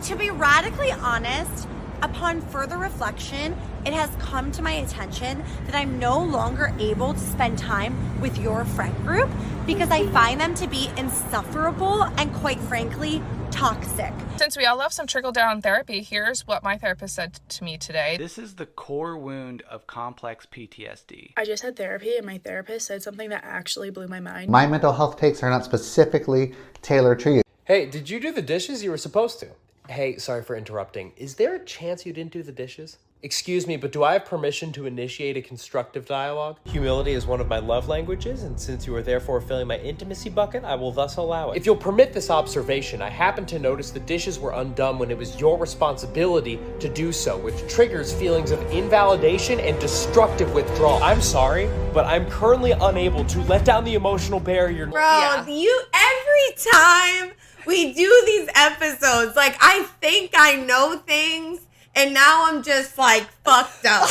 To be radically honest, upon further reflection, it has come to my attention that I'm no longer able to spend time with your friend group because I find them to be insufferable and, quite frankly, toxic. Since we all love some trickle-down therapy, here's what my therapist said to me today. This is the core wound of complex PTSD. I just had therapy and my therapist said something that actually blew my mind. My mental health takes are not specifically tailored to you. Hey, did you do the dishes? You were supposed to. Hey, sorry for interrupting. Is there a chance you didn't do the dishes? Excuse me, but do I have permission to initiate a constructive dialogue? Humility is one of my love languages, and since you are therefore filling my intimacy bucket, I will thus allow it. If you'll permit this observation, I happen to notice the dishes were undone when it was your responsibility to do so, which triggers feelings of invalidation and destructive withdrawal. I'm sorry, but I'm currently unable to let down the emotional barrier. Bro, you every time we do these episodes, like, I think I know things, and now I'm just, like, fucked up.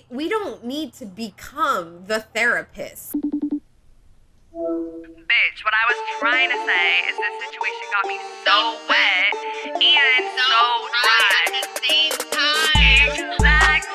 We don't need to become the therapist. Bitch, what I was trying to say is this situation got me so wet and so dry at the same time. Exactly.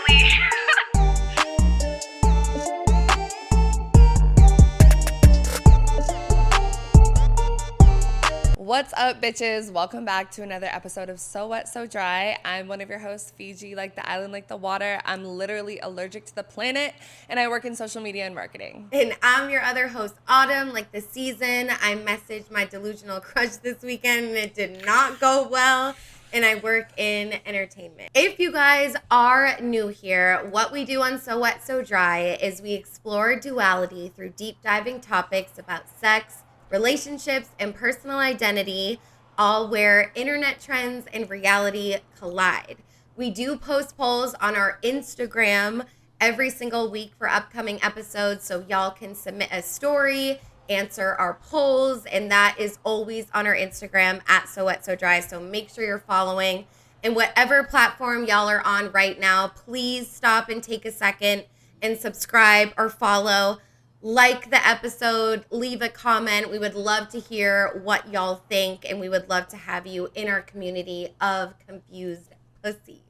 What's up, bitches? Welcome back to another episode of So Wet, So Dry. I'm one of your hosts, Fiji, like the island, like the water. I'm literally allergic to the planet, and I work in social media and marketing. And I'm your other host, Autumn, like the season. I messaged my delusional crush this weekend, and it did not go well. And I work in entertainment. If you guys are new here, what we do on So Wet, So Dry is we explore duality through deep diving topics about sex, relationships, and personal identity, all where internet trends and reality collide. We do post polls on our Instagram every single week for upcoming episodes, so y'all can submit a story, answer our polls, and that is always on our Instagram at So Wet, So Dry, so make sure you're following. And whatever platform y'all are on right now, please stop and take a second and subscribe or follow. Like the episode, leave a comment. We would love to hear what y'all think, and we would love to have you in our community of confused pussies.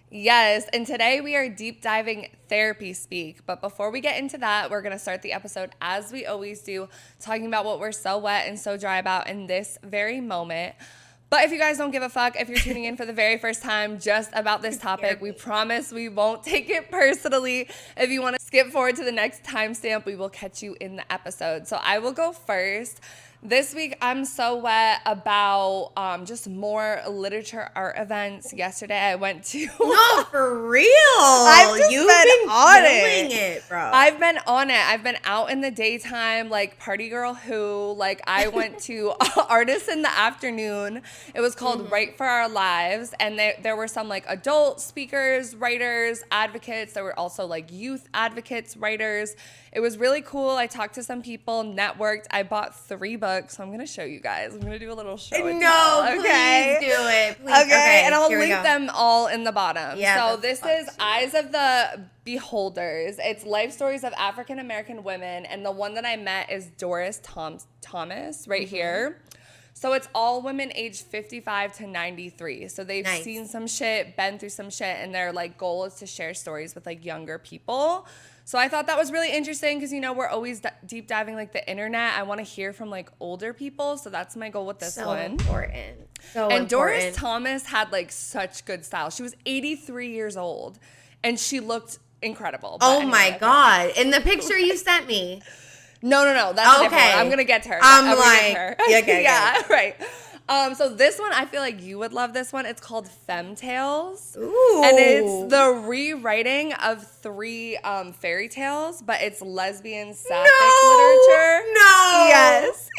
Yes, and today we are deep diving therapy speak. But before we get into that, we're going to start the episode as we always do, talking about what we're so wet and so dry about in this very moment. But if you guys don't give a fuck, if you're tuning in for the very first time just about this topic, we promise we won't take it personally. If you want to skip forward to the next timestamp, we will catch you in the episode. So I will go first. This week, I'm so wet about just more literature art events. Yesterday, I went to... No, for real. You've been on it, bro. I've been on it. I've been out in the daytime, like Party Girl Who. Like, I went to Artists in the Afternoon. It was called Write for Our Lives. And there were some, like, adult speakers, writers, advocates. There were also, like, youth advocates, writers. It was really cool. I talked to some people, networked. I bought 3 books, so I'm going to show you guys. I'm going to do a little show. No, okay? Please do it. Please. Okay, and I'll link them all in the bottom. Yeah, so this is Eyes of the Beholders. It's life stories of African-American women, and the one that I met is Doris Thomas right here. So it's all women aged 55 to 93. So they've seen some shit, been through some shit, and their like goal is to share stories with like younger people. So I thought that was really interesting because, you know, we're always deep diving like the internet. I want to hear from like older people. So that's my goal with this one. So important. And Doris Thomas had like such good style. She was 83 years old and she looked incredible. Oh my God. In the picture you sent me. No. That's a different one. I'm going to get to her. I'm like, okay. Yeah, right. So this one, I feel like you would love this one. It's called Femtales. Ooh. And it's the rewriting of 3 fairy tales, but it's lesbian sapphic literature. No. Yes.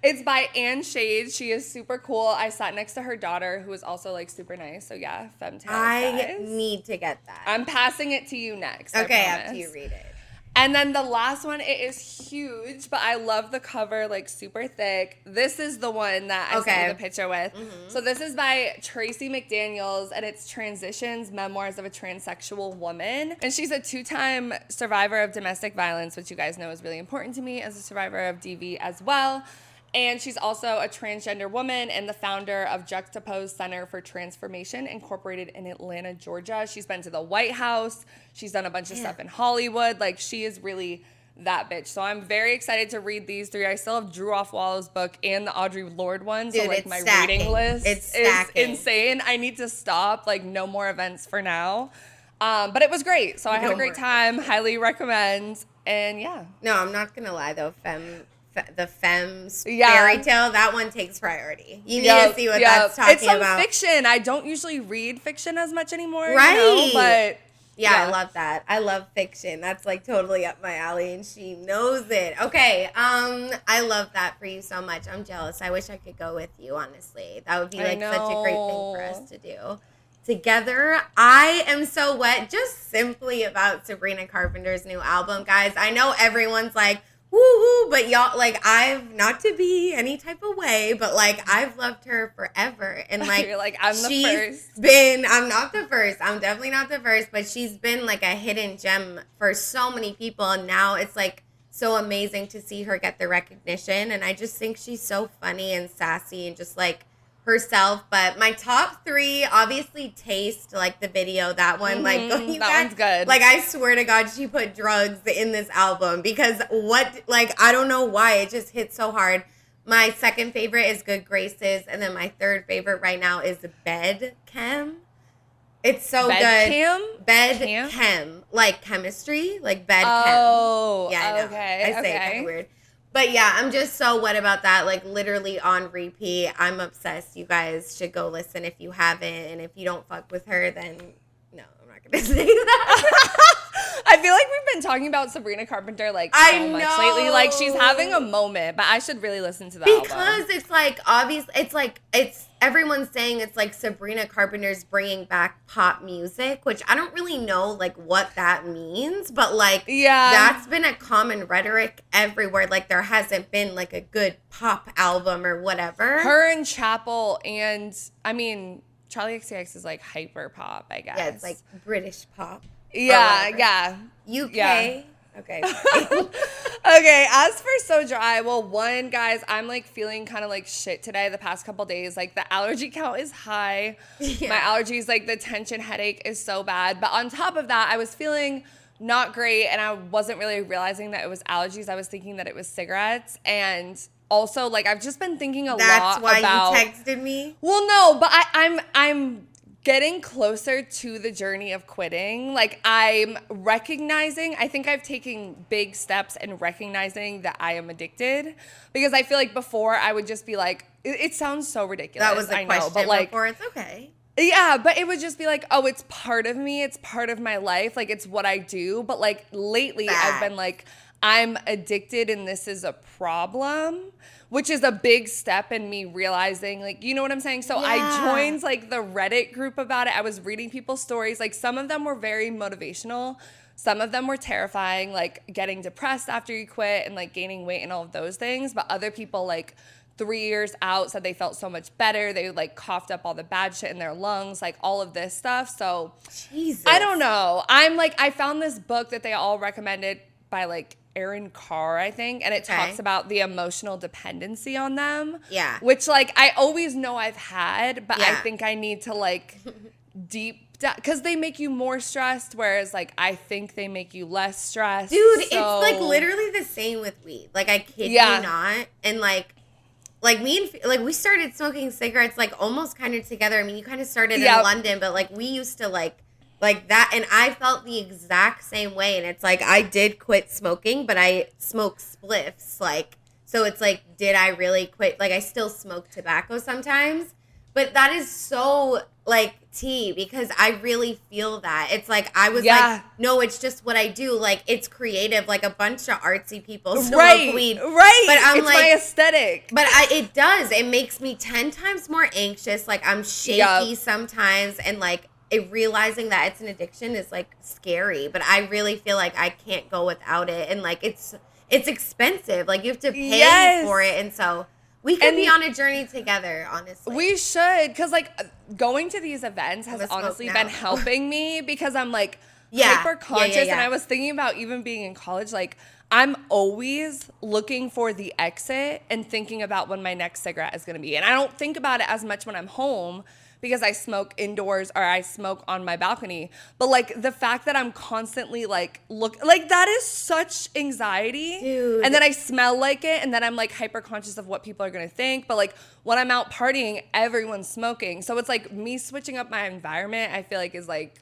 It's by Anne Shade. She is super cool. I sat next to her daughter, who is also like super nice. So yeah, Femtales. I need to get that. I'm passing it to you next. Okay, after you read it. And then the last one, it is huge, but I love the cover, like super thick. This is the one that I sent you the picture with. So this is by Tracy McDaniels, and it's Transitions, Memoirs of a Transsexual Woman. And she's a 2-time survivor of domestic violence, which you guys know is really important to me as a survivor of DV as well. And she's also a transgender woman and the founder of Juxtaposed Center for Transformation, Incorporated in Atlanta, Georgia. She's been to the White House. She's done a bunch of stuff in Hollywood. Like, she is really that bitch. So I'm very excited to read these 3. I still have Drew Offwallow's book and the Audre Lorde one. Dude, so, like, my reading list is insane. I need to stop. Like, no more events for now. But it was great. So I had a great time. Highly recommend. And, yeah. No, I'm not going to lie, though. The Femmes fairy tale, that one takes priority. You need to see what that's talking about. It's some fiction. I don't usually read fiction as much anymore. Right. You know, but yeah, I love that. I love fiction. That's like totally up my alley, and she knows it. Okay, I love that for you so much. I'm jealous. I wish I could go with you, honestly. That would be like such a great thing for us to do together. I am so wet just simply about Sabrina Carpenter's new album, guys. I know everyone's like, woo-hoo, but y'all, like, I've, not to be any type of way, but, like, I've loved her forever, and, like, you're like, I'm the first. I'm not the first, I'm definitely not the first, but she's been, like, a hidden gem for so many people, and now it's, like, so amazing to see her get the recognition, and I just think she's so funny and sassy, and just, like, herself. But my top 3, obviously, Taste, like the video, that one, like, that one's good. Like, I swear to God, she put drugs in this album, because I don't know why, it just hit so hard. My second favorite is Good Graces, and then my third favorite right now is Bed Chem. It's so good. Bed Chem, like chemistry, like Bed Chem. Oh, yeah, I know. Okay, I say it kind of weird. But yeah, I'm just so wet about that, like literally on repeat. I'm obsessed. You guys should go listen if you haven't. And if you don't fuck with her, then no, I'm not going to say that. I feel like we've been talking about Sabrina Carpenter like so much lately. Like, she's having a moment, but I should really listen to the album. Because it's like, obvious, it's everyone's saying it's like Sabrina Carpenter's bringing back pop music, which I don't really know like what that means, but like that's been a common rhetoric everywhere. Like, there hasn't been like a good pop album or whatever. Her and Chapel, and I mean, Charlie XCX is like hyper pop, I guess. Yeah, it's like British pop. Yeah. UK. Yeah. Okay. Okay, as for So Dry, well, one, guys, I'm like feeling kind of like shit today the past couple days. Like, the allergy count is high. My allergies, like the tension headache is so bad. But on top of that, I was feeling not great, and I wasn't really realizing that it was allergies. I was thinking that it was cigarettes. And also, like, I've just been thinking a lot about... That's why you texted me? Well, no, but I'm getting closer to the journey of quitting. Like, I'm recognizing, I think I've taken big steps in recognizing that I am addicted, because I feel like before I would just be like, it sounds so ridiculous. That was the question but like, before. It's okay. Yeah, but it would just be like, oh, it's part of me. It's part of my life. Like, it's what I do. But like lately I've been like, I'm addicted and this is a problem, which is a big step in me realizing, like, you know what I'm saying? So I joined like the Reddit group about it. I was reading people's stories. Like, some of them were very motivational. Some of them were terrifying, like getting depressed after you quit and like gaining weight and all of those things. But other people, like 3 years out, said they felt so much better. They like coughed up all the bad shit in their lungs, like all of this stuff. So Jesus. I don't know. I'm like, I found this book that they all recommended by like Erin Carr, I think, and it talks about the emotional dependency on them. Yeah. Which, like, I always know I've had, but I think I need to, like, because they make you more stressed, whereas, like, I think they make you less stressed. Dude, it's, like, literally the same with weed. Like, I kid you not. And, like me and, like, we started smoking cigarettes, like, almost kind of together. I mean, you kind of started in London, but, like, we used to, like that, and I felt the exact same way, and it's like, I did quit smoking, but I smoke spliffs, like, so it's like, did I really quit? Like, I still smoke tobacco sometimes, but that is so, like, tea, because I really feel that. It's like, I was like, no, it's just what I do, like, it's creative, like, a bunch of artsy people smoke weed. Right, but I'm it's like, my aesthetic. But it does, it makes me 10 times more anxious, like, I'm shaky sometimes, and, like, realizing that it's an addiction is like scary, but I really feel like I can't go without it, and like it's expensive, like you have to pay for it, and so we could be on a journey together, honestly. We should, because like going to these events has honestly been helping me, because I'm like, hyper conscious. Yeah. And I was thinking about even being in college, like I'm always looking for the exit and thinking about when my next cigarette is going to be. And I don't think about it as much when I'm home because I smoke indoors or I smoke on my balcony. But like the fact that I'm constantly like that is such anxiety. Dude. And then I smell like it and then I'm like hyper conscious of what people are going to think. But like when I'm out partying, everyone's smoking. So it's like me switching up my environment, I feel like is like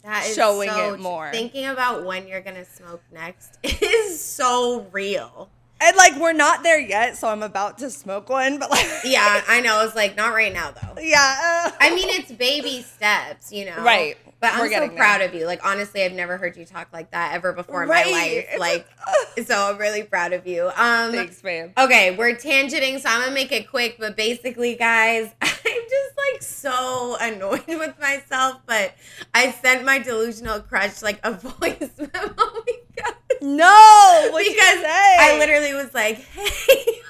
that is showing so it more. Thinking about when you're going to smoke next is so real. And like we're not there yet, so I'm about to smoke one, but like Yeah, I know. It's like not right now though. Yeah. I mean, it's baby steps, you know. Right. But We're I'm so getting proud there. of you. Like honestly, I've never heard you talk like that ever before in Right. my life. Like so I'm really proud of you. Thanks, babe. Okay, we're tangenting, so I'm gonna make it quick, but basically, guys, I'm just like so annoyed with myself, but I sent my delusional crush like a voice memo because No, what'd you because say? I literally was like, hey.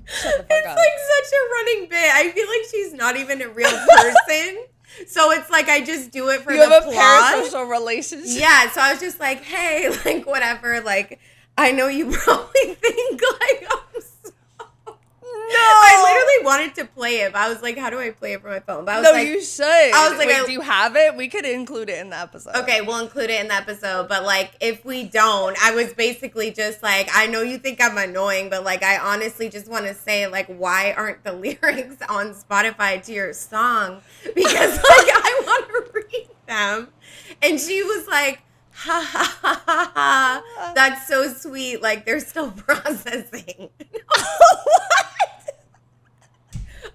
Shut the fuck It's up. like such a running bit. I feel like she's not even a real person. So it's like I just do it for You the have a plot. parasocial relationship. Yeah, so I was just like, hey, like whatever, like I know you probably think like I'm so No. I literally wanted to play it, but I was like, how do I play it from my phone? But I was No, like, you should. I was like, Wait, do you have it? We could include it in the episode. okay, we'll include it in the episode, but like if we don't, I was basically just like, I know you think I'm annoying, but like I honestly just want to say like, why aren't the lyrics on Spotify to your song? Because like I want to read them. And she was like, ha ha ha ha ha, that's so sweet, like they're still processing.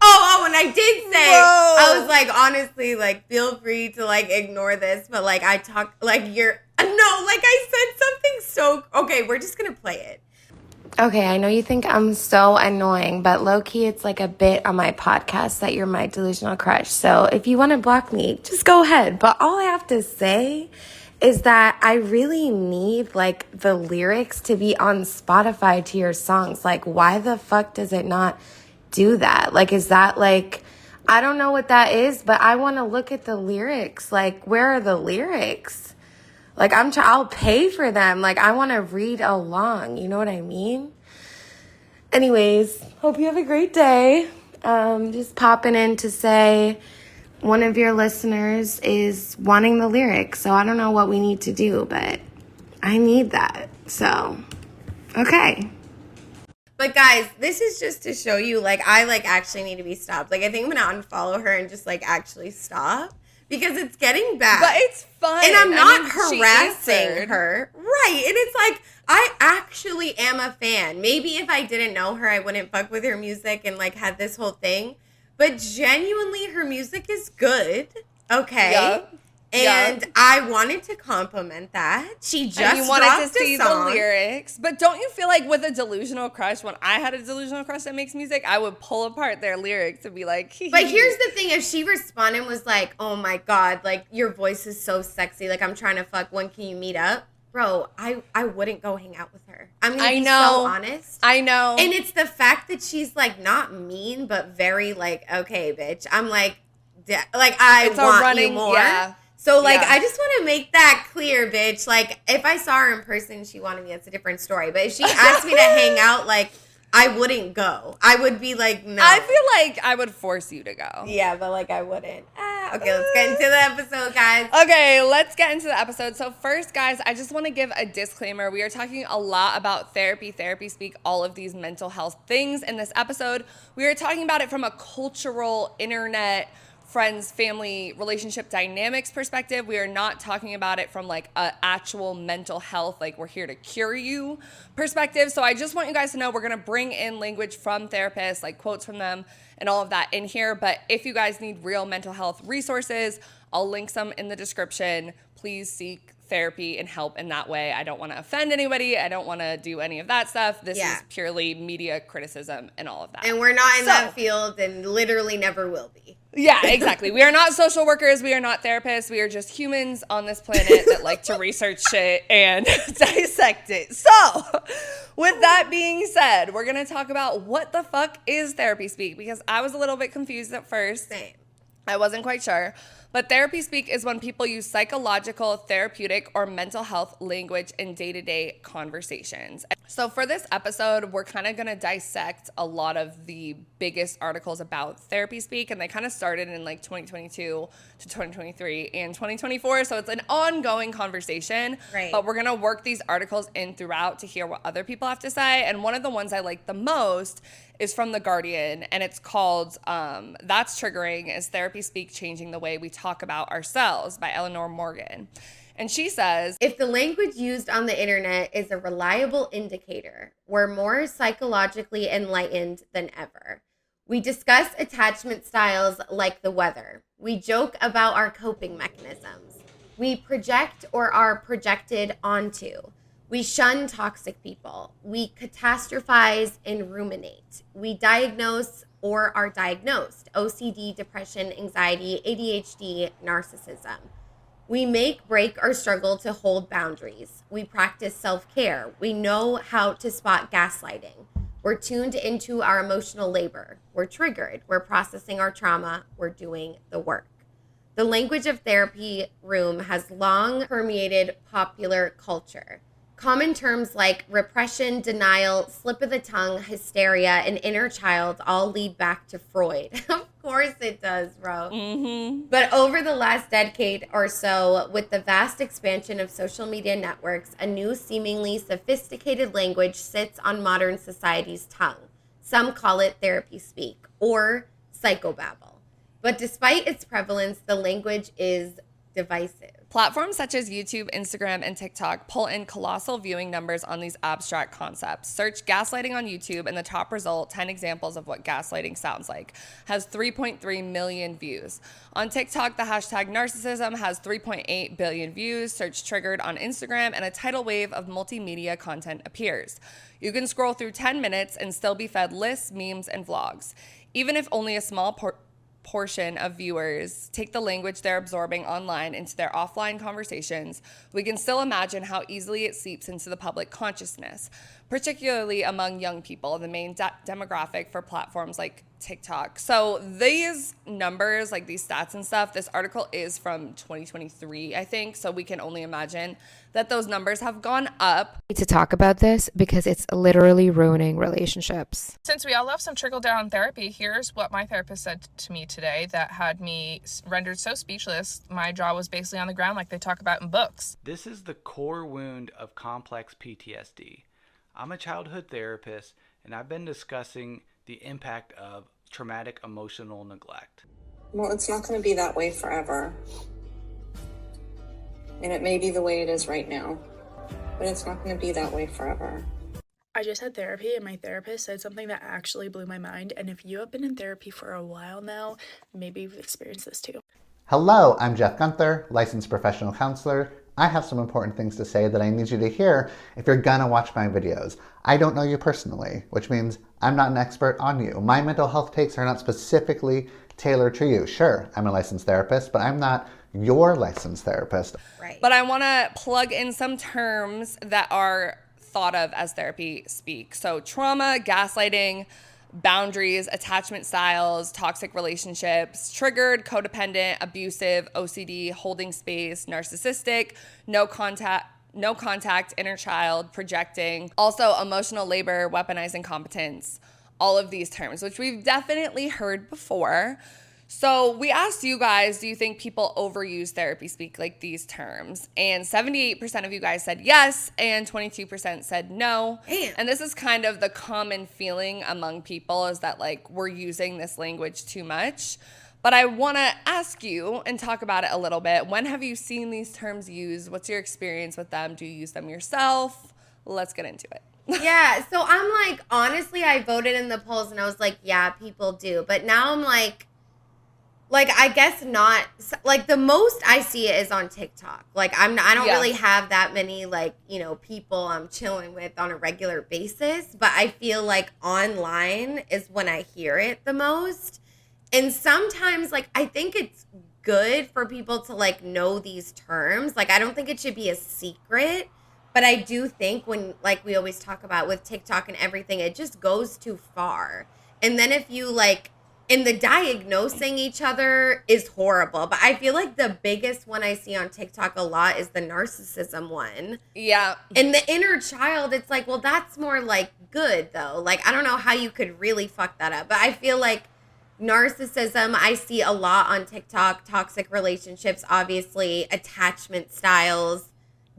Oh, and I did say, Whoa. I was like, honestly, like, feel free to, like, ignore this, but, like, I talk, like, I said something so, okay, we're just gonna play it. Okay, I know you think I'm so annoying, but low-key, it's like a bit on my podcast that you're my delusional crush, so if you want to block me, just go ahead, but all I have to say is that I really need, like, the lyrics to be on Spotify to your songs. Like, why the fuck does it not do that? Like, is that like, I don't know what that is, but I want to look at the lyrics. Like, where are the lyrics? Like, I'll pay for them. Like, I want to read along. You know what I mean? Anyways, hope you have a great day. Just popping in to say one of your listeners is wanting the lyrics. So I don't know what we need to do, but I need that. So, okay. But guys, this is just to show you, like, I, like, actually need to be stopped. Like, I think I'm going to unfollow her and just, like, actually stop. Because it's getting bad. But it's fun. And I'm not she harassing answered. her. Right. And it's like, I actually am a fan. Maybe if I didn't know her, I wouldn't fuck with her music and, like, had this whole thing. But genuinely, her music is good. Okay. Yeah. And Yeah. I wanted to compliment that. She just and you wanted dropped to see a song. the lyrics. But don't you feel like with a delusional crush, when I had a delusional crush that makes music, I would pull apart their lyrics and be like, But here's the thing. If she responded and was like, oh my God, like your voice is so sexy. Like I'm trying to fuck. When can you meet up? Bro, I wouldn't go hang out with her. I'm going to be so honest. I know. And it's the fact that she's like not mean, but very like, okay, bitch. I'm like I want you more. Yeah. So, like, Yeah. I just want to make that clear, bitch. Like, if I saw her in person, she wanted me, that's a different story. But if she asked me to hang out, like, I wouldn't go. I would be like, no. I feel like I would force you to go. Yeah, but, like, I wouldn't. Okay, let's get into the episode, guys. Okay, let's get into the episode. So first, guys, I just want to give a disclaimer. We are talking a lot about therapy speak, all of these mental health things in this episode. We are talking about it from a cultural, internet, friends, family, relationship dynamics perspective. We are not talking about it from like an actual mental health, like we're here to cure you perspective. So I just want you guys to know we're going to bring in language from therapists, like quotes from them and all of that in here. But if you guys need real mental health resources, I'll link some in the description. Please seek therapy and help in that way. I don't want to offend anybody. I don't want to do any of that stuff. This is purely media criticism and all of that. And we're not in that field and literally never will be. Yeah, exactly. We are not social workers. We are not therapists. We are just humans on this planet that like to research shit and dissect it. So, with that being said, we're going to talk about what the fuck is therapy speak, because I was a little bit confused at first. Same. I wasn't quite sure. But therapy speak is when people use psychological, therapeutic, or mental health language in day-to-day conversations. So for this episode, we're kind of going to dissect a lot of the biggest articles about therapy speak, and they kind of started in like 2022 to 2023 and 2024. So it's an ongoing conversation. Right. But we're going to work these articles in throughout to hear what other people have to say. And one of the ones I like the most is from The Guardian, and it's called That's Triggering, Is Therapy Speak Changing the Way We Talk About Ourselves by Eleanor Morgan. And she says, if the language used on the internet is a reliable indicator, we're more psychologically enlightened than ever. We discuss attachment styles like the weather. We joke about our coping mechanisms. We project or are projected onto. We shun toxic people. We catastrophize and ruminate. We diagnose or are diagnosed. OCD, depression, anxiety, ADHD, narcissism. We make, break, or struggle to hold boundaries. We practice self-care. We know how to spot gaslighting. We're tuned into our emotional labor. We're triggered. We're processing our trauma. We're doing the work. The language of therapy room has long permeated popular culture. Common terms like repression, denial, slip of the tongue, hysteria, and inner child all lead back to Freud. Of course it does, bro. mm-hmm. But over the last decade or so, with the vast expansion of social media networks, a new seemingly sophisticated language sits on modern society's tongue. Some call it therapy speak or psychobabble. But despite its prevalence, the language is divisive. Platforms such as YouTube, Instagram, and TikTok pull in colossal viewing numbers on these abstract concepts. Search gaslighting on YouTube, and the top result, 10 examples of what gaslighting sounds like, has 3.3 million views. On TikTok, the hashtag narcissism has 3.8 billion views. Search triggered on Instagram, and a tidal wave of multimedia content appears. You can scroll through 10 minutes and still be fed lists, memes, and vlogs. Even if only a small portion of viewers take the language they're absorbing online into their offline conversations, we can still imagine how easily it seeps into the public consciousness, particularly among young people, the main demographic for platforms like TikTok. So these numbers, like these stats and stuff, this article is from 2023, I think, so we can only imagine that those numbers have gone up. To talk about this because it's literally ruining relationships. Since we all love some trickle-down therapy, here's what my therapist said to me today that had me rendered so speechless, my jaw was basically on the ground like they talk about in books. This is the core wound of complex PTSD. I'm a childhood therapist, and I've been discussing the impact of traumatic emotional neglect. Well, it's not going to be that way forever. And it may be the way it is right now, but it's not going to be that way forever. I just had therapy, and my therapist said something that actually blew my mind. And if you have been in therapy for a while now, maybe you've experienced this too. Hello, I'm Jeff Gunther, licensed professional counselor. I have some important things to say that I need you to hear if you're gonna watch my videos. I don't know you personally, which means I'm not an expert on you. My mental health takes are not specifically tailored to you. Sure, I'm a licensed therapist, but I'm not your licensed therapist. Right. But I wanna plug in some terms that are thought of as therapy speak. So trauma, gaslighting, boundaries, attachment styles, toxic relationships, triggered, codependent, abusive, OCD, holding space, narcissistic, no contact, inner child, projecting, also emotional labor, weaponizing competence, all of these terms, which we've definitely heard before. So we asked you guys, do you think people overuse therapy speak like these terms? And 78% of you guys said yes, and 22% said no. Damn. And this is kind of the common feeling among people, is that like we're using this language too much. But I want to ask you and talk about it a little bit. When have you seen these terms used? What's your experience with them? Do you use them yourself? Let's get into it. Yeah, so I'm like, honestly, I voted in the polls and I was like, yeah, people do. But now I'm like, I guess not. Like, the most I see it is on TikTok. Like, I don't really have that many, like, you know, people I'm chilling with on a regular basis. But I feel like online is when I hear it the most. And sometimes, like, I think it's good for people to, like, know these terms. Like, I don't think it should be a secret. But I do think when, like we always talk about with TikTok and everything, it just goes too far. And then if you, like, And the diagnosing each other is horrible. But I feel like the biggest one I see on TikTok a lot is the narcissism one. Yeah. And the inner child, it's like, well, that's more like good though. Like, I don't know how you could really fuck that up. But I feel like narcissism, I see a lot on TikTok, toxic relationships, obviously, attachment styles,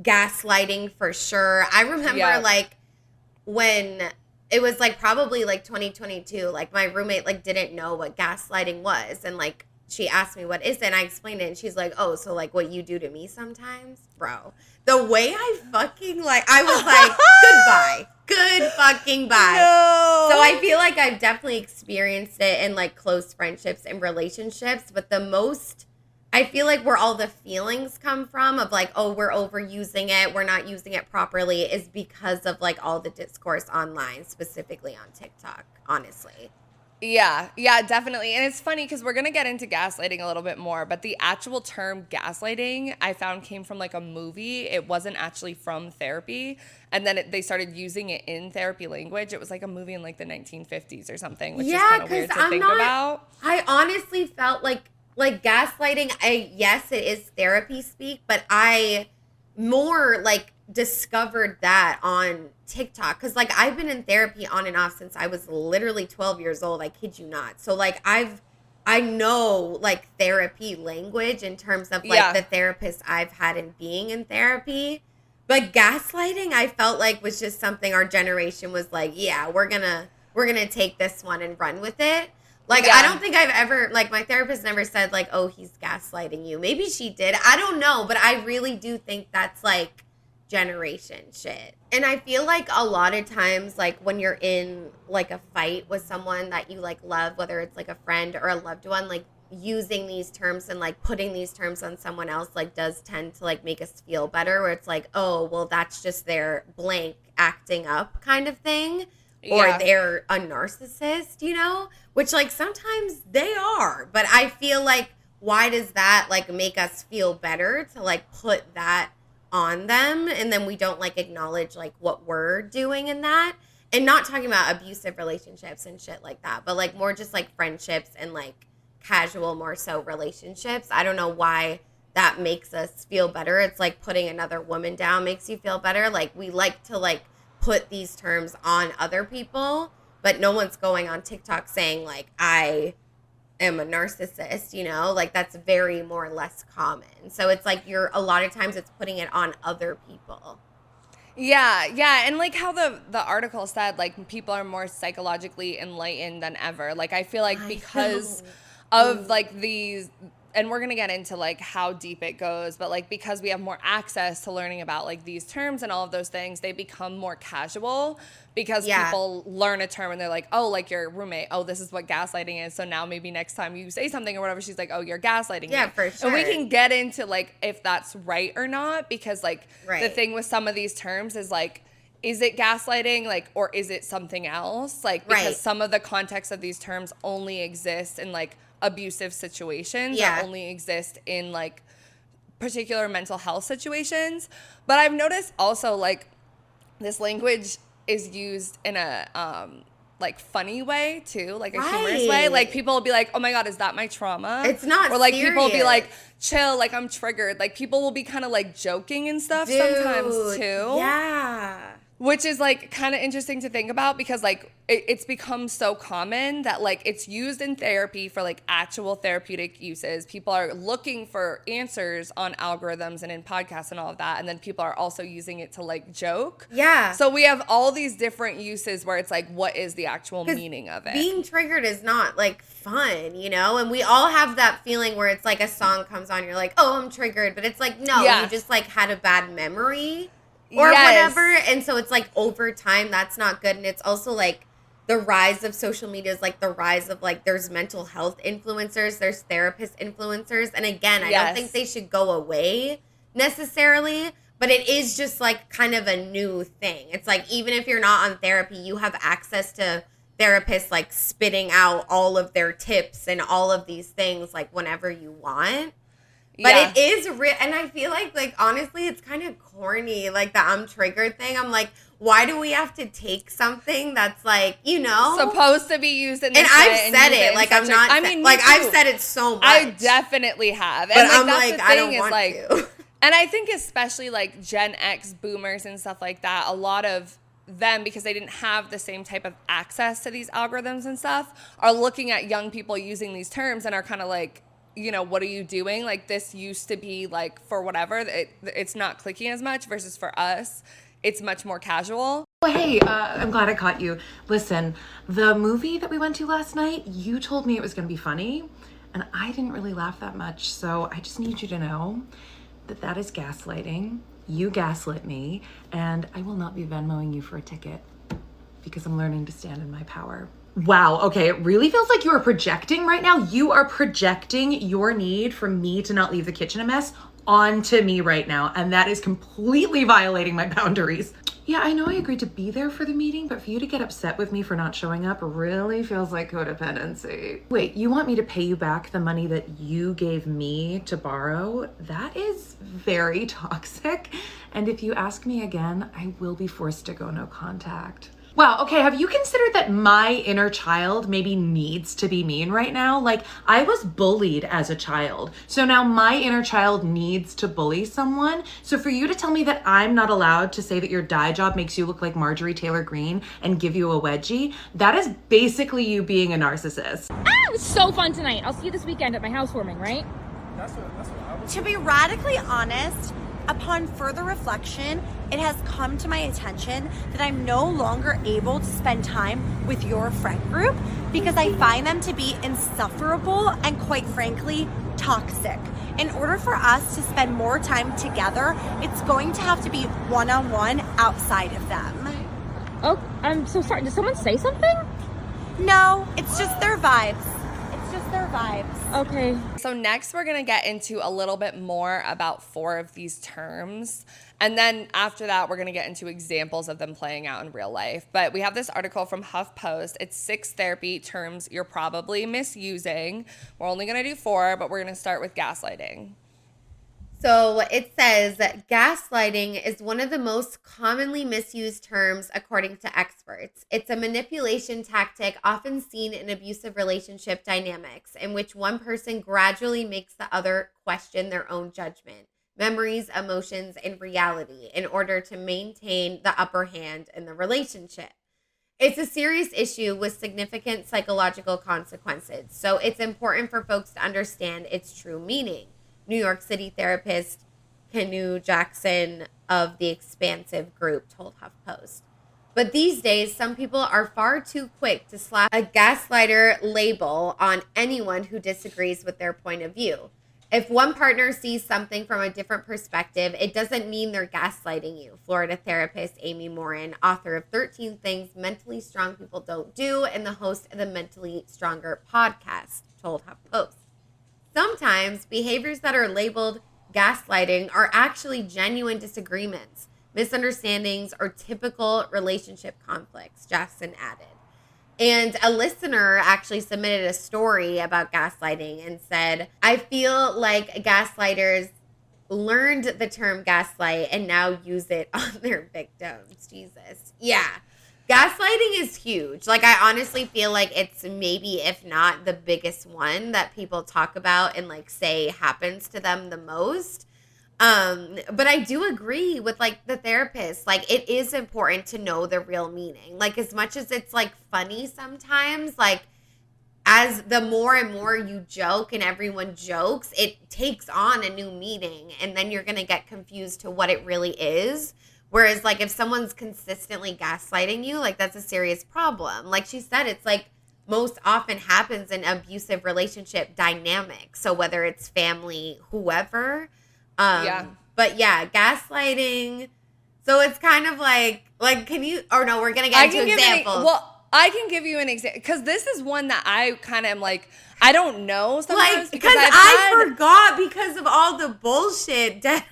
gaslighting for sure. I remember like when it was like probably like 2022, like my roommate like didn't know what gaslighting was. And like she asked me what is it, and I explained it, and she's like, oh, so like what you do to me sometimes? Bro, the way I fucking like, I was like, goodbye. Good fucking bye. No. So I feel like I've definitely experienced it in like close friendships and relationships, but the most I feel like where all the feelings come from of like, oh, we're overusing it, we're not using it properly, is because of like all the discourse online, specifically on TikTok, honestly. Yeah, definitely. And it's funny because we're going to get into gaslighting a little bit more, but the actual term gaslighting I found came from like a movie. It wasn't actually from therapy. And then they started using it in therapy language. It was like a movie in like the 1950s or something, which is kind of weird to think about. I honestly felt like gaslighting, yes, it is therapy speak, but I more like discovered that on TikTok, because like I've been in therapy on and off since I was literally 12 years old. I kid you not. So like I know like therapy language in terms of like the therapist I've had in being in therapy. But gaslighting, I felt like was just something our generation was like, yeah, we're gonna take this one and run with it. Like, I don't think I've ever, like, my therapist never said, like, oh, he's gaslighting you. Maybe she did. I don't know. But I really do think that's, like, generation shit. And I feel like a lot of times, like, when you're in, like, a fight with someone that you, like, love, whether it's, like, a friend or a loved one, like, using these terms and, like, putting these terms on someone else, like, does tend to, like, make us feel better. Where it's like, oh, well, that's just their blank acting up kind of thing. Or they're a narcissist, you know? Which, like, sometimes they are. But I feel like, why does that, like, make us feel better to, like, put that on them? And then we don't, like, acknowledge, like, what we're doing in that. And not talking about abusive relationships and shit like that. But, like, more just, like, friendships and, like, casual, more so relationships. I don't know why that makes us feel better. It's like putting another woman down makes you feel better. Like, we like to, like, put these terms on other people, but no one's going on TikTok saying like, I am a narcissist, you know, like that's very more or less common. So it's like a lot of times it's putting it on other people. Yeah. And like how the article said, like people are more psychologically enlightened than ever. Like I feel like because of like these, and we're going to get into like how deep it goes, but like because we have more access to learning about like these terms and all of those things, they become more casual because people learn a term and they're like, oh, like your roommate, oh, this is what gaslighting is. So now maybe next time you say something or whatever, she's like, oh, you're gaslighting me. For sure. And we can get into like if that's right or not, because like the thing with some of these terms is like, is it gaslighting, like, or is it something else? Like, because some of the context of these terms only exist in like abusive situations that only exist in like particular mental health situations. But I've noticed also like this language is used in a like funny way too, like a humorous way. Like people will be like, oh my God, is that my trauma? It's not Or like serious. people will be like, chill, like I'm triggered. Like people will be kind of like joking and stuff sometimes too. Yeah. Which is like kind of interesting to think about because like it's become so common that like it's used in therapy for like actual therapeutic uses. People are looking for answers on algorithms and in podcasts and all of that. And then people are also using it to like joke. Yeah. So we have all these different uses where it's like, what is the actual meaning of it? Being triggered is not like fun, you know? And we all have that feeling where it's like a song comes on, you're like, oh, I'm triggered. But it's like, no, you just like had a bad memory. Or whatever. And so it's like over time, that's not good. And it's also like the rise of social media is like the rise of like there's mental health influencers, there's therapist influencers. And again, I don't think they should go away necessarily, but it is just like kind of a new thing. It's like even if you're not on therapy, you have access to therapists like spitting out all of their tips and all of these things like whenever you want. But it is real, and I feel like honestly, it's kind of corny, like the I'm triggered thing. I'm like, why do we have to take something that's like, supposed to be used in this and way? I've said it, like I'm not. I mean, like I've said it so much. I definitely have, but and like I'm that's like, the I thing don't is want like, to. and I think especially like Gen X boomers and stuff like that, a lot of them, because they didn't have the same type of access to these algorithms and stuff, are looking at young people using these terms and are kind of like, what are you doing? Like, this used to be like for whatever. It's not clicking as much versus for us, it's much more casual. Oh, hey, I'm glad I caught you. Listen, the movie that we went to last night, you told me it was going to be funny, and I didn't really laugh that much, so I just need you to know that is gaslighting. You gaslit me, and I will not be Venmoing you for a ticket because I'm learning to stand in my power. Wow, okay, it really feels like you are projecting right now. You are projecting your need for me to not leave the kitchen a mess onto me right now, and that is completely violating my boundaries. Yeah, I know I agreed to be there for the meeting, but for you to get upset with me for not showing up really feels like codependency. Wait, you want me to pay you back the money that you gave me to borrow? That is very toxic. And if you ask me again, I will be forced to go no contact. Wow, okay, have you considered that my inner child maybe needs to be mean right now? Like, I was bullied as a child, so now my inner child needs to bully someone. So for you to tell me that I'm not allowed to say that your dye job makes you look like Marjorie Taylor Greene and give you a wedgie, that is basically you being a narcissist. It was so fun tonight. I'll see you this weekend at my housewarming, right? That's what I was. To be radically honest, upon further reflection, it has come to my attention that I'm no longer able to spend time with your friend group because I find them to be insufferable and, quite frankly, toxic. In order for us to spend more time together, it's going to have to be one-on-one outside of them. Oh, I'm so sorry. Did someone say something? No, it's just their vibes. Their vibes. Okay. So next we're going to get into a little bit more about 4 of these terms. And then after that, we're going to get into examples of them playing out in real life. But we have this article from HuffPost. It's 6 therapy terms you're probably misusing. We're only going to do 4, but we're going to start with gaslighting. So it says that gaslighting is one of the most commonly misused terms according to experts. It's a manipulation tactic often seen in abusive relationship dynamics in which one person gradually makes the other question their own judgment, memories, emotions, and reality in order to maintain the upper hand in the relationship. It's a serious issue with significant psychological consequences, so it's important for folks to understand its true meaning. New York City therapist Kenu Jackson of the Expansive Group told HuffPost. But these days, some people are far too quick to slap a gaslighter label on anyone who disagrees with their point of view. If one partner sees something from a different perspective, it doesn't mean they're gaslighting you. Florida therapist Amy Morin, author of 13 Things Mentally Strong People Don't Do and the host of the Mentally Stronger podcast, told HuffPost. Sometimes behaviors that are labeled gaslighting are actually genuine disagreements, misunderstandings, or typical relationship conflicts, Jackson added. And a listener actually submitted a story about gaslighting and said, I feel like gaslighters learned the term gaslight and now use it on their victims. Jesus. Yeah. Gaslighting is huge. Like, I honestly feel like it's maybe, if not the biggest one that people talk about and like say happens to them the most. But I do agree with like the therapist. Like, it is important to know the real meaning. Like, as much as it's like funny sometimes, like as the more and more you joke and everyone jokes, it takes on a new meaning, and then you're gonna get confused to what it really is. Whereas, like, if someone's consistently gaslighting you, like, that's a serious problem. Like she said, it's, like, most often happens in abusive relationship dynamics. So whether it's family, whoever. Yeah. But, yeah, gaslighting. So it's kind of like, can you, or no, we're going to get into examples. I can give you an example, because this is one that I kind of am like, I don't know sometimes. Like, because I forgot because of all the bullshit that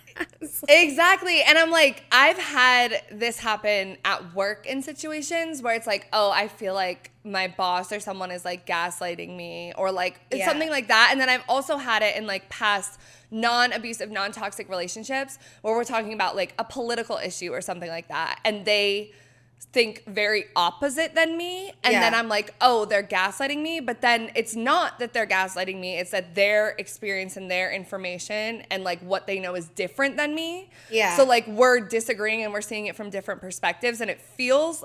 Exactly. And I'm like, I've had this happen at work in situations where it's like, oh, I feel like my boss or someone is like gaslighting me or like it's something like that. And then I've also had it in like past non-abusive, non-toxic relationships where we're talking about like a political issue or something like that. And they think very opposite than me. And then I'm like, oh, they're gaslighting me. But then it's not that they're gaslighting me. It's that their experience and their information and like what they know is different than me. Yeah. So like we're disagreeing and we're seeing it from different perspectives. And it feels,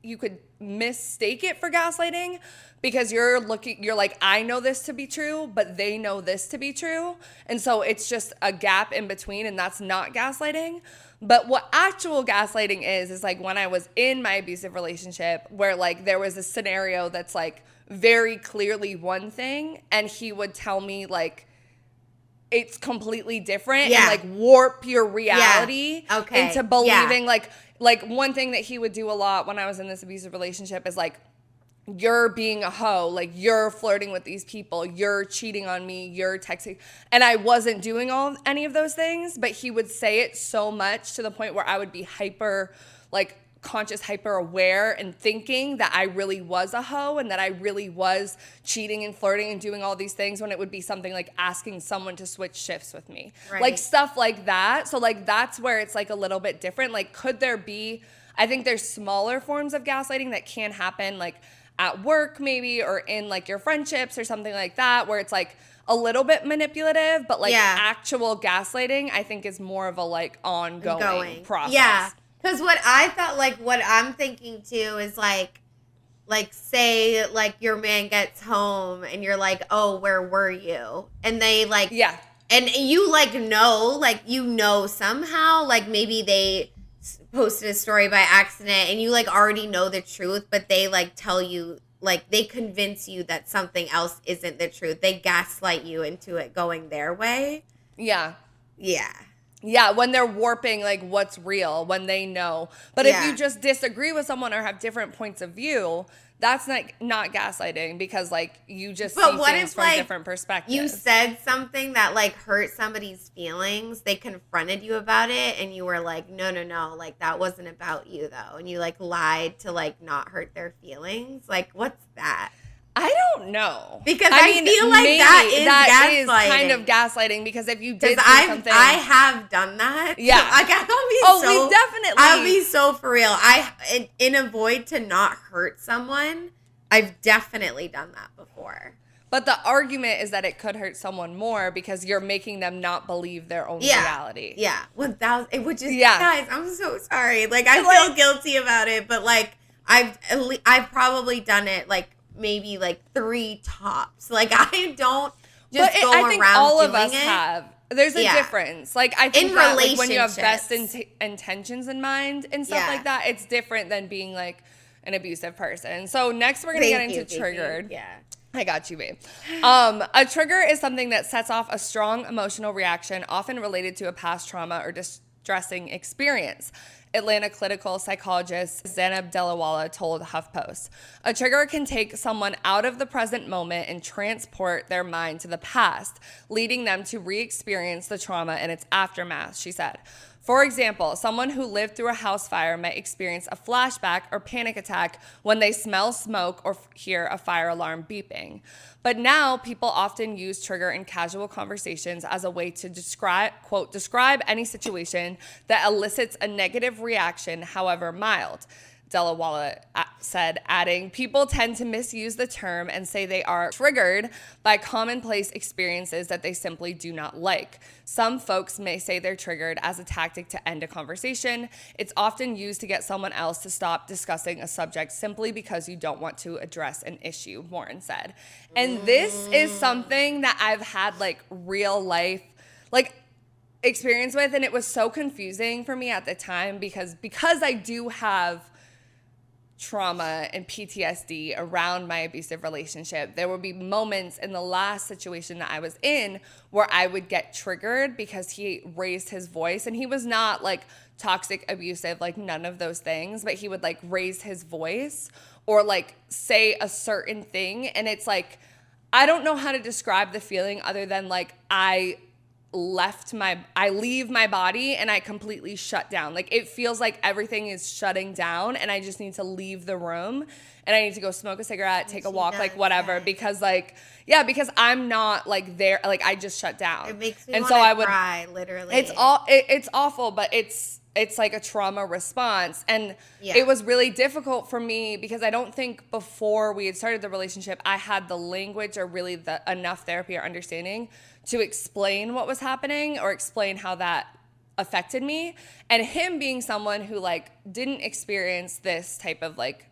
you could mistake it for gaslighting because you're like, I know this to be true, but they know this to be true. And so it's just a gap in between, and that's not gaslighting. But what actual gaslighting is like when I was in my abusive relationship where like there was a scenario that's like very clearly one thing and he would tell me like it's completely different and like warp your reality into believing like one thing that he would do a lot when I was in this abusive relationship is like, you're being a hoe, like you're flirting with these people, you're cheating on me, you're texting. And I wasn't doing any of those things, but he would say it so much to the point where I would be hyper, like conscious, hyper aware and thinking that I really was a hoe and that I really was cheating and flirting and doing all these things when it would be something like asking someone to switch shifts with me. Right. Like stuff like that. So like that's where it's like a little bit different. Like could there be, I think there's smaller forms of gaslighting that can happen like at work maybe or in like your friendships or something like that where it's like a little bit manipulative, but like actual gaslighting I think is more of a like ongoing process. Yeah, because what I felt like what I'm thinking too is like say like your man gets home and you're like, oh, where were you? And they like and you like know somehow like maybe they posted a story by accident and you like already know the truth, but they like tell you, like they convince you that something else isn't the truth. They gaslight you into it going their way. Yeah. Yeah, when they're warping like what's real, when they know. But if you just disagree with someone or have different points of view, that's not gaslighting because like you just see things from different perspectives. You said something that like hurt somebody's feelings. They confronted you about it and you were like, no, like that wasn't about you though. And you like lied to like not hurt their feelings. Like what's that? I don't know. Because I feel like that is kind of gaslighting because if you did something. I have done that. Yeah. So, like I'll be so for real. In a void to not hurt someone, I've definitely done that before. But the argument is that it could hurt someone more because you're making them not believe their own reality. Yeah. 1,000. Which is, guys, I'm so sorry. Like I feel guilty about it, but like I've probably done it like maybe like 3 tops. Like I don't just go around doing it. I think all of us have. There's a difference. Like I think that, like, when you have best intentions in mind and stuff like that, it's different than being like an abusive person. So next we're gonna get into triggered. Yeah. I got you, babe. A trigger is something that sets off a strong emotional reaction, often related to a past trauma or distressing experience. Atlanta clinical psychologist Zainab Delawala told HuffPost. A trigger can take someone out of the present moment and transport their mind to the past, leading them to re-experience the trauma and its aftermath, she said. For example, someone who lived through a house fire might experience a flashback or panic attack when they smell smoke or hear a fire alarm beeping. But now people often use trigger in casual conversations as a way to describe any situation that elicits a negative reaction, however mild. Delawala said, adding, people tend to misuse the term and say they are triggered by commonplace experiences that they simply do not like. Some folks may say they're triggered as a tactic to end a conversation. It's often used to get someone else to stop discussing a subject simply because you don't want to address an issue, Warren said. And this is something that I've had like real life, like experience with, and it was so confusing for me at the time because I do have trauma and PTSD around my abusive relationship. There would be moments in the last situation that I was in where I would get triggered because he raised his voice, and he was not like toxic, abusive, like none of those things, but he would like raise his voice or like say a certain thing, and it's like I don't know how to describe the feeling other than like I I leave my body and I completely shut down. Like it feels like everything is shutting down and I just need to leave the room and I need to go smoke a cigarette, take a walk, like whatever, because like, yeah, because I'm not like there, like I just shut down. It makes me and want so to I would cry, literally. It's awful, but it's like a trauma response. And it was really difficult for me because I don't think before we had started the relationship, I had the language or really enough therapy or understanding to explain what was happening or explain how that affected me. And him being someone who like didn't experience this type of like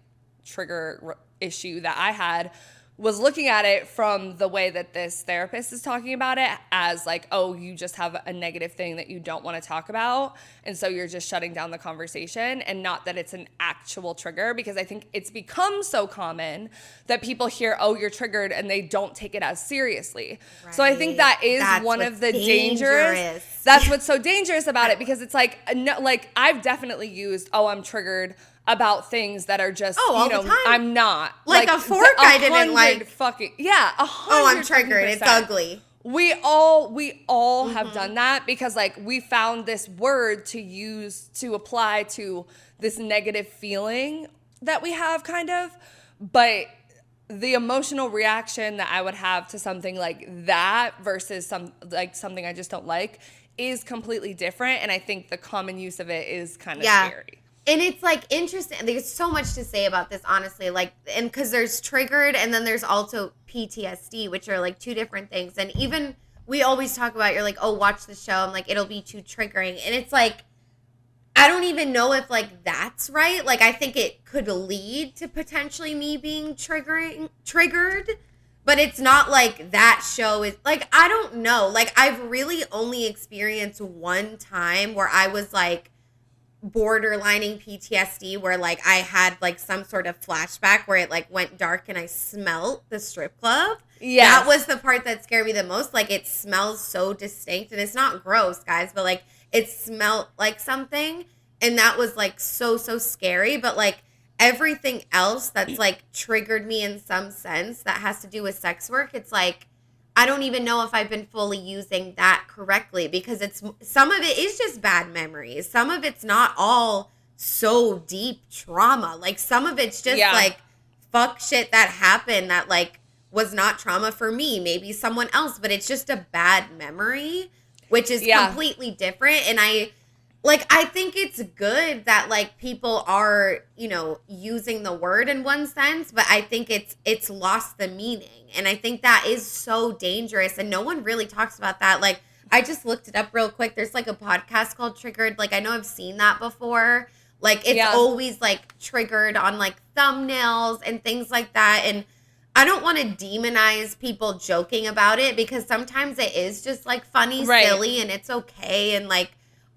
trigger issue that I had, was looking at it from the way that this therapist is talking about it as like, oh, you just have a negative thing that you don't want to talk about. And so you're just shutting down the conversation, and not that it's an actual trigger, because I think it's become so common that people hear, oh, you're triggered, and they don't take it as seriously. Right. So I think that's one of the dangerous. That's what's so dangerous about it, because it's like, no, like I've definitely used, oh, I'm triggered about things that are just, you know, I'm not. Like a fork I didn't like. Fucking, yeah, 100%. Oh, I'm triggered. It's ugly. We all have done that, because like we found this word to use to apply to this negative feeling that we have kind of. But the emotional reaction that I would have to something like that versus something I just don't like is completely different. And I think the common use of it is kind of scary. And it's like interesting. There's so much to say about this, honestly. Like, and because there's triggered, and then there's also PTSD, which are like two different things. And even we always talk about, you're like, oh, watch the show. I'm like, it'll be too triggering. And it's like, I don't even know if like that's right. Like, I think it could lead to potentially me being triggered. But it's not like that show is like, I don't know. Like, I've really only experienced one time where I was like, borderlining PTSD, where like I had like some sort of flashback where it like went dark and I smelt the strip club. Yeah, that was the part that scared me the most. Like, it smells so distinct, and it's not gross, guys, but like it smelled like something, and that was like so scary. But like everything else that's like triggered me in some sense that has to do with sex work, it's like I don't even know if I've been fully using that correctly, because it's some of it is just bad memories. Some of it's not all so deep trauma. Like, some of it's just like fuck shit that happened that like was not trauma for me, maybe someone else, but it's just a bad memory, which is completely different. And I think it's good that like people are, you know, using the word in one sense, but I think it's lost the meaning. And I think that is so dangerous, and no one really talks about that. Like, I just looked it up real quick. There's like a podcast called Triggered. Like, I know I've seen that before. Like, it's always like triggered on like thumbnails and things like that. And I don't want to demonize people joking about it, because sometimes it is just like funny, silly, and it's okay. And like,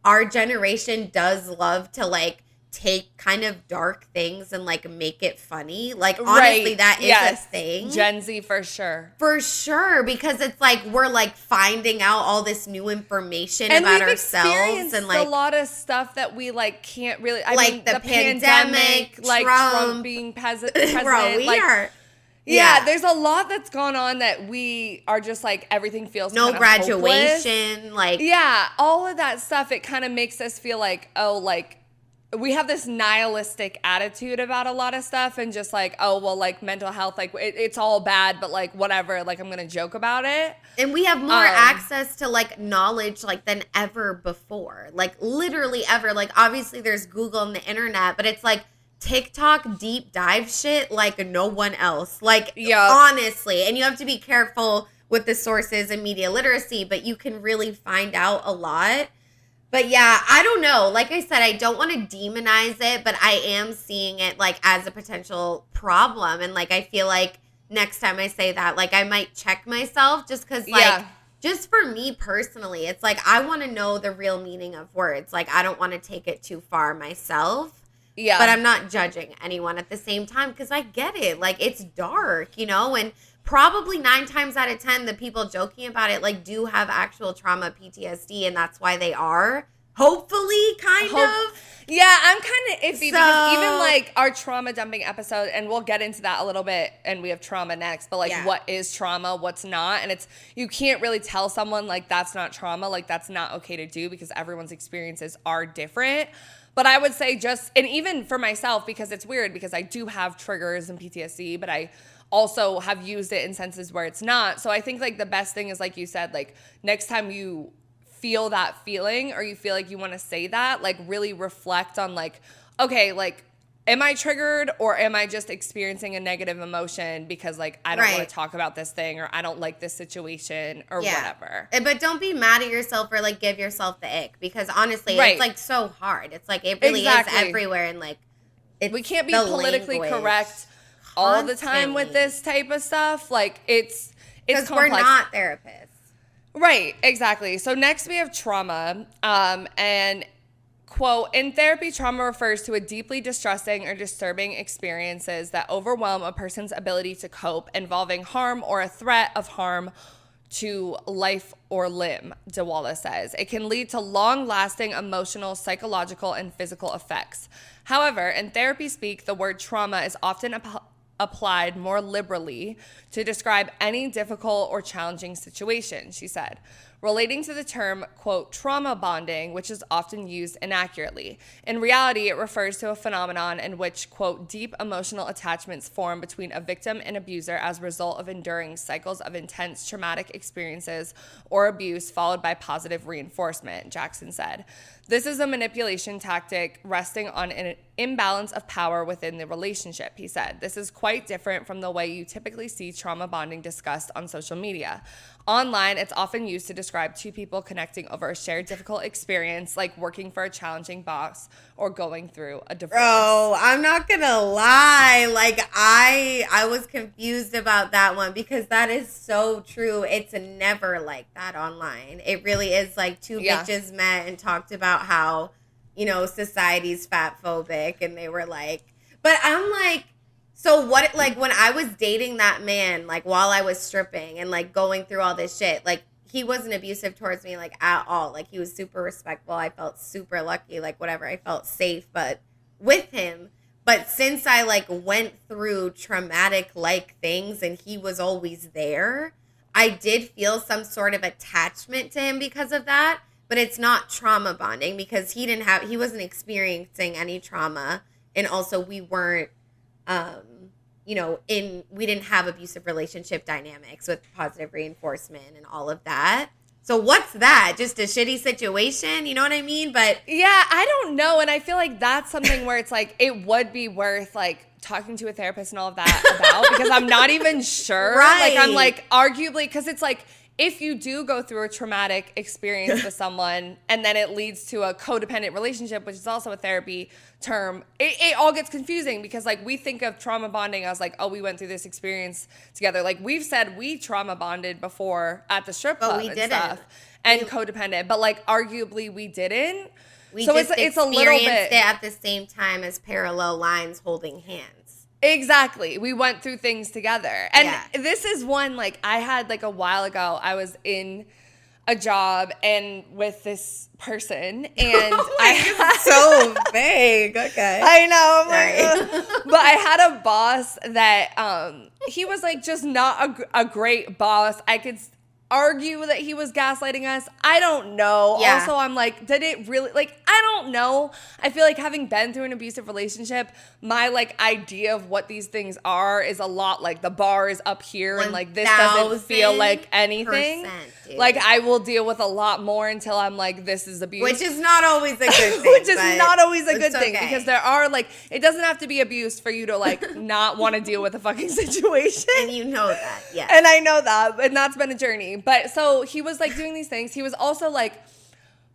our generation does love to like take kind of dark things and like make it funny. Like, honestly, that is a thing. Gen Z for sure. For sure, because it's like we're like finding out all this new information about ourselves, and like a lot of stuff that we like can't really. I like mean, the pandemic, like Trump being president. Bro, we are. Yeah, there's a lot that's gone on that we are just like, everything feels no kind of graduation, hopeless. like all of that stuff. It kind of makes us feel like, oh, like we have this nihilistic attitude about a lot of stuff, and just like, oh, well, like mental health, like it's all bad, but like whatever, like I'm gonna joke about it. And we have more access to like knowledge like than ever before, like literally ever. Like, obviously there's Google and the internet, but it's like TikTok deep dive shit like no one else. Like, honestly. And you have to be careful with the sources and media literacy, but you can really find out a lot. But yeah, I don't know. Like I said, I don't want to demonize it, but I am seeing it like as a potential problem. And like, I feel like next time I say that, like I might check myself, just because like, just for me personally, it's like, I want to know the real meaning of words. Like, I don't want to take it too far myself. Yeah. But I'm not judging anyone at the same time, because I get it. Like, it's dark, you know, and probably 9 times out of 10, the people joking about it, like, do have actual trauma, PTSD, and that's why they are hopefully, kind of. Yeah, I'm kind of iffy because even So- like our trauma dumping episode, and we'll get into that a little bit, and we have trauma next, but like Yeah. what is trauma, what's not, and it's, you can't really tell someone like that's not trauma, like that's not okay to do because everyone's experiences are different. But I would say just, and even for myself, because it's weird because I do have triggers and PTSD, but I also have used it in senses where it's not. So I think like the best thing is, like you said, like next time you feel that feeling or you feel like you want to say that, like really reflect on like, okay, like, am I triggered or am I just experiencing a negative emotion because like I don't want Right. to talk about this thing or I don't like this situation or whatever. But don't be mad at yourself or like give yourself the ick, because honestly, Right. it's like so hard. It's like it really Exactly. is everywhere, and like We can't be the politically language. correct all the time with Constantly. this type of stuff. Like it's because we're complex. not therapists. Right, exactly. So next we have trauma, and quote, in therapy, trauma refers to a deeply distressing or disturbing experiences that overwhelm a person's ability to cope, involving harm or a threat of harm to life or limb, DeWalla says. It can lead to long-lasting emotional, psychological, and physical effects. However, in therapy speak, the word trauma is often applied more liberally to describe any difficult or challenging situation, she said, relating to the term, quote, trauma bonding, which is often used inaccurately. In reality, it refers to a phenomenon in which, quote, deep emotional attachments form between a victim and abuser as a result of enduring cycles of intense traumatic experiences or abuse followed by positive reinforcement, Jackson said. This is a manipulation tactic resting on an imbalance of power within the relationship, he said. This is quite different from the way you typically see trauma bonding discussed on social media. Online, it's often used to describe two people connecting over a shared difficult experience, like working for a challenging boss or going through a divorce. Bro, I'm not gonna lie. Like I was confused about that one because that is so true. It's never like that online. It really is like two bitches met and talked about how, you know, society's fat phobic, and they were like, but I'm like, so what, like when I was dating that man, like while I was stripping and like going through all this shit, like he wasn't abusive towards me like at all. Like he was super respectful. I felt super lucky, like whatever. I felt safe, but with him. But since I like went through traumatic like things and he was always there, I did feel some sort of attachment to him because of that. But it's not trauma bonding because he wasn't experiencing any trauma. And also we weren't, we didn't have abusive relationship dynamics with positive reinforcement and all of that. So what's that? Just a shitty situation? You know what I mean? But yeah, I don't know. And I feel like that's something where it's like, it would be worth like talking to a therapist and all of that about, because I'm not even sure. Right. Like I'm like arguably, because it's like, if you do go through a traumatic experience with someone and then it leads to a codependent relationship, which is also a therapy term, it all gets confusing because like we think of trauma bonding as like, oh, we went through this experience together. Like we've said we trauma bonded before at the strip club we and didn't. stuff and codependent, but like arguably we didn't. we So just it's a little experienced bit it at the same time as parallel lines holding hands. Exactly. We went through things together. And Yeah. this is one, like, I had, like, a while ago, I was in a job and with this person, and So vague. Okay. I know. I'm like, Sorry. ugh. But I had a boss that, he was, like, just not a great boss. I could argue that he was gaslighting us. I don't know. Yeah. Also, I'm like, did it really, like, I don't know. I feel like having been through an abusive relationship, my like idea of what these things are is a lot like the bar is up here and like this doesn't feel like anything. dude. Like I will deal with a lot more until I'm like, this is abuse. Which is not always a good thing. Which is but not always a good it's thing okay. because there are like, it doesn't have to be abuse for you to like not want to deal with a fucking situation. And you know that, yeah. And I know that, and that's been a journey. But so he was like doing these things. He was also like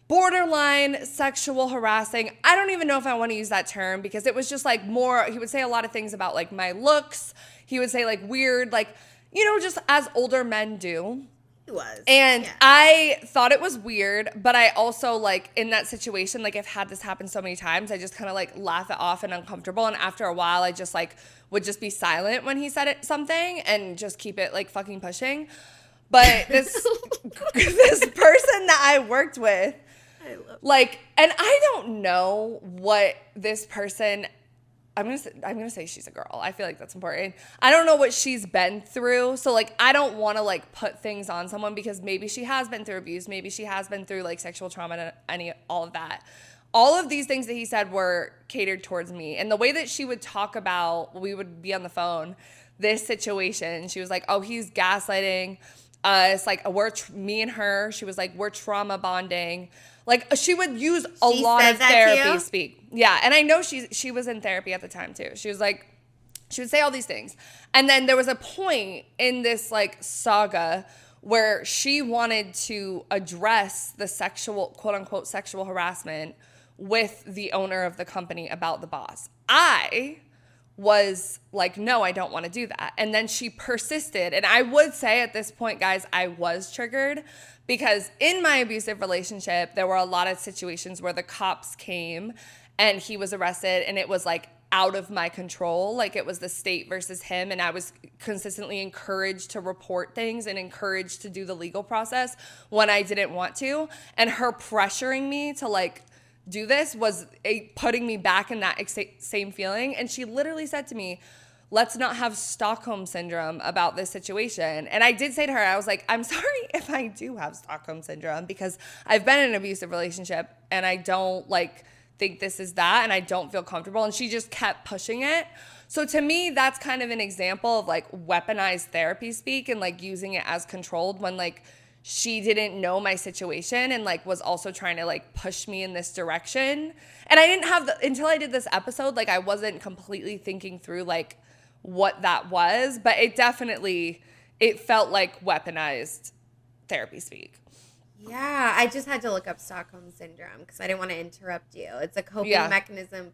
borderline sexual harassing. I don't even know if I want to use that term because it was just like more, he would say a lot of things about like my looks. He would say like weird, like, you know, just as older men do. He was. And yeah. I thought it was weird, but I also like in that situation, like I've had this happen so many times, I just kind of like laugh it off and uncomfortable. And after a while, I just like would just be silent when he said something and just keep it like fucking pushing. But this person that I worked with, Like, and I don't know what this person, I'm gonna say she's a girl. I feel like that's important. I don't know what she's been through. So like, I don't want to like put things on someone because maybe she has been through abuse. Maybe she has been through like sexual trauma and all of that. All of these things that he said were catered towards me. And the way that she would talk about, we would be on the phone, this situation, she was like, oh, he's gaslighting us. Like, me and her, she was like, we're trauma bonding. Like, she would use a lot of therapy speak. Yeah, and I know she was in therapy at the time, too. She was like, she would say all these things. And then there was a point in this, like, saga where she wanted to address the sexual, quote-unquote, sexual harassment with the owner of the company about the boss. I was like, no, I don't want to do that. And then she persisted. And I would say at this point, guys, I was triggered because in my abusive relationship, there were a lot of situations where the cops came and he was arrested and it was like out of my control. Like it was the state versus him. And I was consistently encouraged to report things and encouraged to do the legal process when I didn't want to. And her pressuring me to like do this was putting me back in that same feeling. And she literally said to me, let's not have Stockholm syndrome about this situation. And I did say to her, I was like, I'm sorry if I do have Stockholm syndrome because I've been in an abusive relationship and I don't like think this is that and I don't feel comfortable. And she just kept pushing it. So to me, that's kind of an example of like weaponized therapy speak and like using it as controlled when like she didn't know my situation and like was also trying to like push me in this direction. And I didn't have until I did this episode, like I wasn't completely thinking through like what that was, but it felt like weaponized therapy speak. Yeah, I just had to look up Stockholm syndrome because I didn't want to interrupt you. It's a coping mechanism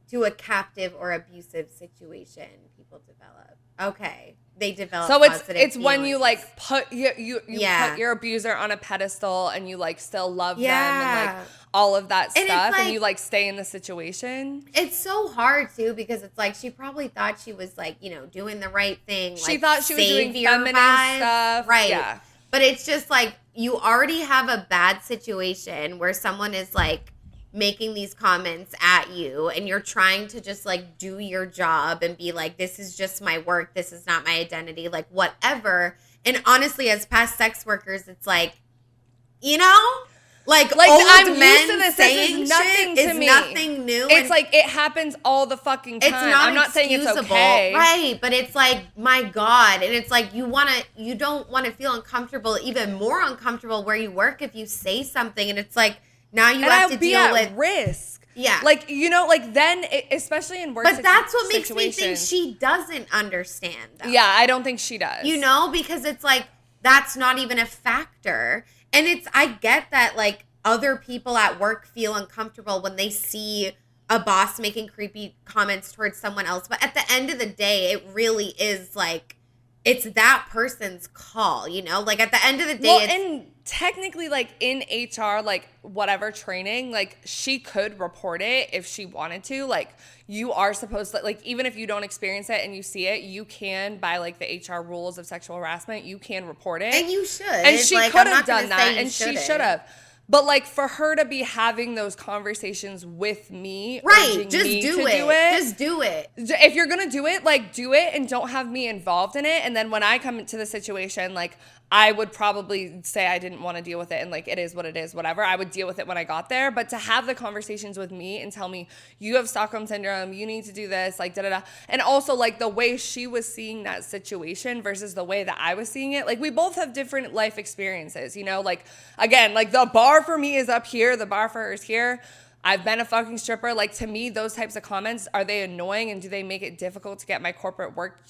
to a captive or abusive situation people develop. Okay. They develop. So it's when you like put you put your abuser on a pedestal and you like still love them and like all of that stuff and you like stay in the situation. It's so hard too because it's like she probably thought she was like, you know, doing the right thing. She thought she was doing feminine stuff. Right. Yeah. But it's just like you already have a bad situation where someone is like making these comments at you and you're trying to just like do your job and be like, this is just my work. This is not my identity, like whatever. And honestly, as past sex workers, it's like, you know, like old I'm men used to this. saying This is nothing shit to me. Is nothing new. It's like it happens all the fucking time. I'm not saying it's okay. Right, but it's like, my God. And it's like you don't want to feel uncomfortable, even more uncomfortable where you work if you say something and it's like, now you have to deal with risk. Yeah. Like, you know, like then, especially in work But that's what makes me think she doesn't understand, though. Yeah, I don't think she does. You know, because it's like, that's not even a factor. And I get that, like, other people at work feel uncomfortable when they see a boss making creepy comments towards someone else. But at the end of the day, it really is, like, it's that person's call, you know? Like, at the end of the day, and technically, like, in HR, like, whatever training, like, she could report it if she wanted to. Like, you are supposed to, like, even if you don't experience it and you see it, you can, by, like, the HR rules of sexual harassment, you can report it. And you should. And she could have done that, and she should have. But, like, for her to be having those conversations with me, right, just do it. Just do it. If you're going to do it, like, do it and don't have me involved in it. And then when I come into the situation, like, I would probably say I didn't want to deal with it and, like, it is what it is, whatever. I would deal with it when I got there. But to have the conversations with me and tell me, you have Stockholm syndrome, you need to do this, like, da-da-da. And also, like, the way she was seeing that situation versus the way that I was seeing it. Like, we both have different life experiences, you know? Like, again, like, the bar for me is up here. The bar for her is here. I've been a fucking stripper. Like, to me, those types of comments, are they annoying and do they make it difficult to get my corporate work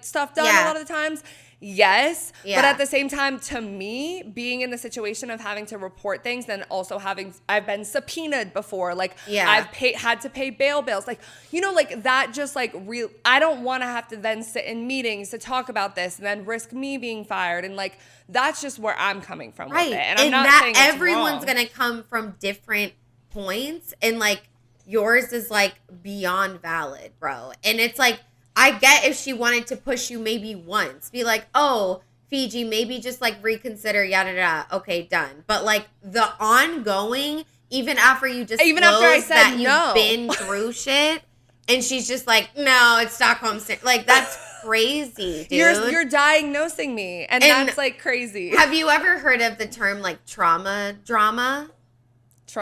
stuff done a lot of the times? Yes. Yeah. But at the same time, to me, being in the situation of having to report things, then also I've been subpoenaed before. Like, I've had to pay bail bills. Like, you know, like that just like I don't want to have to then sit in meetings to talk about this and then risk me being fired. And like, that's just where I'm coming from with it. And I'm not saying it's everyone's wrong. going to come from different points. And like, yours is like beyond valid, bro. And it's like, I get if she wanted to push you maybe once. Be like, oh, Fiji, maybe just like reconsider, yada yada. Okay, done. But like the ongoing, even after you disclose I said that no. you've been through shit, and she's just like, no, it's Stockholm syndrome. Like that's crazy, dude. You're diagnosing me, and that's like crazy. Have you ever heard of the term like trauma drama?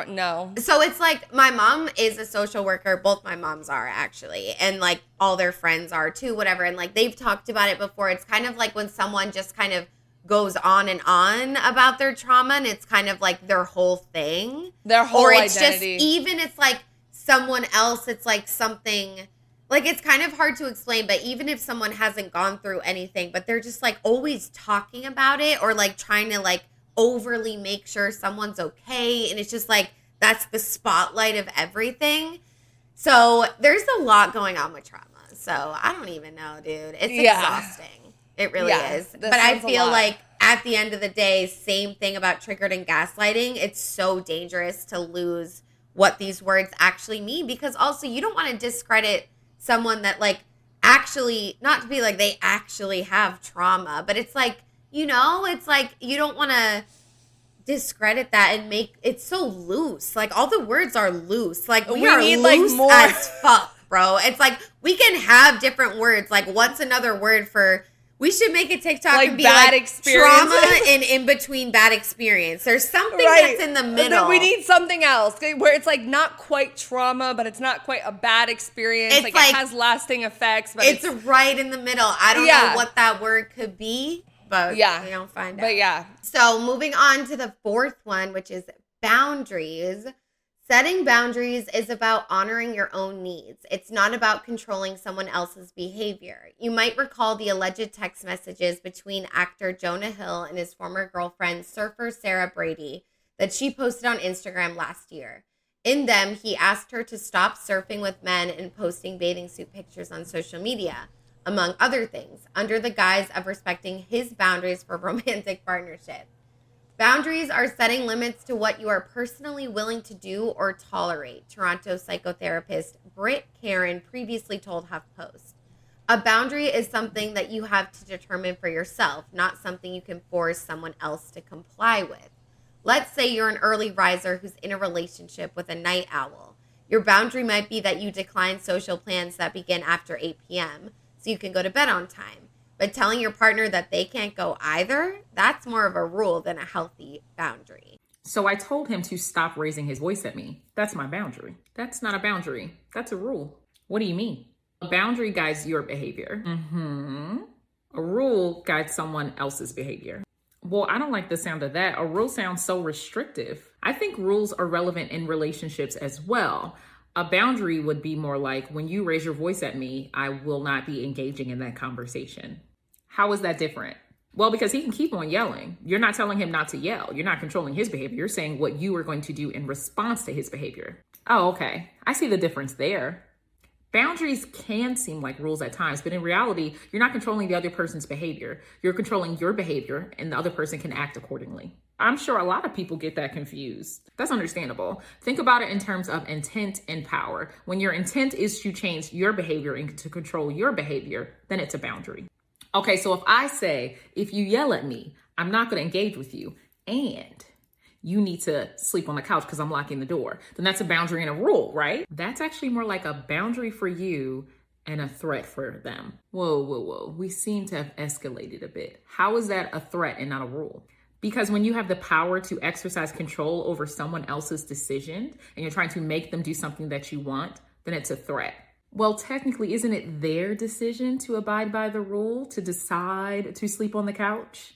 No. So it's like my mom is a social worker. Both my moms are actually. And like all their friends are too, whatever. And like they've talked about it before. It's kind of like when someone just kind of goes on and on about their trauma and it's kind of like their whole thing. Their whole or it's identity. Just even it's like someone else, it's like something like it's kind of hard to explain, but even if someone hasn't gone through anything, but they're just like always talking about it or like trying to like overly make sure someone's okay, and it's just like that's the spotlight of everything. So there's a lot going on with trauma. So I don't even know, dude. It's exhausting. It really is. But I feel like at the end of the day, same thing about triggered and gaslighting. It's so dangerous to lose what these words actually mean, because also you don't want to discredit someone that like actually, not to be like they actually have trauma, but it's like, you know, it's like you don't want to discredit that and make it so loose. Like all the words are loose. Like we are need loose like more as fuck, bro. It's like we can have different words. Like what's another word for? We should make a TikTok like and be bad like experience. trauma and in between bad experience. There's something that's in the middle. We need something else where it's like not quite trauma, but it's not quite a bad experience. It's like like it has lasting effects, but it's right in the middle. I don't know what that word could be, but we don't find out. But yeah. So moving on to the fourth one, which is boundaries. Setting boundaries is about honoring your own needs. It's not about controlling someone else's behavior. You might recall the alleged text messages between actor Jonah Hill and his former girlfriend, surfer Sarah Brady, that she posted on Instagram last year. In them, he asked her to stop surfing with men and posting bathing suit pictures on social media, among other things, under the guise of respecting his boundaries for romantic partnership. Boundaries are setting limits to what you are personally willing to do or tolerate, Toronto psychotherapist Britt Karen previously told HuffPost. A boundary is something that you have to determine for yourself, not something you can force someone else to comply with. Let's say you're an early riser who's in a relationship with a night owl. Your boundary might be that you decline social plans that begin after 8 p.m. so you can go to bed on time. But telling your partner that they can't go either, that's more of a rule than a healthy boundary. So I told him to stop raising his voice at me. That's my boundary. That's not a boundary. That's a rule. What do you mean? A boundary guides your behavior. A rule guides someone else's behavior. Well, I don't like the sound of that. A rule sounds so restrictive. I think rules are relevant in relationships as well. A boundary would be more like, when you raise your voice at me, I will not be engaging in that conversation. How is that different? Well, because he can keep on yelling. You're not telling him not to yell. You're not controlling his behavior. You're saying what you are going to do in response to his behavior. Oh, okay. I see the difference there. Boundaries can seem like rules at times, but in reality, you're not controlling the other person's behavior. You're controlling your behavior, and the other person can act accordingly. I'm sure a lot of people get that confused. That's understandable. Think about it in terms of intent and power. When your intent is to change your behavior and to control your behavior, then it's a boundary. Okay, so if I say, if you yell at me, I'm not going to engage with you, and you need to sleep on the couch because I'm locking the door, then that's a boundary and a rule, right? That's actually more like a boundary for you and a threat for them. Whoa. We seem to have escalated a bit. How is that a threat and not a rule? Because when you have the power to exercise control over someone else's decision and you're trying to make them do something that you want, then it's a threat. Well, technically, isn't it their decision to abide by the rule, to decide to sleep on the couch?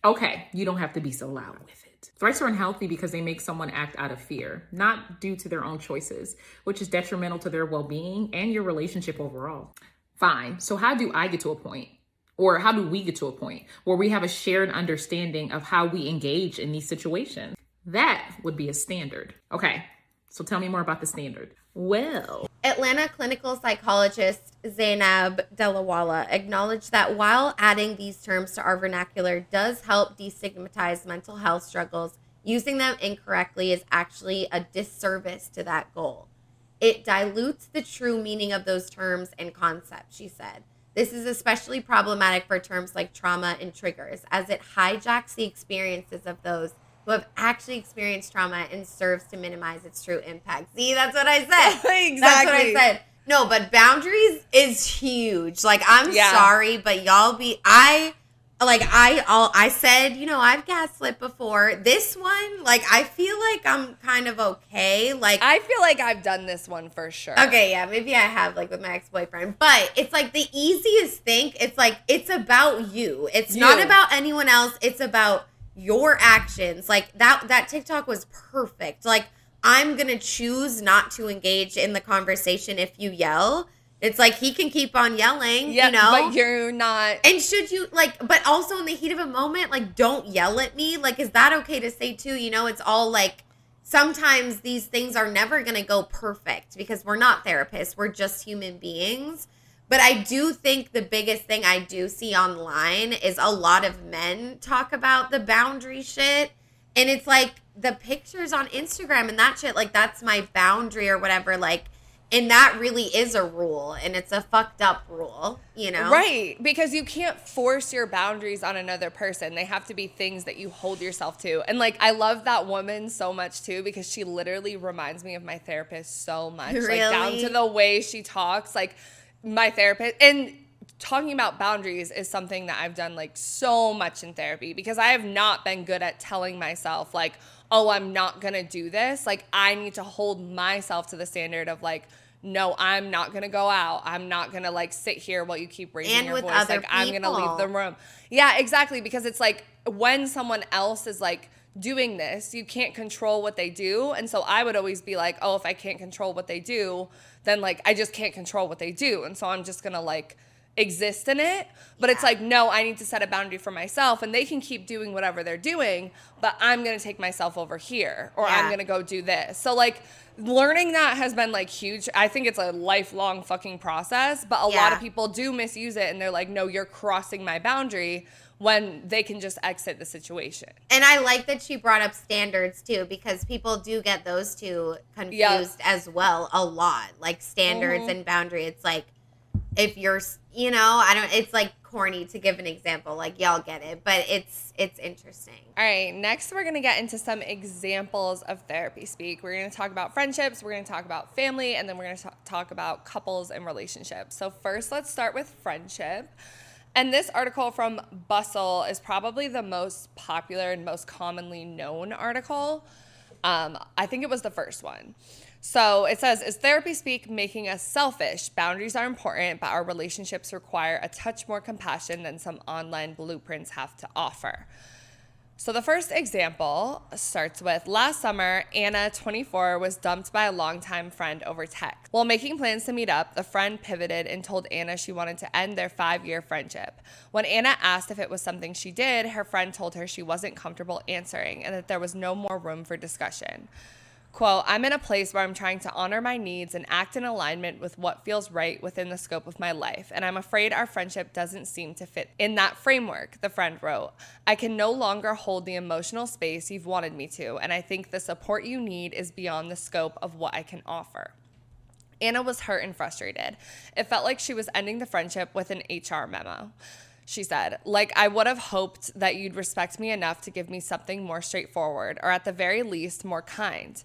Okay, you don't have to be so loud with it. Threats are unhealthy because they make someone act out of fear, not due to their own choices, which is detrimental to their well-being and your relationship overall. Fine, so how do I get to a point? Or how do we get to a point where we have a shared understanding of how we engage in these situations? That would be a standard. Okay, so tell me more about the standard. Well, Atlanta clinical psychologist Zainab Delawala acknowledged that while adding these terms to our vernacular does help destigmatize mental health struggles, using them incorrectly is actually a disservice to that goal. it dilutes the true meaning of those terms and concepts, she said. This is especially problematic for terms like trauma and triggers, as it hijacks the experiences of those who have actually experienced trauma and serves to minimize its true impact. See, that's what I said. Exactly. That's what I said. No, but boundaries is huge. Like, I'm sorry, but y'all I said, you know, I've gaslit before. This one, like, I feel like I'm kind of okay. Like, I feel like I've done this one for sure. Okay, yeah, maybe I have, like, with my ex-boyfriend. But it's, like, the easiest thing. It's, like, it's about you. It's not about anyone else. It's about your actions. Like, that TikTok was perfect. Like, I'm going to choose not to engage in the conversation if you yell. It's like, he can keep on yelling, you know? But you're not. And should you, like, but also in the heat of a moment, like, don't yell at me. Like, is that okay to say too? You know, it's all like, sometimes these things are never going to go perfect because we're not therapists. We're just human beings. But I do think the biggest thing I do see online is a lot of men talk about the boundary shit. And it's like the pictures on Instagram and that shit, like, that's my boundary or whatever, like. And that really is a rule, and it's a fucked up rule, you know? Right, because you can't force your boundaries on another person. They have to be things that you hold yourself to. And, like, I love that woman so much, too, because she literally reminds me of my therapist so much. Really? Like, down to the way she talks. Like, my therapist... And talking about boundaries is something that I've done, like, so much in therapy because I have not been good at telling myself, like, oh, I'm not going to do this. Like, I need to hold myself to the standard of, like, no, I'm not going to go out. I'm not going to, like, sit here while you keep raising your voice. Like, I'm going to leave the room. Yeah, exactly. Because it's like when someone else is, like, doing this, you can't control what they do. And so I would always be like, oh, if I can't control what they do, then, like, I just can't control what they do. And so I'm just going to, like, exist in it. But it's like, no, I need to set a boundary for myself. And they can keep doing whatever they're doing, but I'm going to take myself over here. Or I'm going to go do this. So, like, learning that has been, like, huge. I think it's a lifelong fucking process, but a lot of people do misuse it, and they're like, no, you're crossing my boundary, when they can just exit the situation. And I like that she brought up standards, too, because people do get those two confused as well a lot. Like, standards and boundary. It's like, if you're, you know, it's like corny to give an example, like, y'all get it, but it's interesting. All right, next we're going to get into some examples of therapy speak. We're going to talk about friendships, we're going to talk about family, and then we're going to talk about couples and relationships. So first, let's start with friendship. And this article from Bustle is probably the most popular and most commonly known article. I think it was the first one. So it says, is therapy speak making us selfish? Boundaries are important, but our relationships require a touch more compassion than some online blueprints have to offer. So the first example starts with, last summer, Anna, 24, was dumped by a longtime friend over text. While making plans to meet up, the friend pivoted and told Anna she wanted to end their 5-year friendship. When Anna asked if it was something she did, her friend told her she wasn't comfortable answering and that there was no more room for discussion. Quote, I'm in a place where I'm trying to honor my needs and act in alignment with what feels right within the scope of my life, and I'm afraid our friendship doesn't seem to fit in that framework, the friend wrote. I can no longer hold the emotional space you've wanted me to, and I think the support you need is beyond the scope of what I can offer. Anna was hurt and frustrated. It felt like she was ending the friendship with an HR memo. She said, like, I would have hoped that you'd respect me enough to give me something more straightforward, or at the very least, more kind.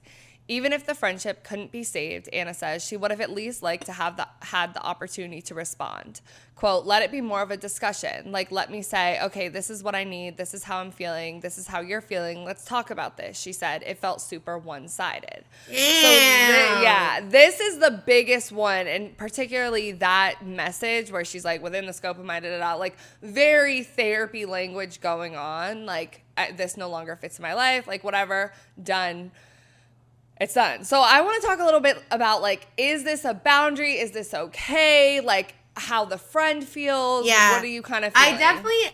Even if the friendship couldn't be saved, Anna says, she would have at least liked to have had the opportunity to respond. Quote, let it be more of a discussion. Like, let me say, okay, this is what I need. This is how I'm feeling. This is how you're feeling. Let's talk about this, she said. It felt super one-sided. So, this is the biggest one, and particularly that message where she's like, within the scope of my da-da-da, like, very therapy language going on. Like, this no longer fits in my life. Like, whatever, done. It's done. So I want to talk a little bit about, like, is this a boundary? Is this okay? Like, how the friend feels? Yeah. What are you kind of feeling?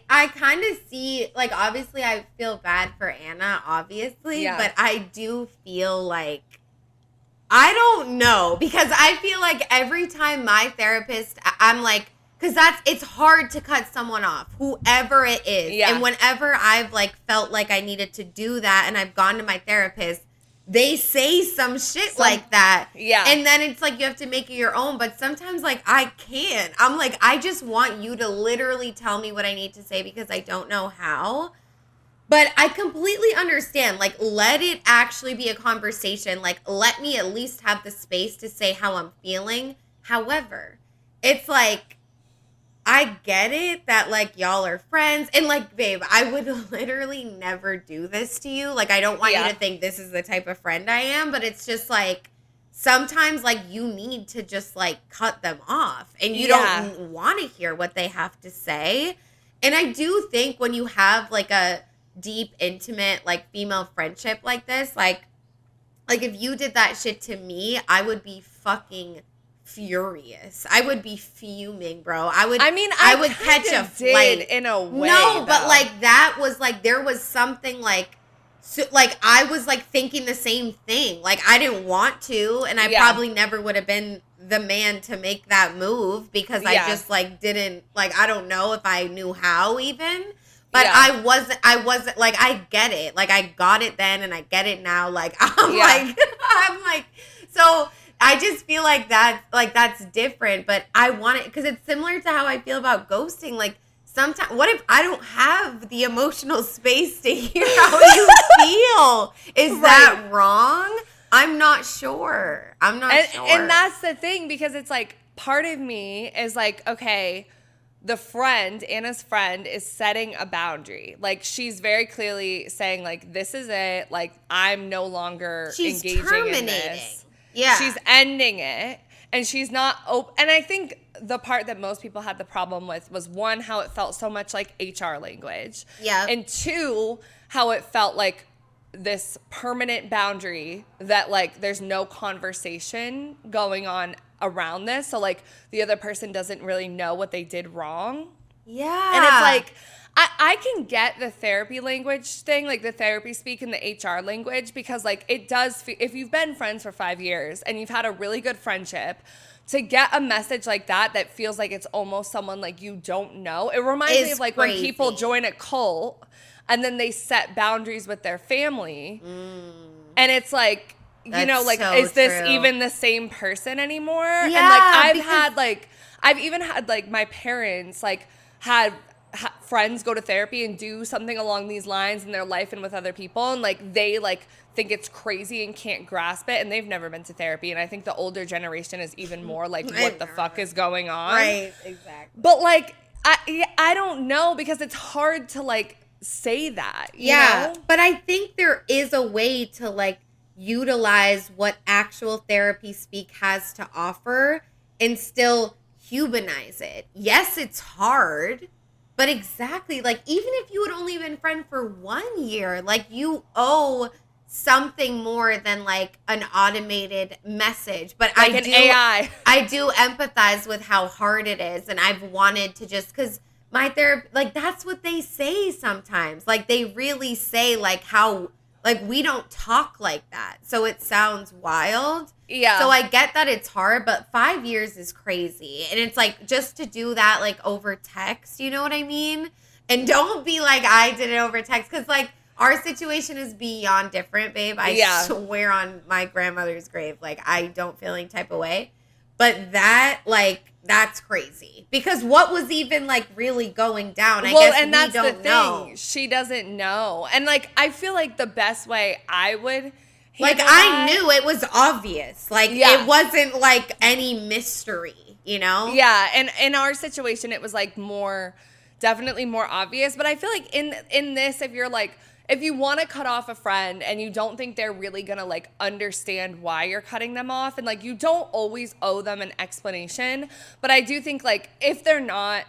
I kind of see, like, obviously I feel bad for Anna, obviously, but I do feel like, I don't know, because I feel like every time my therapist, I'm like, because it's hard to cut someone off, whoever it is. Yeah. And whenever I've, like, felt like I needed to do that and I've gone to my therapist, they say some shit like that. Yeah. And then it's like you have to make it your own. But sometimes, like, I can't. I'm like, I just want you to literally tell me what I need to say because I don't know how. But I completely understand. Like, let it actually be a conversation. Like, let me at least have the space to say how I'm feeling. However, it's like, I get it that, like, y'all are friends. And, like, babe, I would literally never do this to you. Like, I don't want you to think this is the type of friend I am. But it's just, like, sometimes, like, you need to just, like, cut them off. And you don't want to hear what they have to say. And I do think when you have, like, a deep, intimate, like, female friendship like this, like, if you did that shit to me, I would be fucking furious. I would be fuming, bro. I would catch a flight in a way. No, but like that was like there was something like like I was like thinking the same thing. Like I didn't want to, and I probably never would have been the man to make that move because I just like didn't like I don't know if I knew how even. But I wasn't like I get it. Like I got it then and I get it now. Like I'm like so I just feel like that's different, but I want it because it's similar to how I feel about ghosting. Like sometimes, what if I don't have the emotional space to hear how you feel? Is that wrong? I'm not sure. Sure. And that's the thing because it's like part of me is like, okay, the friend, Anna's friend, is setting a boundary. Like she's very clearly saying like, this is it. Like I'm no longer engaging in this. Yeah. She's ending it and she's not open. And I think the part that most people had the problem with was one, how it felt so much like HR language. Yeah. And two, how it felt like this permanent boundary that like there's no conversation going on around this. So like the other person doesn't really know what they did wrong. Yeah. And it's like, I can get the therapy language thing, like the therapy speak and the HR language, because like it does, if you've been friends for 5 years and you've had a really good friendship, to get a message like that feels like it's almost someone like you don't know. It reminds me of like when people join a cult and then they set boundaries with their family. And it's like, you know, like, is this even the same person anymore? Yeah, and like I've even had like my parents like had friends go to therapy and do something along these lines in their life and with other people, and like they like think it's crazy and can't grasp it, and they've never been to therapy. And I think the older generation is even more like, what the fuck is going on? Right, exactly. But like I don't know, because it's hard to like say that, you know? But I think there is a way to like utilize what actual therapy speak has to offer and still humanize it. Yes, it's hard. But exactly, like, even if you had only been friend for 1 year, like, you owe something more than, like, an automated message. But like AI. I do empathize with how hard it is. And I've wanted to just, because my therapist, like, that's what they say sometimes. Like, they really say, like, how, like, we don't talk like that. So it sounds wild. Yeah. So I get that it's hard, but 5 years is crazy. And it's like, just to do that like over text, you know what I mean? And don't be like, I did it over text. Because like our situation is beyond different, babe. I swear on my grandmother's grave, like I don't feel any type of way. But that, like, that's crazy. Because what was even like really going down? I guess and that's we don't the thing. Know. She doesn't know. And like, I feel like the best way I would like I knew it was obvious. Like it wasn't like any mystery, you know? Yeah, and in our situation it was like definitely more obvious, but I feel like in this, if you're like, if you want to cut off a friend and you don't think they're really going to like understand why you're cutting them off, and like you don't always owe them an explanation, but I do think like if they're not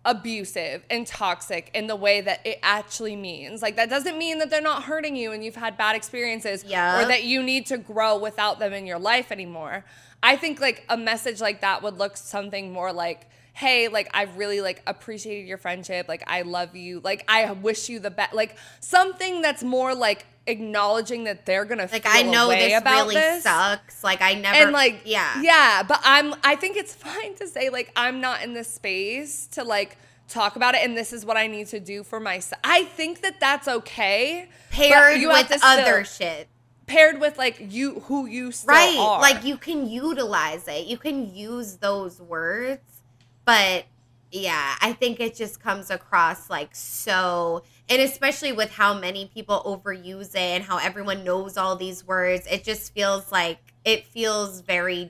abusive and toxic in the way that it actually means, like that doesn't mean that they're not hurting you and you've had bad experiences or that you need to grow without them in your life anymore. I think like a message like that would look something more like, hey, like I've really like appreciated your friendship, like I love you, like I wish you the best, like something that's more like acknowledging that they're gonna like feel I know a way this about really this. sucks. Like I never and like but I think it's fine to say like I'm not in this space to like talk about it, and this is what I need to do for myself. I think that that's okay. Paired with other shit. paired with like who you still right. are. Like you can utilize it. You can use those words, but yeah, I think it just comes across like so, and especially with how many people overuse it and how everyone knows all these words, it just feels like it feels very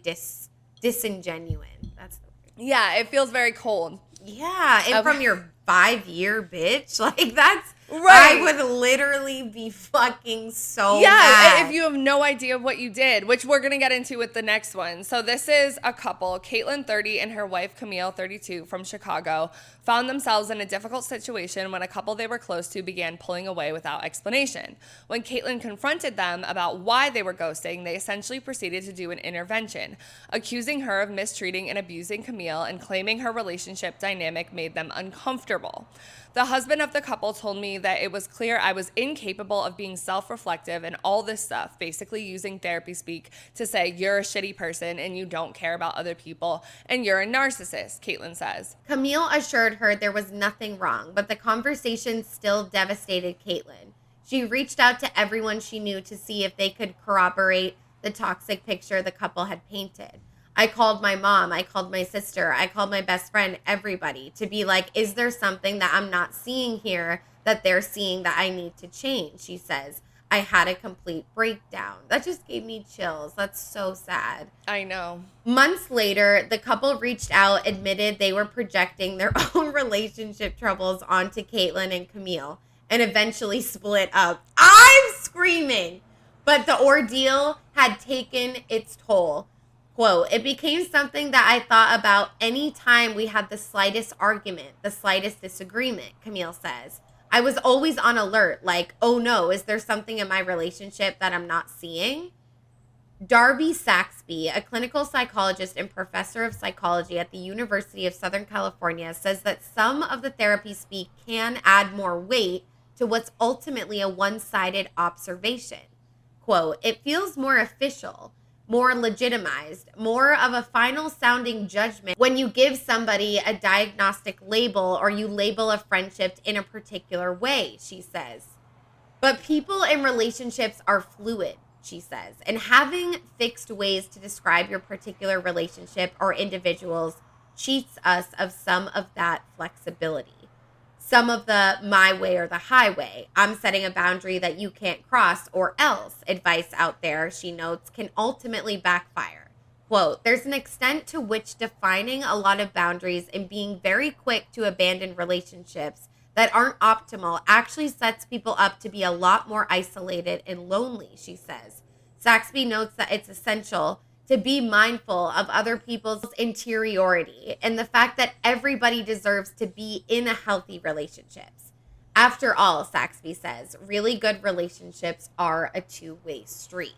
disingenuous. That's the word. Yeah, it feels very cold. Yeah, and from your 5-year bitch, like that's right. I would literally be fucking so mad. If you have no idea what you did, which we're gonna get into with the next one. So this is a couple, Caitlin 30 and her wife Camille 32 from Chicago, found themselves in a difficult situation when a couple they were close to began pulling away without explanation. When Caitlin confronted them about why they were ghosting, they essentially proceeded to do an intervention, accusing her of mistreating and abusing Camille and claiming her relationship dynamic made them uncomfortable. The husband of the couple told me that it was clear I was incapable of being self-reflective and all this stuff, basically using therapy speak to say you're a shitty person and you don't care about other people and you're a narcissist, Caitlin says. Camille assured her there was nothing wrong, but the conversation still devastated Caitlin. She reached out to everyone she knew to see if they could corroborate the toxic picture the couple had painted. I called my mom, I called my sister, I called my best friend, everybody to be like, is there something that I'm not seeing here that they're seeing that I need to change? She says, I had a complete breakdown. That just gave me chills. That's so sad. I know. Months later, the couple reached out, admitted they were projecting their own relationship troubles onto Caitlin and Camille, and eventually split up. I'm screaming! But the ordeal had taken its toll. Quote, it became something that I thought about any time we had the slightest argument, the slightest disagreement, Camille says. I was always on alert, like, oh no, is there something in my relationship that I'm not seeing? Darby Saxby, a clinical psychologist and professor of psychology at the University of Southern California, says that some of the therapy speak can add more weight to what's ultimately a one-sided observation. Quote, it feels more official, more legitimized, more of a final sounding judgment when you give somebody a diagnostic label or you label a friendship in a particular way, she says. But people in relationships are fluid, she says, and having fixed ways to describe your particular relationship or individuals cheats us of some of that flexibility. Some of the my way or the highway, I'm setting a boundary that you can't cross or else advice out there, she notes, can ultimately backfire. Quote, there's an extent to which defining a lot of boundaries and being very quick to abandon relationships that aren't optimal actually sets people up to be a lot more isolated and lonely, she says. Saxby notes that it's essential to be mindful of other people's interiority and the fact that everybody deserves to be in a healthy relationships. After all, Saxby says, really good relationships are a two-way street.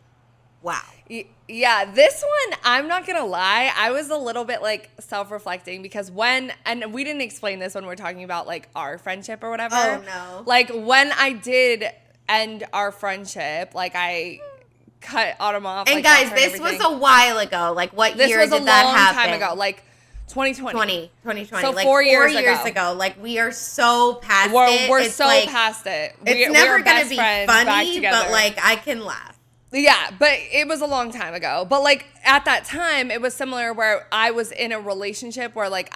Wow. Yeah, this one, I'm not going to lie, I was a little bit like self-reflecting because and we didn't explain this when we're talking about like our friendship or whatever. Oh, no. Like when I did end our friendship, like I cut Autumn off. And like, guys, this was a while ago. Like what year did that happen? This was a long time ago, like 2020. 2020. So like 4 years ago. Like we are so past it. We're it's so like, past it. It's never going to be funny, but like I can laugh. Yeah, but it was a long time ago. But like at that time, it was similar where I was in a relationship where like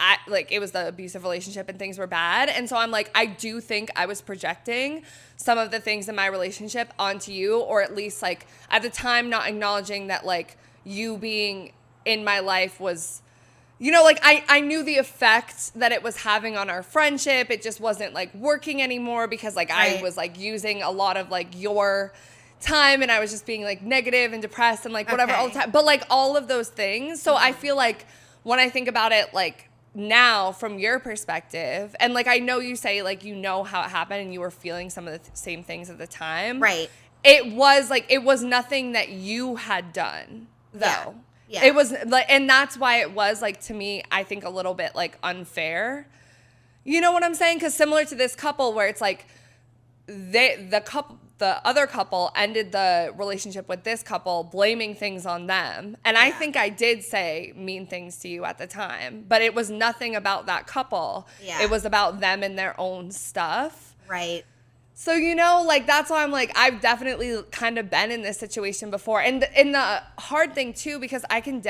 it was the abusive relationship and things were bad. And so I'm like, I do think I was projecting some of the things in my relationship onto you, or at least like at the time not acknowledging that like you being in my life was, you know, like I knew the effect that it was having on our friendship. It just wasn't like working anymore because like I was like using a lot of like your time and I was just being like negative and depressed and like whatever all the time, but like all of those things. So I feel like when I think about it like now from your perspective, and like I know you say like you know how it happened and you were feeling some of the same things at the time, right? It was nothing that you had done though. Yeah. It was like, and that's why it was like, to me, I think a little bit like unfair. You know what I'm saying? Because similar to this couple where it's like the other couple ended the relationship with this couple, blaming things on them. And I think I did say mean things to you at the time, but it was nothing about that couple. Yeah. It was about them and their own stuff. Right. So, you know, like, that's why I'm like, I've definitely kind of been in this situation before. And the hard thing, too, because I don't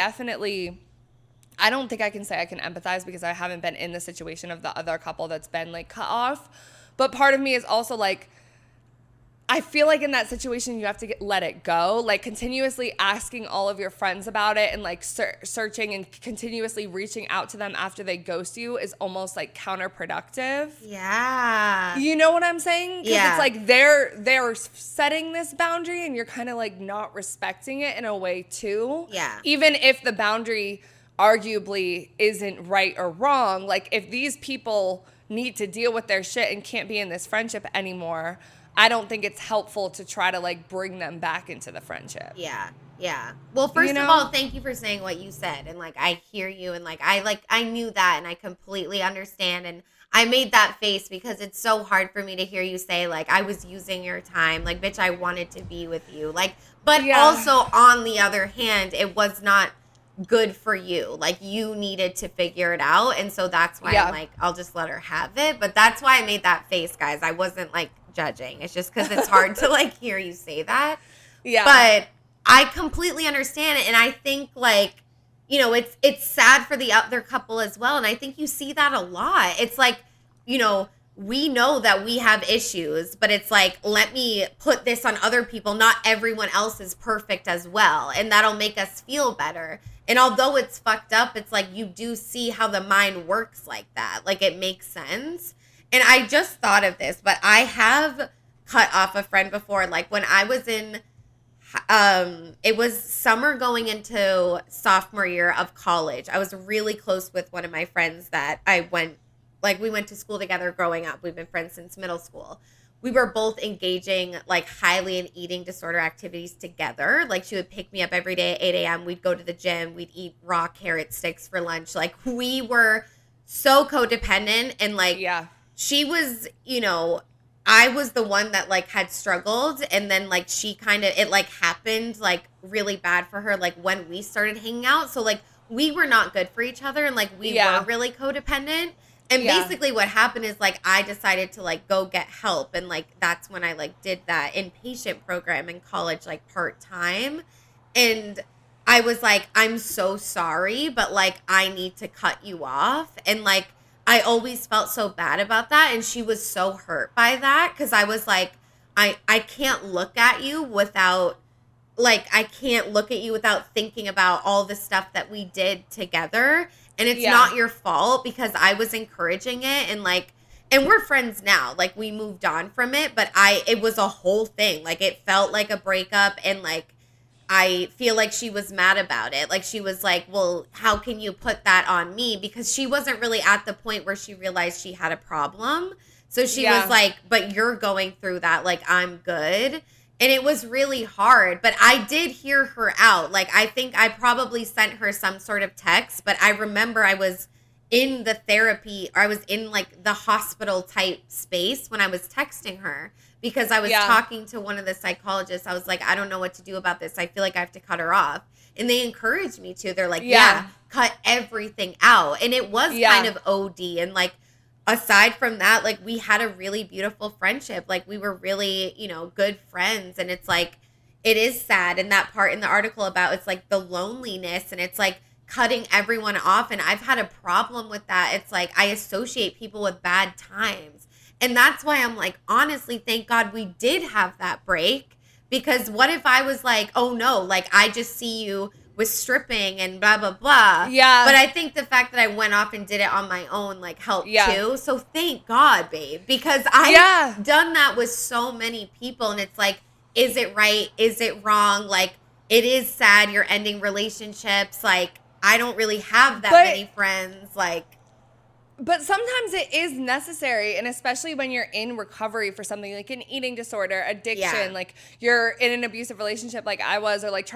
think I can say I can empathize because I haven't been in the situation of the other couple that's been, like, cut off. But part of me is also, like, I feel like in that situation, you have to let it go. Like, continuously asking all of your friends about it and, like, searching and continuously reaching out to them after they ghost you is almost, like, counterproductive. Yeah. You know what I'm saying? Because it's like they're setting this boundary and you're kind of, like, not respecting it in a way, too. Yeah. Even if the boundary arguably isn't right or wrong. Like, if these people need to deal with their shit and can't be in this friendship anymore, I don't think it's helpful to try to, like, bring them back into the friendship. Yeah. Yeah. Well, first of all, thank you for saying what you said. And, like, I hear you. And, like, I knew that and I completely understand. And I made that face because it's so hard for me to hear you say, like, I was using your time. Like, bitch, I wanted to be with you. Like, but also on the other hand, it was not good for you. Like, you needed to figure it out. And so that's why I'm like, I'll just let her have it. But that's why I made that face, guys. I wasn't, like, judging. It's just because it's hard to, like, hear you say that. Yeah. But I completely understand it. And I think, like, you know, it's sad for the other couple as well. And I think you see that a lot. It's like, you know, we know that we have issues, but it's like, let me put this on other people. Not everyone else is perfect as well. And that'll make us feel better. And although it's fucked up, it's like you do see how the mind works like that. Like, it makes sense. And I just thought of this, but I have cut off a friend before. Like, when I was in, it was summer going into sophomore year of college. I was really close with one of my friends that we went to school together growing up. We've been friends since middle school. We were both engaging, like, highly in eating disorder activities together. Like, she would pick me up every day at 8 a.m. We'd go to the gym. We'd eat raw carrot sticks for lunch. Like, we were so codependent and, like, she was, you know, I was the one that, like, had struggled. And then, like, it, like, happened, like, really bad for her, like, when we started hanging out. So, like, we were not good for each other. And, like, we were really codependent. And basically what happened is, like, I decided to, like, go get help. And, like, that's when I, like, did that inpatient program in college, like, part-time. And I was like, I'm so sorry, but, like, I need to cut you off. And, like, I always felt so bad about that. And she was so hurt by that because I was like, I can't look at you without, like, I can't look at you without thinking about all the stuff that we did together. And it's not your fault because I was encouraging it. And, like, and we're friends now. Like, we moved on from it. But it was a whole thing. Like, it felt like a breakup. And, like, I feel like she was mad about it. Like, she was like, well, how can you put that on me? Because she wasn't really at the point where she realized she had a problem. So she was like, but you're going through that. Like, I'm good. And it was really hard. But I did hear her out. Like, I think I probably sent her some sort of text. But I remember I was in the therapy, or I was in, like, the hospital type space when I was texting her. Because I was talking to one of the psychologists. I was like, I don't know what to do about this. I feel like I have to cut her off. And they encouraged me to. They're like, cut everything out. And it was kind of OD. And, like, aside from that, like, we had a really beautiful friendship. Like, we were really, you know, good friends. And it's like, it is sad. And that part in the article about, it's like the loneliness and it's like cutting everyone off. And I've had a problem with that. It's like, I associate people with bad times. And that's why I'm like, honestly, thank God we did have that break. Because what if I was like, oh no, like, I just see you with stripping and blah, blah, blah. Yeah. But I think the fact that I went off and did it on my own, like, helped too. So thank God, babe. Because I've done that with so many people. And it's like, is it right? Is it wrong? Like, it is sad you're ending relationships. Like, I don't really have that many friends. Like, but sometimes it is necessary, and especially when you're in recovery for something like an eating disorder, addiction, like you're in an abusive relationship like I was, or like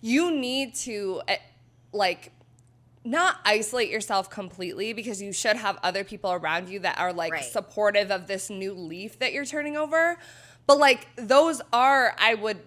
you need to, like, not isolate yourself completely, because you should have other people around you that are, like, supportive of this new leaf that you're turning over. But, like, those are, I would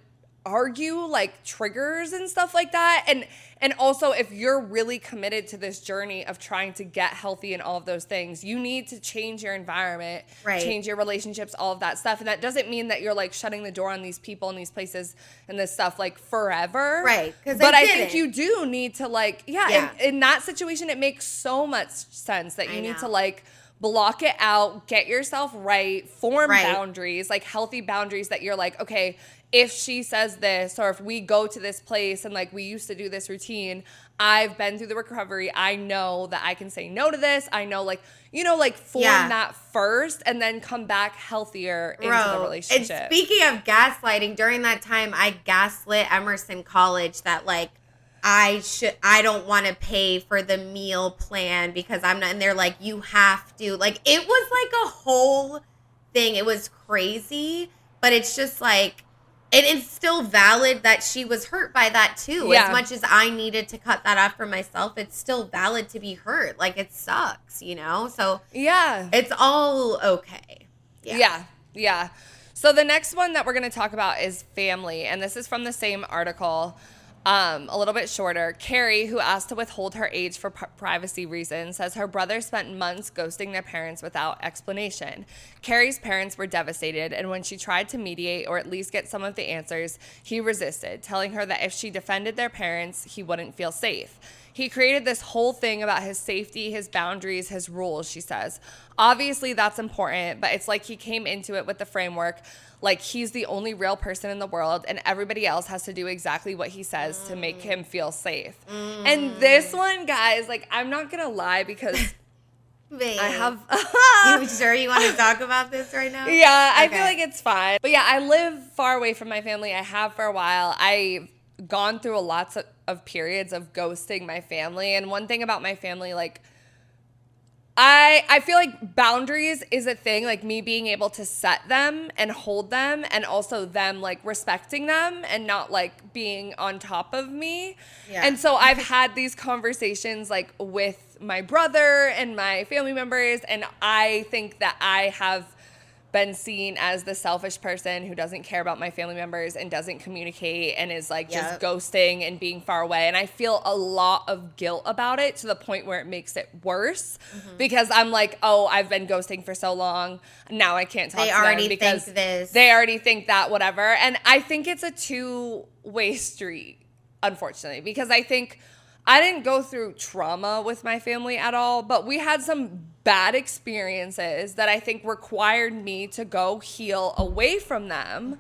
argue, like, triggers and stuff like that. And And also, if you're really committed to this journey of trying to get healthy and all of those things, you need to change your environment, change your relationships, all of that stuff. And that doesn't mean that you're like shutting the door on these people and these places and this stuff like forever. Right. But I think you do need to like, in that situation, it makes so much sense that you need to like block it out, get yourself right, form boundaries, like healthy boundaries that you're like, okay, if she says this, or if we go to this place and like we used to do this routine, I've been through the recovery. I know that I can say no to this. I know, like, you know, like form that first and then come back healthier into the relationship. And speaking of gaslighting, during that time, I gaslit Emerson College that like, I don't want to pay for the meal plan because I'm not, and they're like, you have to, like, it was like a whole thing. It was crazy, but it's just like, it is still valid that she was hurt by that too. As much as I needed to cut that off for myself, it's still valid to be hurt. Like, it sucks, you know? So it's all okay. Yeah. So the next one that we're going to talk about is family. And this is from the same article. A little bit shorter. Carrie, who asked to withhold her age for privacy reasons, says her brother spent months ghosting their parents without explanation. Carrie's parents were devastated, and when she tried to mediate or at least get some of the answers, he resisted, telling her that if she defended their parents, he wouldn't feel safe. He created this whole thing about his safety, his boundaries, his rules, she says. Obviously, that's important, but it's like he came into it with the framework like he's the only real person in the world and everybody else has to do exactly what he says to make him feel safe. And this one, guys, like, I'm not going to lie because Babe. I have... You sure you want to talk about this right now? Yeah, I feel like it's fine. But yeah, I live far away from my family. I have for a while. I've gone through lots of periods of ghosting my family. And one thing about my family, like, I feel like boundaries is a thing, like me being able to set them and hold them and also them like respecting them and not like being on top of me. Yeah. And so I've had these conversations like with my brother and my family members, and I think that I have been seen as the selfish person who doesn't care about my family members and doesn't communicate and is like just ghosting and being far away. And I feel a lot of guilt about it to the point where it makes it worse because I'm like, oh, I've been ghosting for so long. Now I can't talk to them because they already think that, whatever. And I think it's a two-way street, unfortunately, because I think I didn't go through trauma with my family at all, but we had some bad experiences that I think required me to go heal away from them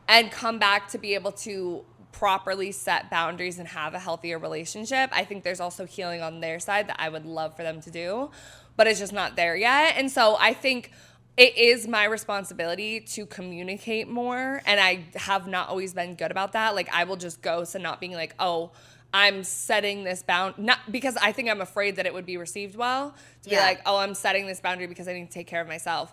and come back to be able to properly set boundaries and have a healthier relationship. I think there's also healing on their side that I would love for them to do, but it's just not there yet. And so I think it is my responsibility to communicate more, and I have not always been good about that. Like, I will just ghost and not being like, oh, I'm setting this not because I think I'm afraid that it would be received well, to be like, oh, I'm setting this boundary because I need to take care of myself.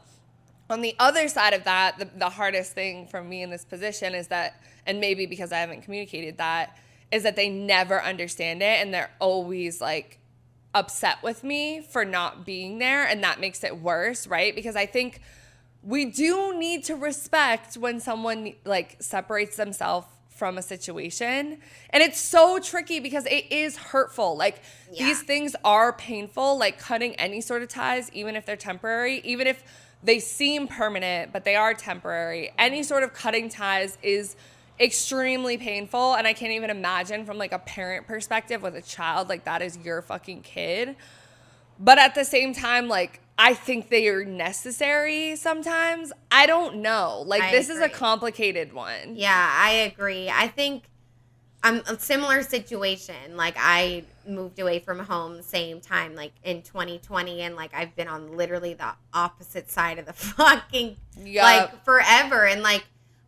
On the other side of that, the hardest thing for me in this position is that, and maybe because I haven't communicated that, is that they never understand it and they're always like upset with me for not being there, and that makes it worse, right? Because I think we do need to respect when someone like separates themselves from a situation. And it's so tricky because it is hurtful. Like these things are painful, like cutting any sort of ties, even if they're temporary, even if they seem permanent, but they are temporary. Any sort of cutting ties is extremely painful. And I can't even imagine from like a parent perspective with a child, like that is your fucking kid. But at the same time, like, I think they are necessary sometimes. I don't know. Like, this is a complicated one. Yeah, I agree. I think I'm a similar situation. Like, I moved away from home same time, like, in 2020. And, like, I've been on literally the opposite side of the fucking, like, forever. And, like,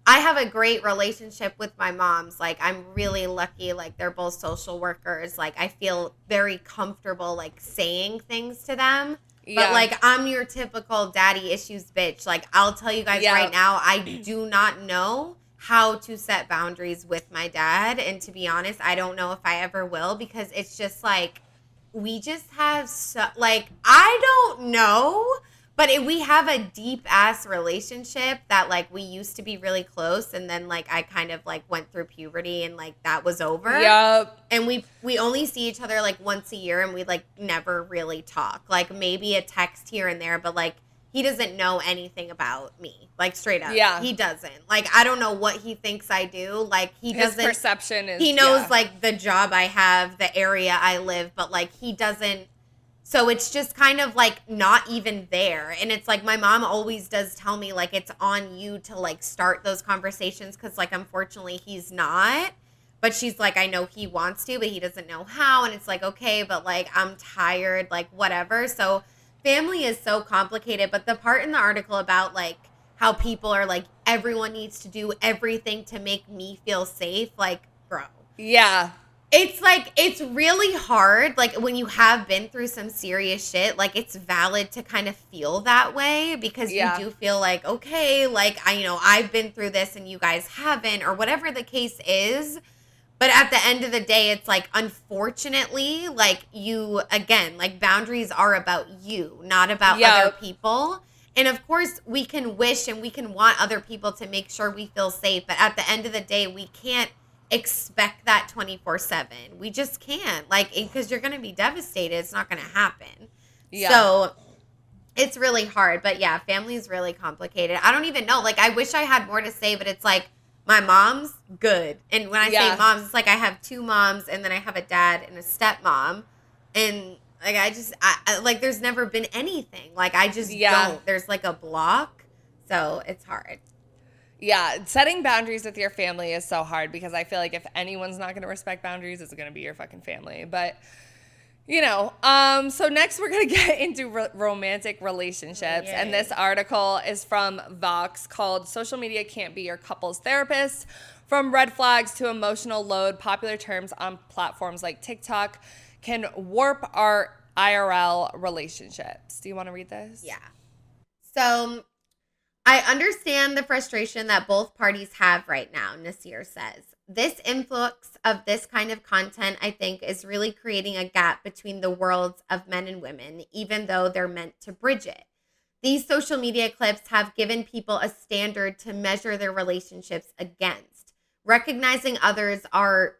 I have a great relationship with my moms. Like, I'm really lucky. Like, they're both social workers. Like, I feel very comfortable, like, saying things to them. But, like, I'm your typical daddy issues bitch. Like, I'll tell you guys right now, I do not know how to set boundaries with my dad. And to be honest, I don't know if I ever will, because it's just, like, we just have, like, I don't know, But we have a deep ass relationship that like we used to be really close, and then like I kind of like went through puberty and like that was over. Yep. And we only see each other like once a year, and we like never really talk. Like maybe a text here and there, but like he doesn't know anything about me. Like straight up. Yeah. He doesn't. Like I don't know what he thinks I do. Like he doesn't. His perception is. He knows like the job I have, the area I live, but like he doesn't. So it's just kind of like not even there. And it's like my mom always does tell me like it's on you to like start those conversations because like unfortunately he's not. But she's like, I know he wants to, but he doesn't know how. And it's like, okay, but like I'm tired, like whatever. So family is so complicated. But the part in the article about like how people are like, everyone needs to do everything to make me feel safe. Like, bro. Yeah. It's like, it's really hard. Like when you have been through some serious shit, like it's valid to kind of feel that way because you do feel like, okay, like I've been through this and you guys haven't, or whatever the case is. But at the end of the day, it's like, unfortunately, like you, again, like boundaries are about you, not about other people. And of course, we can wish and we can want other people to make sure we feel safe. But at the end of the day, we can't expect that 24/7. We just can't, like, because you're going to be devastated. It's not going to happen. Yeah. So it's really hard. But yeah, family is really complicated. I don't even know. Like, I wish I had more to say, but it's like, my mom's good. And when I say moms, it's like I have two moms and then I have a dad and a stepmom. And like, I like, there's never been anything. Like, I just don't. There's like a block. So it's hard. Yeah, setting boundaries with your family is so hard because I feel like if anyone's not going to respect boundaries, it's going to be your fucking family. But, so next we're going to get into romantic relationships. Yay. And this article is from Vox called Social Media Can't Be Your Couple's Therapist. From red flags to emotional load, popular terms on platforms like TikTok can warp our IRL relationships. Do you want to read this? Yeah. So I understand the frustration that both parties have right now, Nasir says. This influx of this kind of content, I think, is really creating a gap between the worlds of men and women, even though they're meant to bridge it. These social media clips have given people a standard to measure their relationships against. Recognizing others are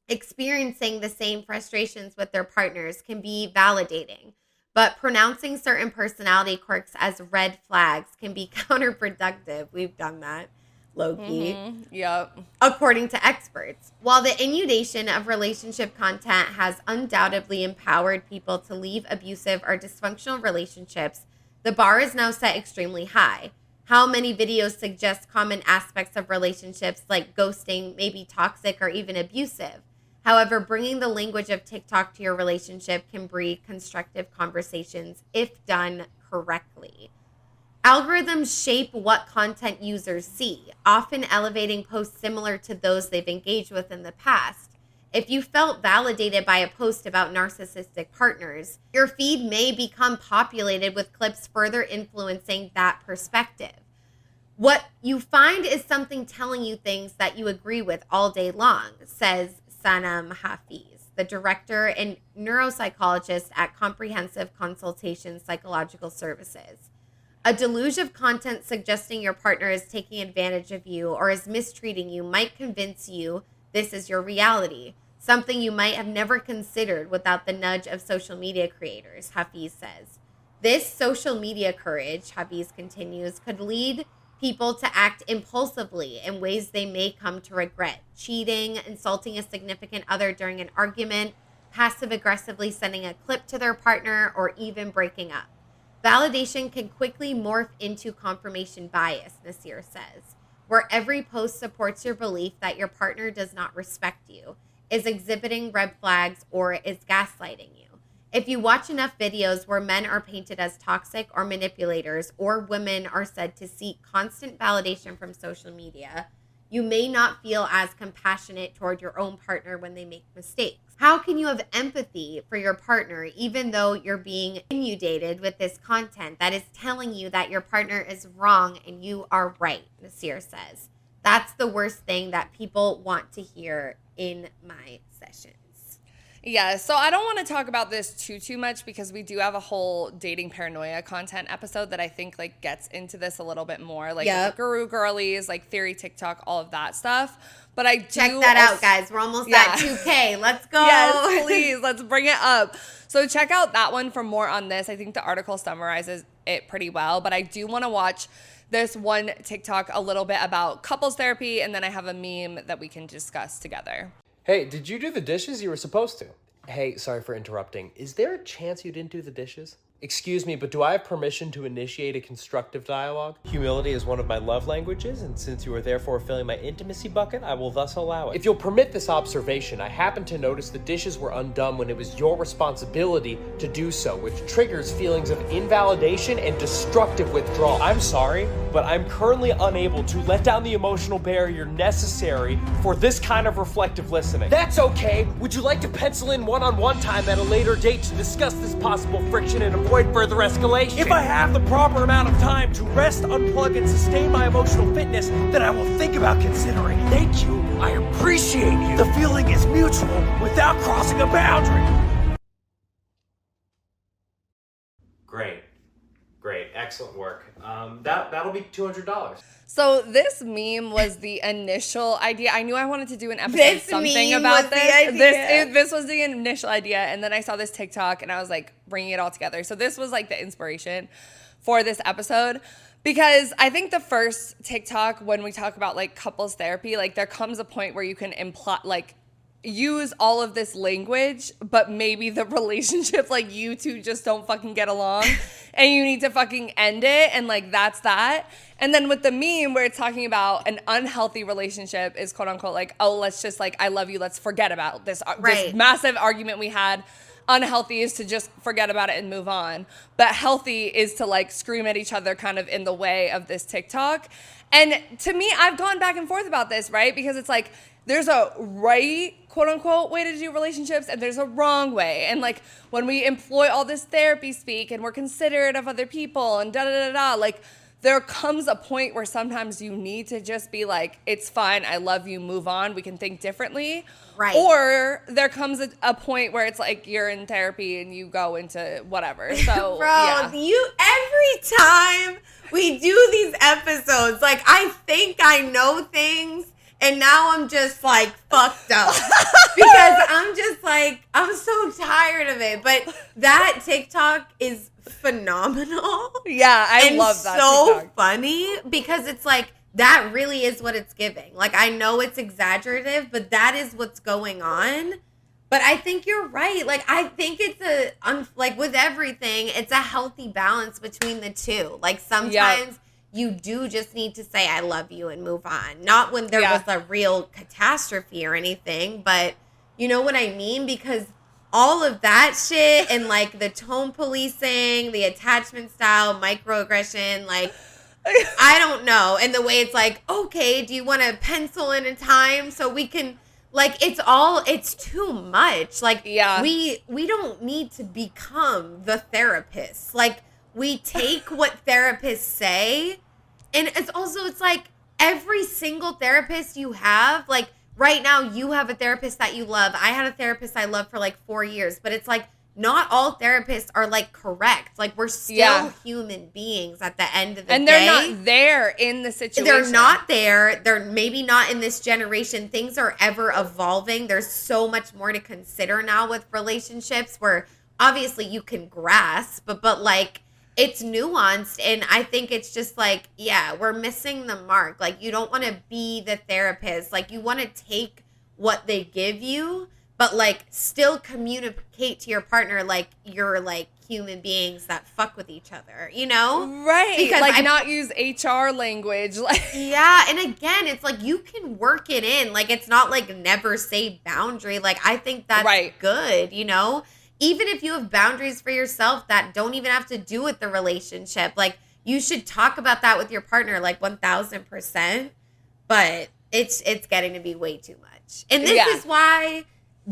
experiencing the same frustrations with their partners can be validating. But pronouncing certain personality quirks as red flags can be counterproductive. We've done that, low-key. Yep. According to experts. While the inundation of relationship content has undoubtedly empowered people to leave abusive or dysfunctional relationships, the bar is now set extremely high. How many videos suggest common aspects of relationships like ghosting, maybe toxic or even abusive? However, bringing the language of TikTok to your relationship can breed constructive conversations if done correctly. Algorithms shape what content users see, often elevating posts similar to those they've engaged with in the past. If you felt validated by a post about narcissistic partners, your feed may become populated with clips further influencing that perspective. What you find is something telling you things that you agree with all day long, says Sanam Hafiz, the director and neuropsychologist at Comprehensive Consultation Psychological Services. A deluge of content suggesting your partner is taking advantage of you or is mistreating you might convince you this is your reality, something you might have never considered without the nudge of social media creators, Hafiz says. This social media courage, Hafiz continues, could lead people to act impulsively in ways they may come to regret. Cheating, insulting a significant other during an argument, passive-aggressively sending a clip to their partner, or even breaking up. Validation can quickly morph into confirmation bias, Nasir says, where every post supports your belief that your partner does not respect you, is exhibiting red flags, or is gaslighting you. If you watch enough videos where men are painted as toxic or manipulators, or women are said to seek constant validation from social media, you may not feel as compassionate toward your own partner when they make mistakes. How can you have empathy for your partner even though you're being inundated with this content that is telling you that your partner is wrong and you are right, Nasir says. That's the worst thing that people want to hear in my sessions. Yeah, so I don't want to talk about this too much because we do have a whole dating paranoia content episode that I think like gets into this a little bit more, like with the guru girlies, like theory TikTok, all of that stuff. But I do check that out, guys. We're almost at 2K. Let's go. Yes, please. Let's bring it up. So check out that one for more on this. I think the article summarizes it pretty well, but I do want to watch this one TikTok a little bit about couples therapy, and then I have a meme that we can discuss together. Hey, did you do the dishes? You were supposed to. Hey, sorry for interrupting. Is there a chance you didn't do the dishes? Excuse me, but do I have permission to initiate a constructive dialogue? Humility is one of my love languages, and since you are therefore filling my intimacy bucket, I will thus allow it. If you'll permit this observation, I happen to notice the dishes were undone when it was your responsibility to do so, which triggers feelings of invalidation and destructive withdrawal. I'm sorry, but I'm currently unable to let down the emotional barrier necessary for this kind of reflective listening. That's okay. Would you like to pencil in one-on-one time at a later date to discuss this possible friction and avoid further escalation? If I have the proper amount of time to rest, unplug, and sustain my emotional fitness, then I will think about considering. Thank you. I appreciate you. The feeling is mutual without crossing a boundary. Great. Excellent work. That'll be $200. So this meme was the initial idea. I knew I wanted to do an episode something about this. This was the initial idea, and then I saw this TikTok, and I was like bringing it all together. So this was like the inspiration for this episode, because I think the first TikTok, when we talk about like couples therapy, like there comes a point where you can imply like use all of this language, but maybe the relationship, like you two just don't fucking get along and you need to fucking end it, and like that's that. And then with the meme where it's talking about an unhealthy relationship is quote unquote like, oh, let's just like, I love you, let's forget about this massive argument we had. Unhealthy is to just forget about it and move on, but healthy is to like scream at each other kind of in the way of this TikTok. And to me, I've gone back and forth about this, right? Because it's like, there's a right, quote unquote, way to do relationships, and there's a wrong way. And like when we employ all this therapy speak and we're considerate of other people and da-da-da-da, like there comes a point where sometimes you need to just be like, it's fine, I love you, move on, we can think differently. Right. Or there comes a point where it's like you're in therapy and you go into whatever. So, Bro, you every time we do these episodes, like I think I know things, and now I'm just like fucked up because I'm just like, I'm so tired of it. But that TikTok is phenomenal. Yeah, I love that. So TikTok. funny because it's like, that really is what it's giving. Like, I know it's exaggerative, but that is what's going on. But I think you're right. Like, I think it's like with everything, it's a healthy balance between the two. Like, sometimes you do just need to say, I love you and move on. Not when there was a real catastrophe or anything, but you know what I mean? Because all of that shit and like the tone policing, the attachment style, microaggression, like, I don't know. And the way it's like, okay, do you want to pencil in a time so we can, like, it's too much. Like, we don't need to become the therapist. Like, we take what therapists say, and it's like every single therapist you have, like right now you have a therapist that you love. I had a therapist I loved for like 4 years, but it's like, not all therapists are like correct. Like we're still human beings at the end of the day. And they're not there in the situation. They're not there. They're maybe not in this generation. Things are ever evolving. There's so much more to consider now with relationships where obviously you can grasp, but like it's nuanced. And I think it's just like, we're missing the mark. Like you don't want to be the therapist. Like you want to take what they give you, but like still communicate to your partner like you're like human beings that fuck with each other, you know? Right. Because like not use HR language. And again, it's like you can work it in. Like it's not like never say boundary. Like I think that's good, you know? Even if you have boundaries for yourself that don't even have to do with the relationship, like you should talk about that with your partner like 1000%. But it's getting to be way too much. And this is why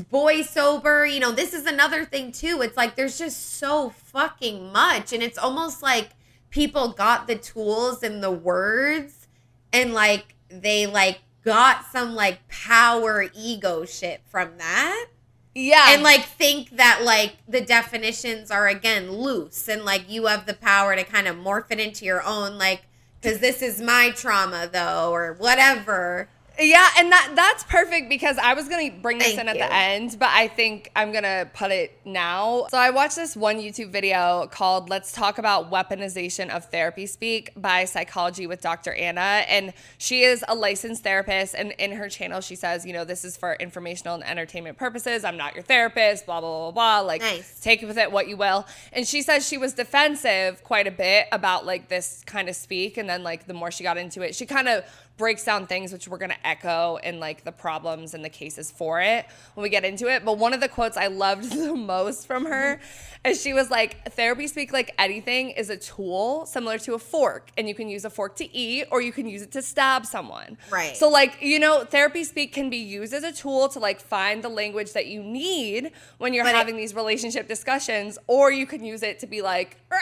boy sober, you know, this is another thing too. It's like there's just so fucking much, and it's almost like people got the tools and the words and like they like got some like power ego shit from that, Yeah. And like think that like the definitions are again loose and like you have the power to kind of morph it into your own, like, because this is my trauma though, or whatever. Yeah, and that's perfect because I was going to bring this Thank in at you. the end, but I think I'm going to put it now. So I watched this one YouTube video called Let's Talk About Weaponization of Therapy Speak by Psychology with Dr. Anna, and she is a licensed therapist, and in her channel she says, you know, this is for informational and entertainment purposes. I'm not your therapist, blah, blah, blah, blah. Like, Nice. take with it what you will. And she says she was defensive quite a bit about like this kind of speak, and then like the more she got into it, she kind of breaks down things which we're going to echo and like the problems and the cases for it when we get into it. But one of the quotes I loved the most from her is she was like, therapy speak, like anything, is a tool similar to a fork, and you can use a fork to eat or you can use it to stab someone. Right. So like, you know, therapy speak can be used as a tool to like find the language that you need when you're having these relationship discussions, or you can use it to be like, "Rah,"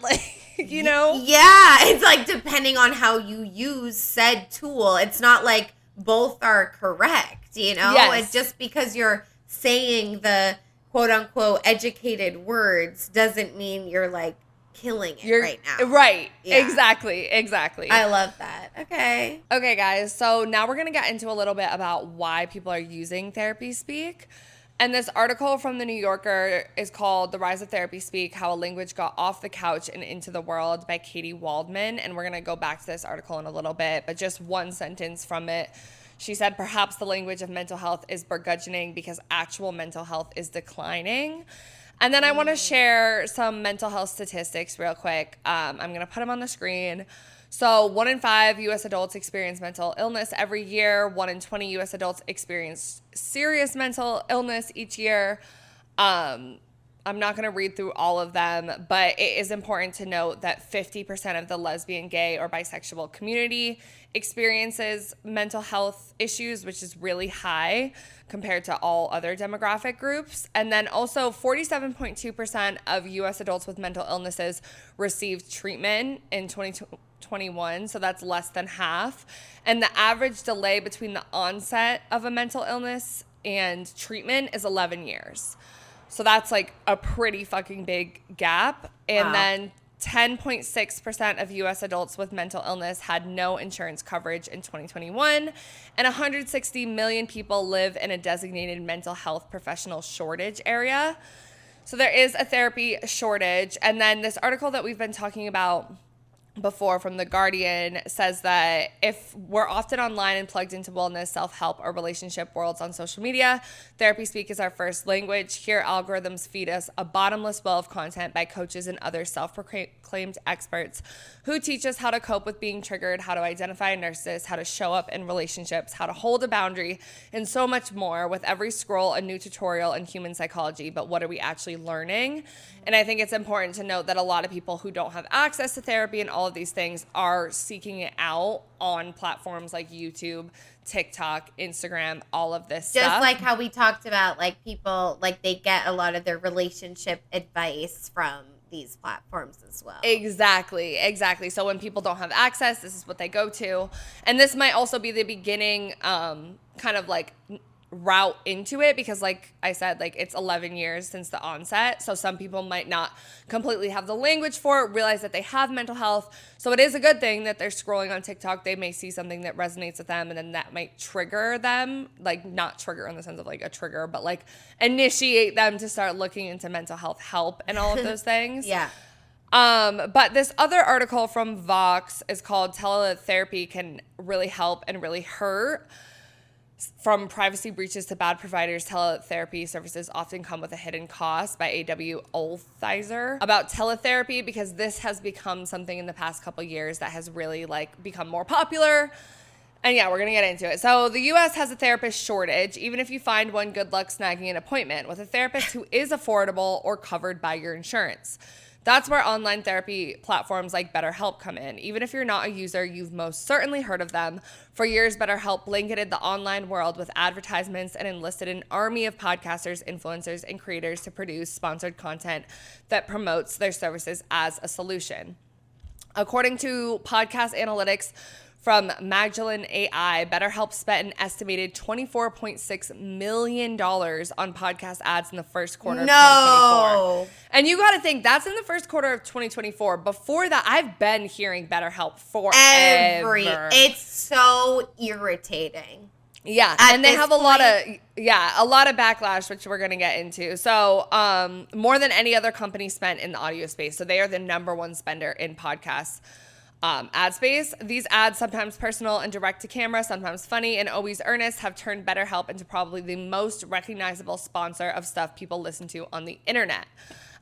like, you know? Yeah, it's like depending on how you use said tool. It's not like both are correct, you know? Yes. It's just because you're saying the quote unquote educated words doesn't mean you're like killing it right now. Right. Yeah. Exactly. I love that. Okay. Okay, guys. So now we're going to get into a little bit about why people are using therapy speak. And this article from The New Yorker is called The Rise of Therapy Speak, How a Language Got Off the Couch and Into the World by Katie Waldman. And we're going to go back to this article in a little bit, but just one sentence from it. She said, perhaps the language of mental health is burgeoning because actual mental health is declining. And then I want to share some mental health statistics real quick. I'm going to put them on the screen. So 1 in 5 U.S. adults experience mental illness every year. 1 in 20 U.S. adults experience serious mental illness each year. I'm not going to read through all of them, but it is important to note that 50% of the lesbian, gay, or bisexual community experiences mental health issues, which is really high compared to all other demographic groups. And then also 47.2% of U.S. adults with mental illnesses received treatment in 2021, so that's less than half. And the average delay between the onset of a mental illness and treatment is 11 years. So that's like a pretty fucking big gap. And Wow. then 10.6% of U.S. adults with mental illness had no insurance coverage in 2021, and 160 million people live in a designated mental health professional shortage area. So there is a therapy shortage. And then this article that we've been talking about before from The Guardian says that if we're often online and plugged into wellness, self-help, or relationship worlds on social media, therapy speak is our first language. Here, algorithms feed us a bottomless well of content by coaches and other self-proclaimed experts who teach us how to cope with being triggered, how to identify a narcissist, how to show up in relationships, how to hold a boundary, and so much more. With every scroll, a new tutorial in human psychology. But what are we actually learning? And I think it's important to note that a lot of people who don't have access to therapy and all of these things are seeking it out on platforms like YouTube, TikTok, Instagram, all of this Just stuff. like how we talked about, like people, like they get a lot of their relationship advice from these platforms as well. Exactly. So when people don't have access, this is what they go to. And this might also be the beginning kind of like route into it, because like I said, like it's 11 years since the onset. So some people might not completely have the language for it, realize that they have mental health. So it is a good thing that they're scrolling on TikTok. They may see something that resonates with them, and then that might trigger them, like not trigger in the sense of like a trigger, but like initiate them to start looking into mental health help and all of those things. Yeah. But this other article from Vox is called Tele-Therapy Can Really Help and Really Hurt. From privacy breaches to bad providers, teletherapy services often come with a hidden cost, by A.W. Olthizer. About teletherapy, because this has become something in the past couple years that has really like become more popular. And yeah, we're going to get into it. So the U.S. has a therapist shortage. Even if you find one, good luck snagging an appointment with a therapist who is affordable or covered by your insurance. That's where online therapy platforms like BetterHelp come in. Even if you're not a user, you've most certainly heard of them. For years, BetterHelp blanketed the online world with advertisements and enlisted an army of podcasters, influencers, and creators to produce sponsored content that promotes their services as a solution. According to podcast analytics From Magdalene AI, BetterHelp spent an estimated $24.6 million on podcast ads in the first quarter of 2024. And you got to think, that's in the first quarter of 2024. Before that, I've been hearing BetterHelp forever. It's so irritating. Yeah, and they have a lot of backlash, which we're going to get into. So more than any other company spent in the audio space. So they are the number one spender in podcasts. Ad space. These ads, sometimes personal and direct to camera, sometimes funny and always earnest, have turned BetterHelp into probably the most recognizable sponsor of stuff people listen to on the internet.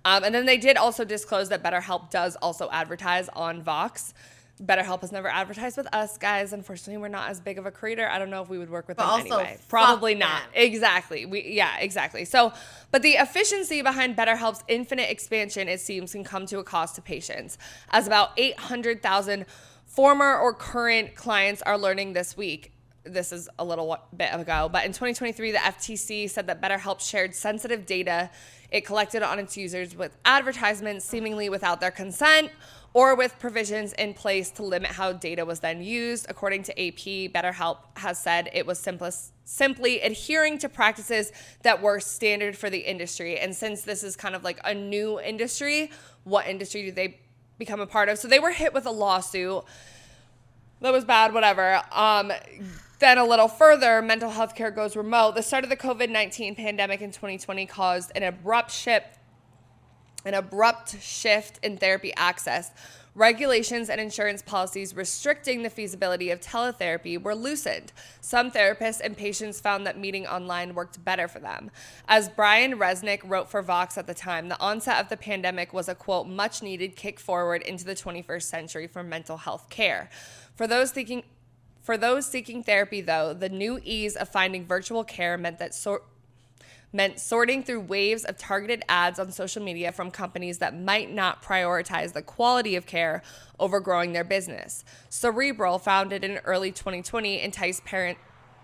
And then they did also disclose that BetterHelp does also advertise on Vox. BetterHelp has never advertised with us, guys. Unfortunately, we're not as big of a creator. I don't know if we would work with them anyway. Probably not. Exactly. Exactly. So, but the efficiency behind BetterHelp's infinite expansion, it seems, can come to a cost to patients, as about 800,000 former or current clients are learning this week. This is a little bit ago, but in 2023, the FTC said that BetterHelp shared sensitive data it collected on its users with advertisements seemingly without their consent, or with provisions in place to limit how data was then used. According to AP, BetterHelp has said it was simply adhering to practices that were standard for the industry. And since this is kind of like a new industry, what industry do they become a part of? So they were hit with a lawsuit. That was bad, whatever. Then a little further, mental health care goes remote. The start of the COVID-19 pandemic in 2020 caused an abrupt shift in therapy access. Regulations and insurance policies restricting the feasibility of teletherapy were loosened. Some therapists and patients found that meeting online worked better for them. As Brian Resnick wrote for Vox at the time, the onset of the pandemic was a, quote, much needed kick forward into the 21st century for mental health care. For those seeking therapy, though, the new ease of finding virtual care meant sorting through waves of targeted ads on social media from companies that might not prioritize the quality of care over growing their business. Cerebral, founded in early 2020, enticed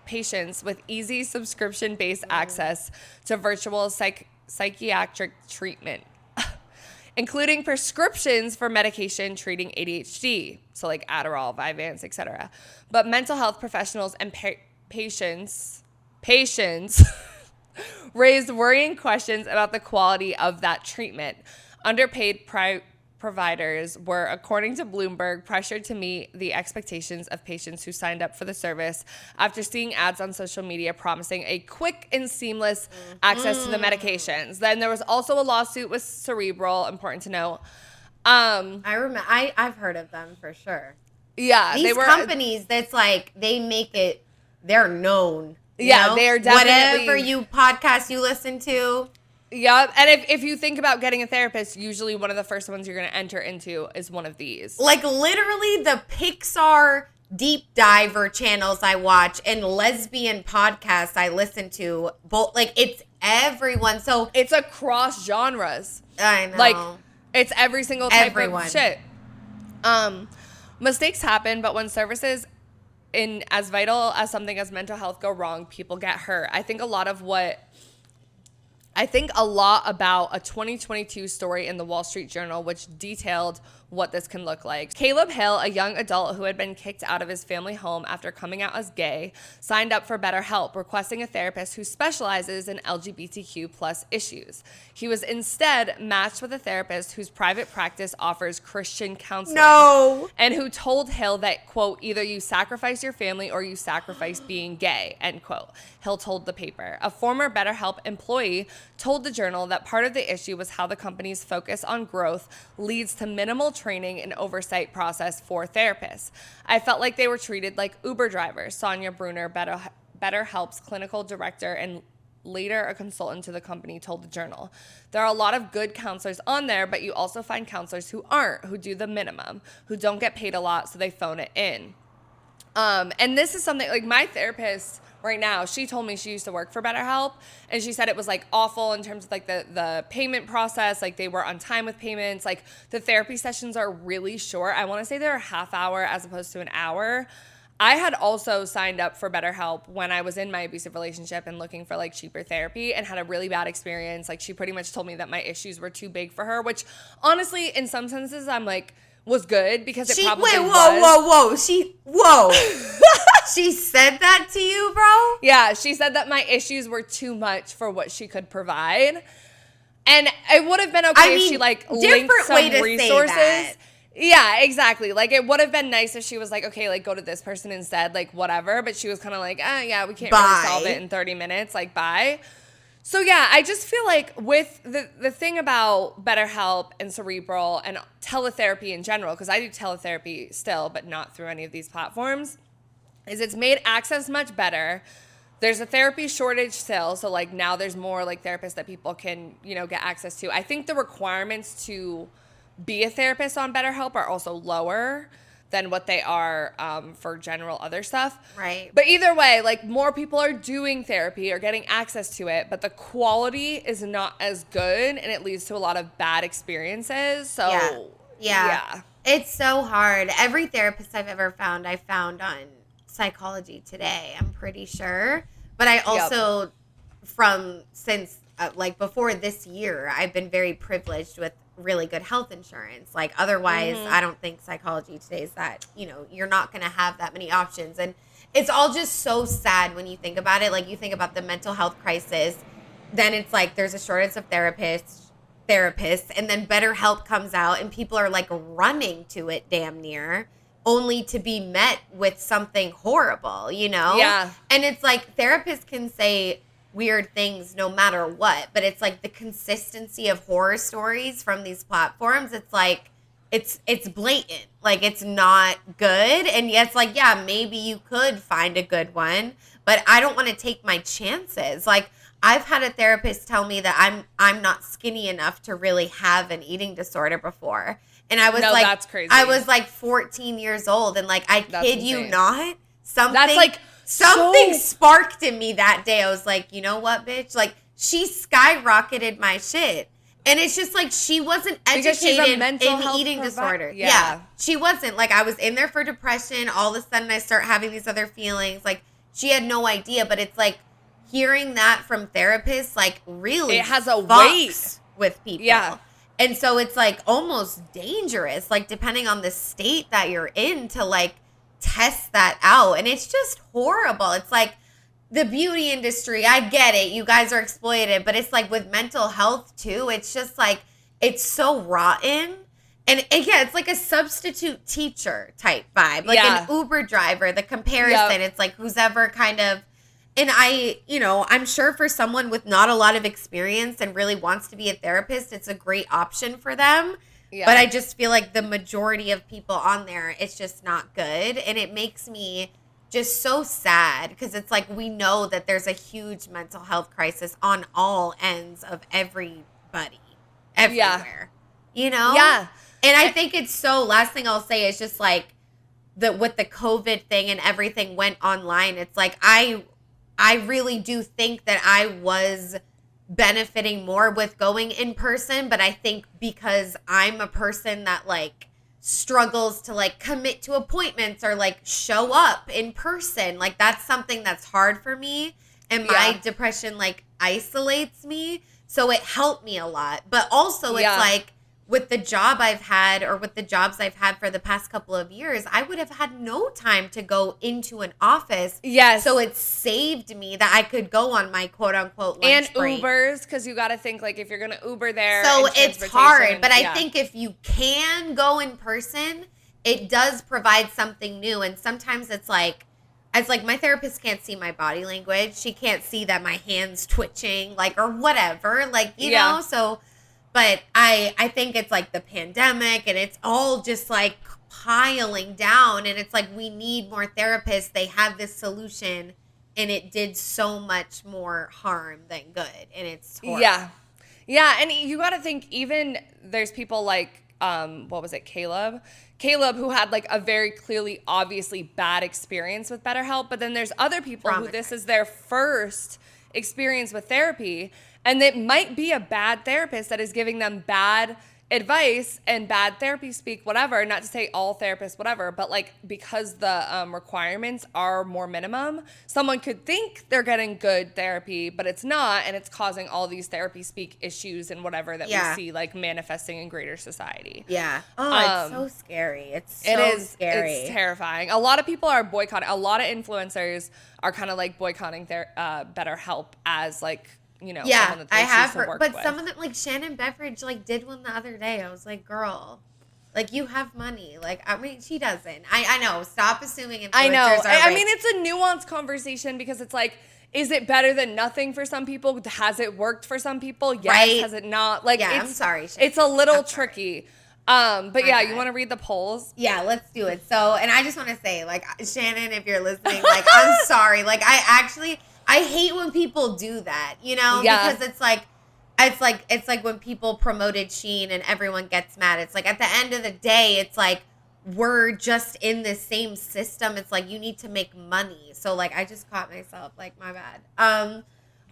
patients with easy subscription-based access to virtual psychiatric treatment, including prescriptions for medication treating ADHD, so like Adderall, Vyvanse, etc. But mental health professionals and patients raised worrying questions about the quality of that treatment. Underpaid providers were, according to Bloomberg, pressured to meet the expectations of patients who signed up for the service after seeing ads on social media promising a quick and seamless access to the medications. Then there was also a lawsuit with Cerebral, important to note. I've heard of them for sure. Yeah. These companies, that's like, they make it, they're known. Yeah, they are definitely. Whatever you podcast you listen to. Yeah, and if you think about getting a therapist, usually one of the first ones you're going to enter into is one of these. Like literally the Pixar deep diver channels I watch and lesbian podcasts I listen to, both like it's everyone. So it's across genres. I know. Like it's every single type of shit. Mistakes happen, but when services in as vital as something as mental health go wrong, people get hurt. I think a lot about a 2022 story in the Wall Street Journal, which detailed what this can look like. Caleb Hill, a young adult who had been kicked out of his family home after coming out as gay, signed up for BetterHelp, requesting a therapist who specializes in LGBTQ plus issues. He was instead matched with a therapist whose private practice offers Christian counseling. No! And who told Hill that, quote, either you sacrifice your family or you sacrifice being gay, end quote. Hill told the paper. A former BetterHelp employee told the Journal that part of the issue was how the company's focus on growth leads to minimal training and oversight process for therapists. I felt like they were treated like Uber drivers. Sonia Bruner, BetterHelp's clinical director and later a consultant to the company, told the Journal. There are a lot of good counselors on there, but you also find counselors who aren't, who do the minimum, who don't get paid a lot, so they phone it in. And this is something, like my therapist right now, she told me she used to work for BetterHelp, and she said it was like awful in terms of like the payment process, like they were on time with payments, like the therapy sessions are really short. I want to say they're a half hour as opposed to an hour. I had also signed up for BetterHelp when I was in my abusive relationship and looking for like cheaper therapy and had a really bad experience. Like she pretty much told me that my issues were too big for her, which honestly, in some senses, I'm like, was good because it She probably whoa. She said that to you, bro? Yeah, she said that my issues were too much for what she could provide. And it would have been okay if she like linked some resources. Yeah, exactly. Like it would have been nice if she was like, okay, like go to this person instead, like whatever. But she was kind of like, yeah, we can't really solve it in 30 minutes. Like, bye. So yeah, I just feel like with the thing about BetterHelp and Cerebral and teletherapy in general, because I do teletherapy still, but not through any of these platforms, is it's made access much better. There's a therapy shortage still, so like now there's more like therapists that people can, get access to. I think the requirements to be a therapist on BetterHelp are also lower than what they are for general other stuff. Right. But either way, like more people are doing therapy or getting access to it, but the quality is not as good and it leads to a lot of bad experiences. So yeah. It's so hard. Every therapist I've ever found, I found on Psychology Today, I'm pretty sure. But I also, since before this year, I've been very privileged with really good health insurance. Like otherwise, I don't think Psychology Today is that, you're not going to have that many options. And it's all just so sad when you think about it. Like you think about the mental health crisis, then it's like there's a shortage of therapists, and then BetterHelp comes out and people are like running to it damn near, only to be met with something horrible, Yeah. And it's like therapists can say weird things no matter what, but it's like the consistency of horror stories from these platforms, it's like it's blatant. Like it's not good. And yes, like yeah, maybe you could find a good one, but I don't want to take my chances. Like I've had a therapist tell me that I'm not skinny enough to really have an eating disorder before. And I was that's crazy. I was like 14 years old, and like I kid you not, something sparked in me that day. I was like, you know what, bitch? Like she skyrocketed my shit. And it's just like she wasn't educated in eating disorder. Yeah. She wasn't. Like I was in there for depression. All of a sudden I start having these other feelings. Like she had no idea, but it's like hearing that from therapists like really it has a weight with people. Yeah. And so it's like almost dangerous, like depending on the state that you're in, to like test that out. And it's just horrible. It's like the beauty industry. I get it. You guys are exploited, but it's like with mental health too. It's just like, it's so rotten. And yeah, it's like a substitute teacher type vibe, like an Uber driver, the comparison. It's like who's ever kind of, and I'm sure for someone with not a lot of experience and really wants to be a therapist, it's a great option for them. Yeah. But I just feel like the majority of people on there, it's just not good. And it makes me just so sad because it's like we know that there's a huge mental health crisis on all ends of everybody, everywhere. Yeah. And I think it's so, last thing I'll say is just like with the COVID thing and everything went online, it's like I really do think that I was benefiting more with going in person, but I think because I'm a person that like struggles to like commit to appointments or like show up in person, like that's something that's hard for me, and my depression like isolates me, so it helped me a lot. But also it's like with the job I've had, or with the jobs I've had for the past couple of years, I would have had no time to go into an office. Yes. So it saved me that I could go on my quote unquote lunch break. Ubers, because you got to think like if you're going to Uber there. So it's hard. But I think if you can go in person, it does provide something new. And sometimes it's like my therapist can't see my body language. She can't see that my hand's twitching, like, or whatever. Like, you know, so... But I think it's like the pandemic and it's all just like piling down, and it's like we need more therapists. They have this solution and it did so much more harm than good, and it's horrible. Yeah, and you got to think, even there's people like Caleb, who had like a very clearly obviously bad experience with BetterHelp, but then there's other people who this is their first experience with therapy, and it might be a bad therapist that is giving them bad advice and bad therapy speak, whatever. Not to say all therapists, whatever, but like because the requirements are more minimum, someone could think they're getting good therapy, but it's not, and it's causing all these therapy speak issues and whatever that we see like manifesting in greater society. Yeah. Oh, it's so scary. It's so It is scary. It's terrifying. A lot of people are boycotting. A lot of influencers are kind of like boycotting their BetterHelp as like, you know, someone that they I have choose to heard, work but with. some of them, like Shannon Beveridge, like did one the other day. I was like, girl, like you have money. Like, I mean, she doesn't. I know. Stop assuming influencers I know. are I rich. mean, it's a nuanced conversation because it's like, is it better than nothing for some people? Has it worked for some people? Yes. Right. Has it not? Like, Yeah, it's, I'm sorry, Shannon. It's a little tricky. But yeah, bad. you want to read the polls? Yeah, let's do it. So, and I just want to say, like, Shannon, if you're listening, like, I'm sorry. Like, I hate when people do that, you know? Yeah. Because it's like when people promoted Sheen and everyone gets mad. It's like, at the end of the day, it's like, we're just in this same system. It's like, you need to make money. So, like, I just caught myself, like, my bad.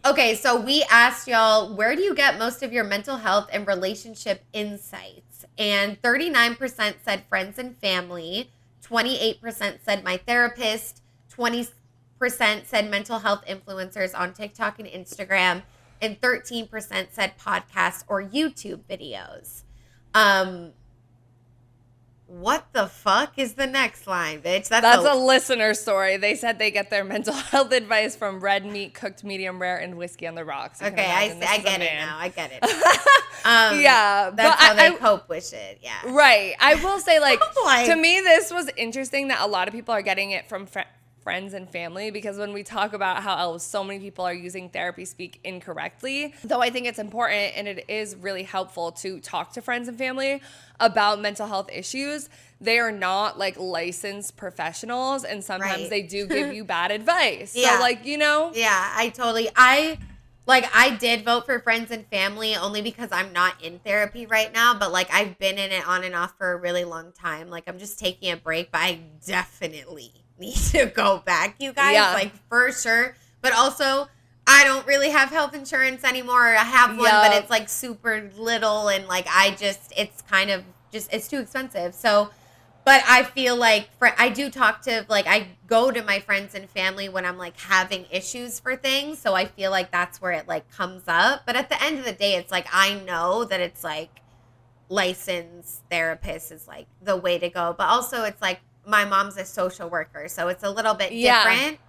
Okay, so we asked y'all, where do you get most of your mental health and relationship insights? And 39% said friends and family, 28% said my therapist, 20% said mental health influencers on TikTok and Instagram, and 13% said podcasts or YouTube videos. What the fuck is the next line, bitch? That's a listener story. They said they get their mental health advice from red meat, cooked medium rare, and whiskey on the rocks. You can Okay, I imagine this is a get it man. now. I get it. Yeah, that's but how they cope with shit. Yeah, Right. I will say, like, Like- to me, this was interesting that a lot of people are getting it from friends and family, because when we talk about how so many people are using therapy speak incorrectly, though I think it's important and it is really helpful to talk to friends and family about mental health issues, they are not like licensed professionals, and sometimes Right. they do give you bad advice. Yeah. So, like, you know? Yeah, I did vote for friends and family only because I'm not in therapy right now, but like I've been in it on and off for a really long time. Like I'm just taking a break, but I definitely need to go back, you guys. Yeah. Like for sure. But also, I don't really have health insurance anymore. I have one, but it's like super little, and like it's kind of just, it's too expensive. So, but I feel like I do talk to, like, I go to my friends and family when I'm like having issues for things. So I feel like that's where it like comes up. But at the end of the day, it's like, I know that it's like licensed therapist is like the way to go. But also it's like, my mom's a social worker, so it's a little bit different.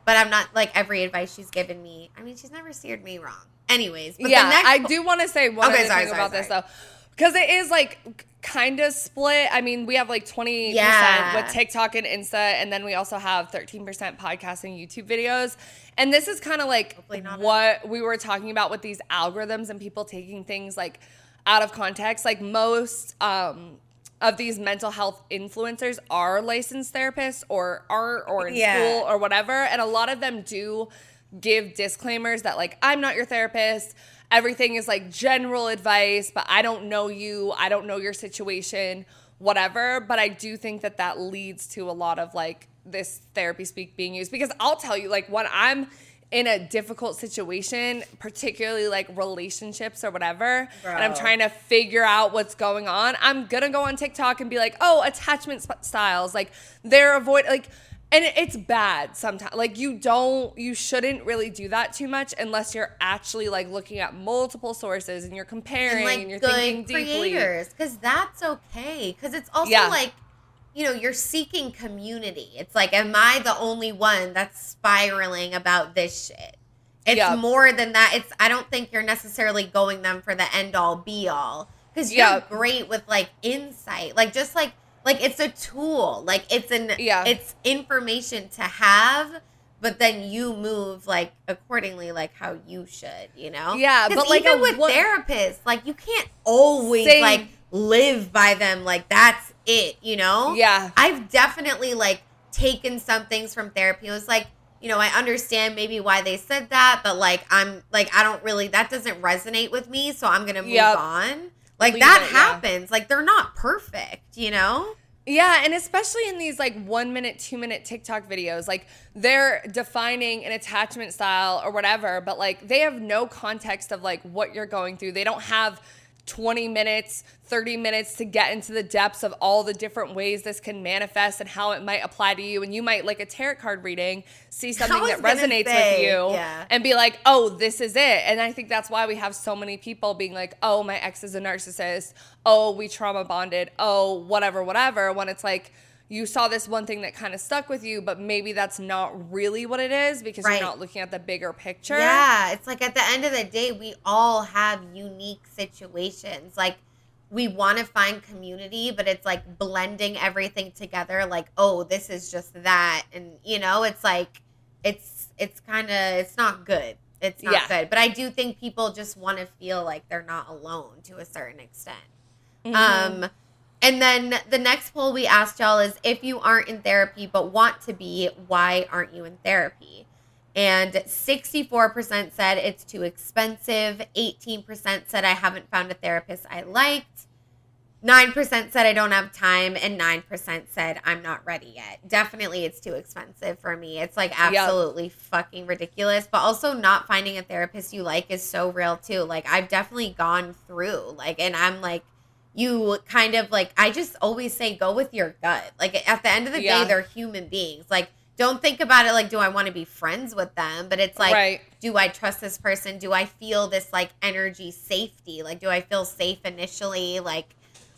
But I'm not, like, every advice she's given me, I mean, she's never steered me wrong. Anyways. But Yeah, I do want to say one other sorry, thing about this, though. Because it is, like, kind of split. I mean, we have, like, 20% with TikTok and Insta, and then we also have 13% podcasts and YouTube videos. And this is kind of, like, what we were talking about with these algorithms and people taking things, like, out of context. Like, most of these mental health influencers are licensed therapists or in school or whatever. And a lot of them do give disclaimers that, like, I'm not your therapist. Everything is like general advice, but I don't know you. I don't know your situation, whatever. But I do think that that leads to a lot of like this therapy speak being used, because I'll tell you, like, when I'm in a difficult situation, particularly like relationships or whatever, and I'm trying to figure out what's going on, I'm gonna go on TikTok and be like, oh, attachment styles, like they're like, and it's bad sometimes. Like you shouldn't really do that too much unless you're actually like looking at multiple sources and you're comparing and, like, and you're good thinking deeply. creators, because that's okay. Because it's also like, you know, you're seeking community. It's like, am I the only one that's spiraling about this shit? It's more than that. I don't think you're necessarily going them for the end all be all, because you're great with like insight, like just like it's a tool, like it's information to have, but then you move like accordingly, like how you should, you know? Yeah, but like even with therapists, like you can't always like live by them, like that's it, you know? Yeah. I've definitely like taken some things from therapy. It was like, you know, I understand maybe why they said that, but like I'm like, I don't really, that doesn't resonate with me, so I'm gonna move on. Like that happens. Like they're not perfect, you know? Yeah, and especially in these like 1 minute, 2 minute TikTok videos, like they're defining an attachment style or whatever, but like they have no context of like what you're going through. They don't have 20 minutes, 30 minutes to get into the depths of all the different ways this can manifest and how it might apply to you. And you might, like a tarot card reading, see something that resonates with you and be like, oh, this is it. And I think that's why we have so many people being like, oh, my ex is a narcissist. Oh, we trauma bonded. Oh, whatever. When it's like, you saw this one thing that kind of stuck with you, but maybe that's not really what it is because you're not looking at the bigger picture. Yeah, it's like at the end of the day, we all have unique situations. Like, we want to find community, but it's like blending everything together. Like, oh, this is just that. And, you know, it's like, it's not good. It's not good. But I do think people just want to feel like they're not alone to a certain extent. And then the next poll we asked y'all is, if you aren't in therapy but want to be, why aren't you in therapy? And 64% said it's too expensive. 18% said I haven't found a therapist I liked. 9% said I don't have time. And 9% said I'm not ready yet. Definitely it's too expensive for me. It's like absolutely fucking ridiculous. But also not finding a therapist you like is so real too. Like, I've definitely gone through, like, and I'm like, you kind of like, I just always say go with your gut. Like, at the end of the day, they're human beings. Like, don't think about it like, do I want to be friends with them? But it's like, do I trust this person? Do I feel this like energy safety? Like, do I feel safe initially? Like,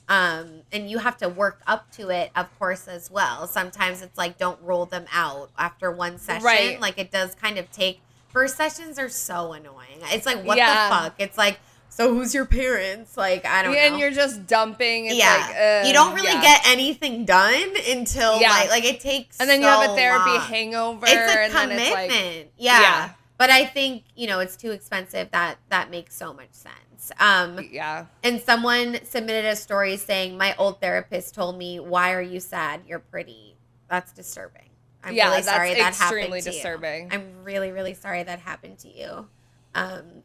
and you have to work up to it, of course, as well. Sometimes it's like, don't roll them out after one session. Like, it does kind of take, first sessions are so annoying. It's like, what the fuck? It's like, so who's your parents? Like, I don't know. And you're just dumping. It's like, you don't really get anything done until like it takes. And then you have a therapy hangover. It's a and commitment. Then it's like, But I think, you know, it's too expensive. That makes so much sense. And someone submitted a story saying, my old therapist told me, why are you sad? You're pretty. That's disturbing. I'm really sorry that happened to disturbing. you. I'm really, really sorry that happened to you.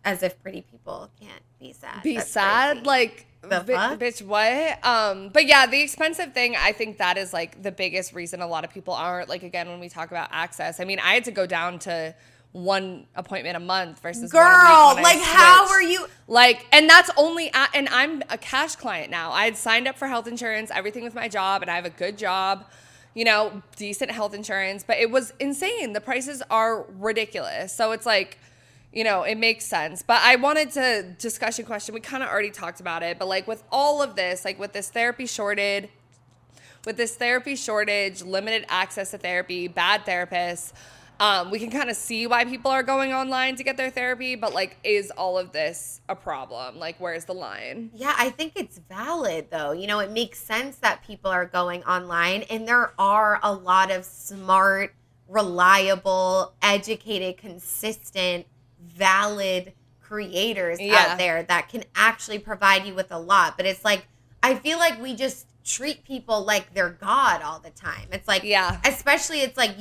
As if pretty people can't be sad. That's sad? Crazy. Like, bitch, what? But yeah, the expensive thing, I think that is like the biggest reason a lot of people aren't, like, again, when we talk about access. I mean, I had to go down to one appointment a month versus girl, one a week like, how are you? Like, and that's only, and I'm a cash client now. I had signed up for health insurance, everything with my job, and I have a good job, you know, decent health insurance, but it was insane. The prices are ridiculous. So it's like, you know, it makes sense. But I wanted to discussion question. We kind of already talked about it, but like with all of this, like with this therapy shortage, limited access to therapy, bad therapists, we can kind of see why people are going online to get their therapy. But like, is all of this a problem? Like, where's the line? Yeah, I think it's valid though. You know, it makes sense that people are going online, and there are a lot of smart, reliable, educated, consistent, valid creators out there that can actually provide you with a lot. But it's like, I feel like we just treat people like they're God all the time. It's like, especially it's like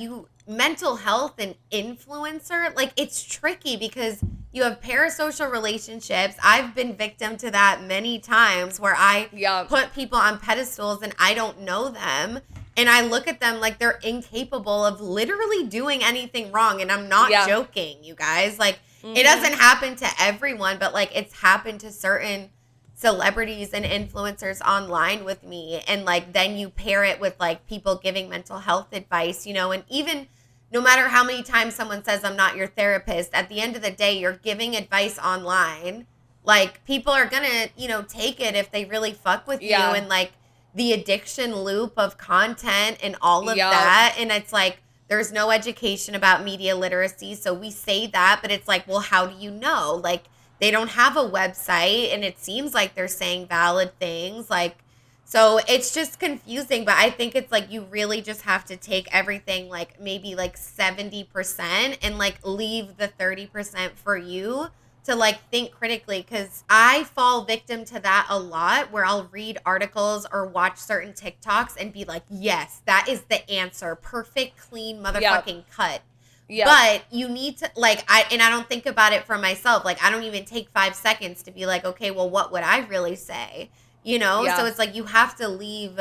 mental health and influencer, like, it's tricky because you have parasocial relationships. I've been victim to that many times where I put people on pedestals and I don't know them. And I look at them like they're incapable of literally doing anything wrong. And I'm not joking, you guys. Like, it doesn't happen to everyone, but like, it's happened to certain celebrities and influencers online with me. And like, then you pair it with like people giving mental health advice, you know, and even no matter how many times someone says I'm not your therapist, at the end of the day, you're giving advice online. Like, people are gonna, you know, take it if they really fuck with you, and like the addiction loop of content and all of that. And it's like, there's no education about media literacy. So we say that, but it's like, well, how do you know? Like, they don't have a website, and it seems like they're saying valid things. Like, so it's just confusing. But I think it's like, you really just have to take everything like maybe like 70% and like leave the 30% for you to like think critically. Because I fall victim to that a lot, where I'll read articles or watch certain TikToks and be like, yes, that is the answer. Perfect, clean motherfucking cut. But you need to like, I don't think about it for myself. Like, I don't even take 5 seconds to be like, okay, well, what would I really say? You know? So it's like, you have to leave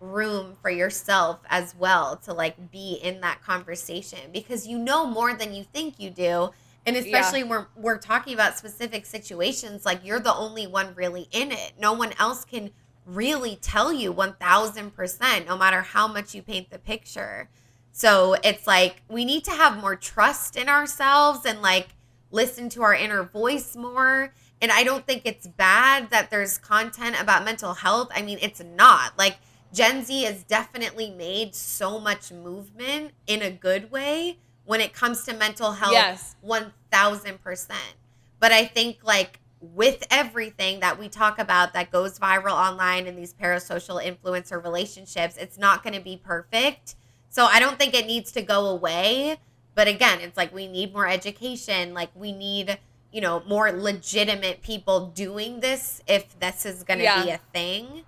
room for yourself as well to like be in that conversation, because you know more than you think you do. And especially when we're talking about specific situations, like you're the only one really in it. No one else can really tell you 1000%, no matter how much you paint the picture. So it's like we need to have more trust in ourselves and like listen to our inner voice more. And I don't think it's bad that there's content about mental health. I mean, it's not. Like Gen Z has definitely made so much movement in a good way when it comes to mental health. Yes. 1000%. But I think like with everything that we talk about that goes viral online in these parasocial influencer relationships, it's not going to be perfect. So I don't think it needs to go away. But again, it's like we need more education. Like we need, you know, more legitimate people doing this if this is going to be a thing.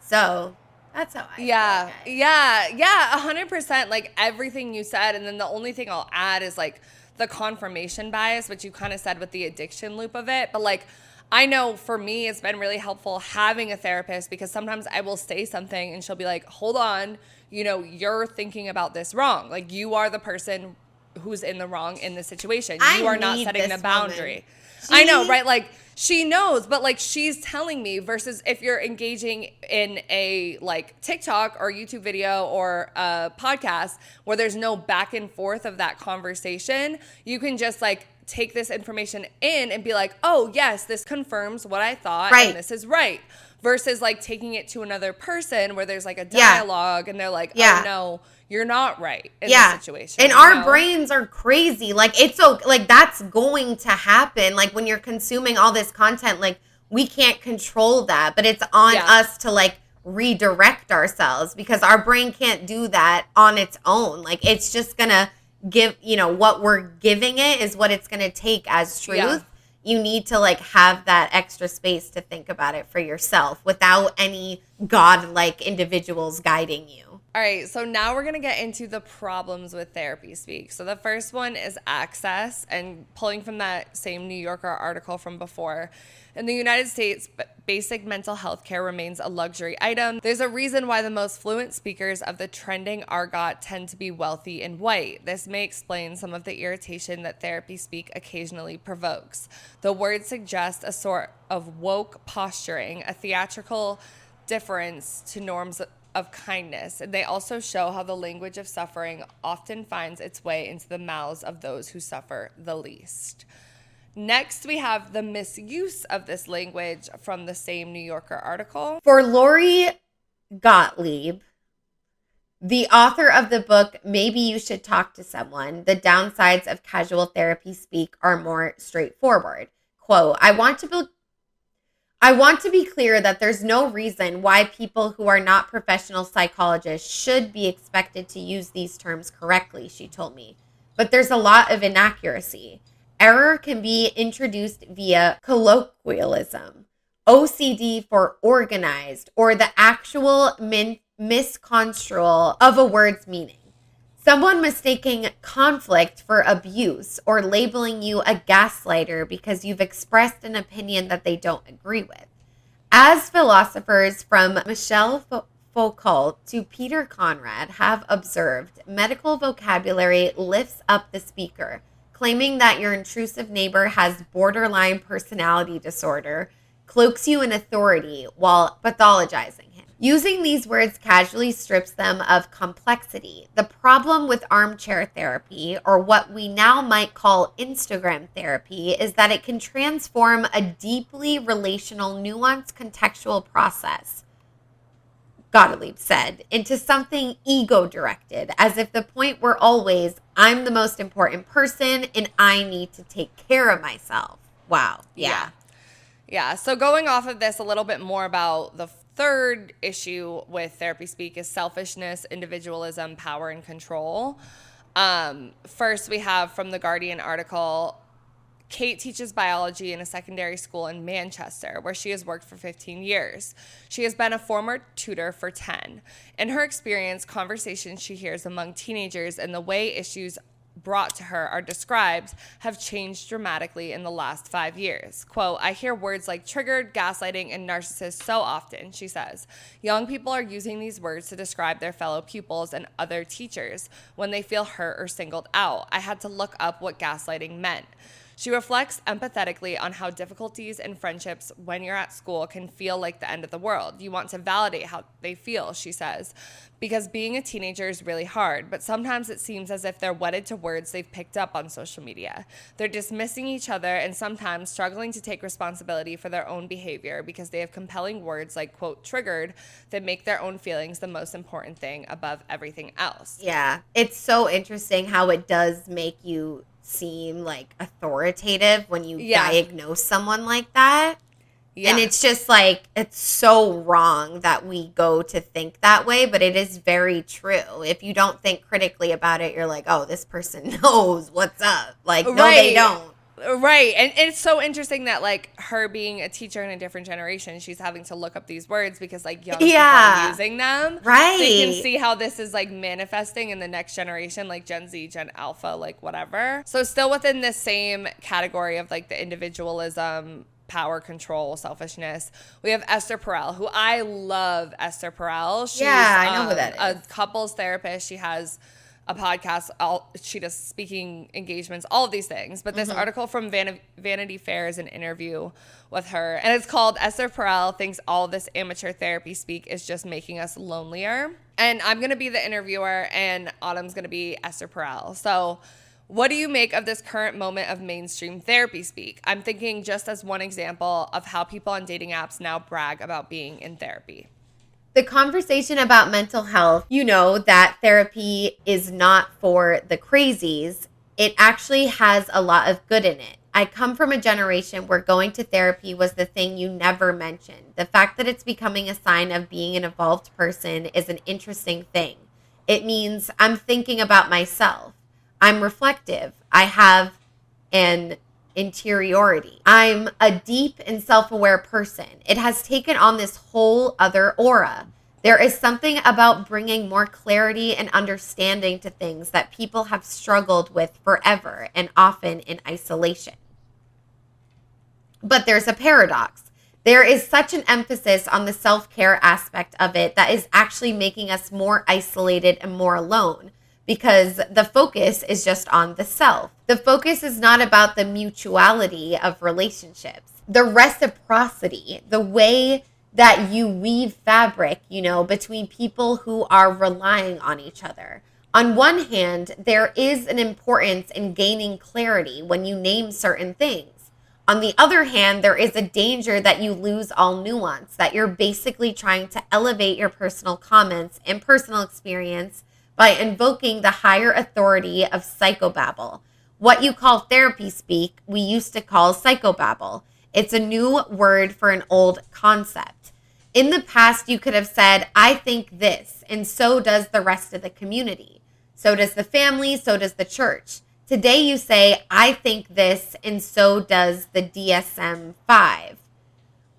So that's how I feel, guys. Yeah, 100%. Like everything you said. And then the only thing I'll add is like the confirmation bias, which you kind of said with the addiction loop of it. But like, I know for me, it's been really helpful having a therapist because sometimes I will say something and she'll be like, hold on, you know, you're thinking about this wrong. Like you are the person who's in the wrong in this situation. You are not setting the boundary. I know, right? Like she knows, but like she's telling me versus if you're engaging in a like TikTok or YouTube video or a podcast where there's no back and forth of that conversation, you can just like take this information in and be like, oh yes, this confirms what I thought and this is right. Versus like taking it to another person where there's like a dialogue and they're like, oh no, you're not right in this situation. And our brains are crazy. Like it's so like that's going to happen. Like when you're consuming all this content, like we can't control that, but it's on us to like redirect ourselves because our brain can't do that on its own. Like it's just gonna give, you know, what we're giving it is what it's gonna take as truth. Yeah. You need to like have that extra space to think about it for yourself without any godlike individuals guiding you. All right, so now we're going to get into the problems with therapy speak. So the first one is access, and pulling from that same New Yorker article from before. In the United States, basic mental health care remains a luxury item. There's a reason why the most fluent speakers of the trending argot tend to be wealthy and white. This may explain some of the irritation that therapy speak occasionally provokes. The words suggest a sort of woke posturing, a theatrical difference to norms of kindness, and they also show how the language of suffering often finds its way into the mouths of those who suffer the least. Next, we have the misuse of this language from the same New Yorker article. For Lori Gottlieb, the author of the book, Maybe You Should Talk to Someone, the downsides of casual therapy speak are more straightforward. Quote, I want to be clear that there's no reason why people who are not professional psychologists should be expected to use these terms correctly, she told me. But there's a lot of inaccuracy. Error can be introduced via colloquialism, OCD for organized, or the actual misconstrual of a word's meaning. Someone mistaking conflict for abuse or labeling you a gaslighter because you've expressed an opinion that they don't agree with. As philosophers from Michel Foucault to Peter Conrad have observed, medical vocabulary lifts up the speaker, claiming that your intrusive neighbor has borderline personality disorder, cloaks you in authority while pathologizing him. Using these words casually strips them of complexity. The problem with armchair therapy, or what we now might call Instagram therapy, is that it can transform a deeply relational, nuanced, contextual process, Gottlieb said, into something ego-directed, as if the point were always, I'm the most important person and I need to take care of myself. Wow. Yeah. So going off of this a little bit more about the third issue with therapy speak is selfishness, individualism, power, and control. First, we have from the Guardian article, Kate teaches biology in a secondary school in Manchester, where she has worked for 15 years. She has been a former tutor for 10. In her experience, conversations she hears among teenagers and the way issues brought to her are described have changed dramatically in the last 5 years. Quote, I hear words like triggered, gaslighting, and narcissist so often, she says. Young people are using these words to describe their fellow pupils and other teachers when they feel hurt or singled out. I had to look up what gaslighting meant. She reflects empathetically on how difficulties in friendships when you're at school can feel like the end of the world. You want to validate how they feel, she says, because being a teenager is really hard, but sometimes it seems as if they're wedded to words they've picked up on social media. They're dismissing each other and sometimes struggling to take responsibility for their own behavior because they have compelling words like, quote, triggered, that make their own feelings the most important thing above everything else. Yeah, it's so interesting how it does make you seem like authoritative when you diagnose someone like that. Yeah. And it's just like, it's so wrong that we go to think that way, but it is very true. If you don't think critically about it, you're like, oh, this person knows what's up. Like, no, they don't. Right. And it's so interesting that, like, her being a teacher in a different generation, she's having to look up these words because, like, young people are using them. Right. So you can see how this is, like, manifesting in the next generation, like Gen Z, Gen Alpha, like, whatever. So still within this same category of, like, the individualism, power control, selfishness, we have Esther Perel, who I love. Esther Perel. She's, I know who that is. A couples therapist. She has a podcast, she does speaking engagements, all of these things. But this article from Vanity Fair is an interview with her. And it's called Esther Perel Thinks All This Amateur Therapy Speak Is Just Making Us Lonelier. And I'm going to be the interviewer and Autumn's going to be Esther Perel. So what do you make of this current moment of mainstream therapy speak? I'm thinking just as one example of how people on dating apps now brag about being in therapy. The conversation about mental health, you know, that therapy is not for the crazies. It actually has a lot of good in it. I come from a generation where going to therapy was the thing you never mentioned. The fact that it's becoming a sign of being an evolved person is an interesting thing. It means I'm thinking about myself. I'm reflective. I have an interiority. I'm a deep and self-aware person. It has taken on this whole other aura. There is something about bringing more clarity and understanding to things that people have struggled with forever and often in isolation. But there's a paradox. There is such an emphasis on the self-care aspect of it that is actually making us more isolated and more alone, because the focus is just on the self. The focus is not about the mutuality of relationships, the reciprocity, the way that you weave fabric, you know, between people who are relying on each other. On one hand, there is an importance in gaining clarity when you name certain things. On the other hand, there is a danger that you lose all nuance, that you're basically trying to elevate your personal comments and personal experience by invoking the higher authority of psychobabble. What you call therapy speak, we used to call psychobabble. It's a new word for an old concept. In the past, you could have said, I think this, and so does the rest of the community. So does the family, so does the church. Today you say, I think this, and so does the DSM-5.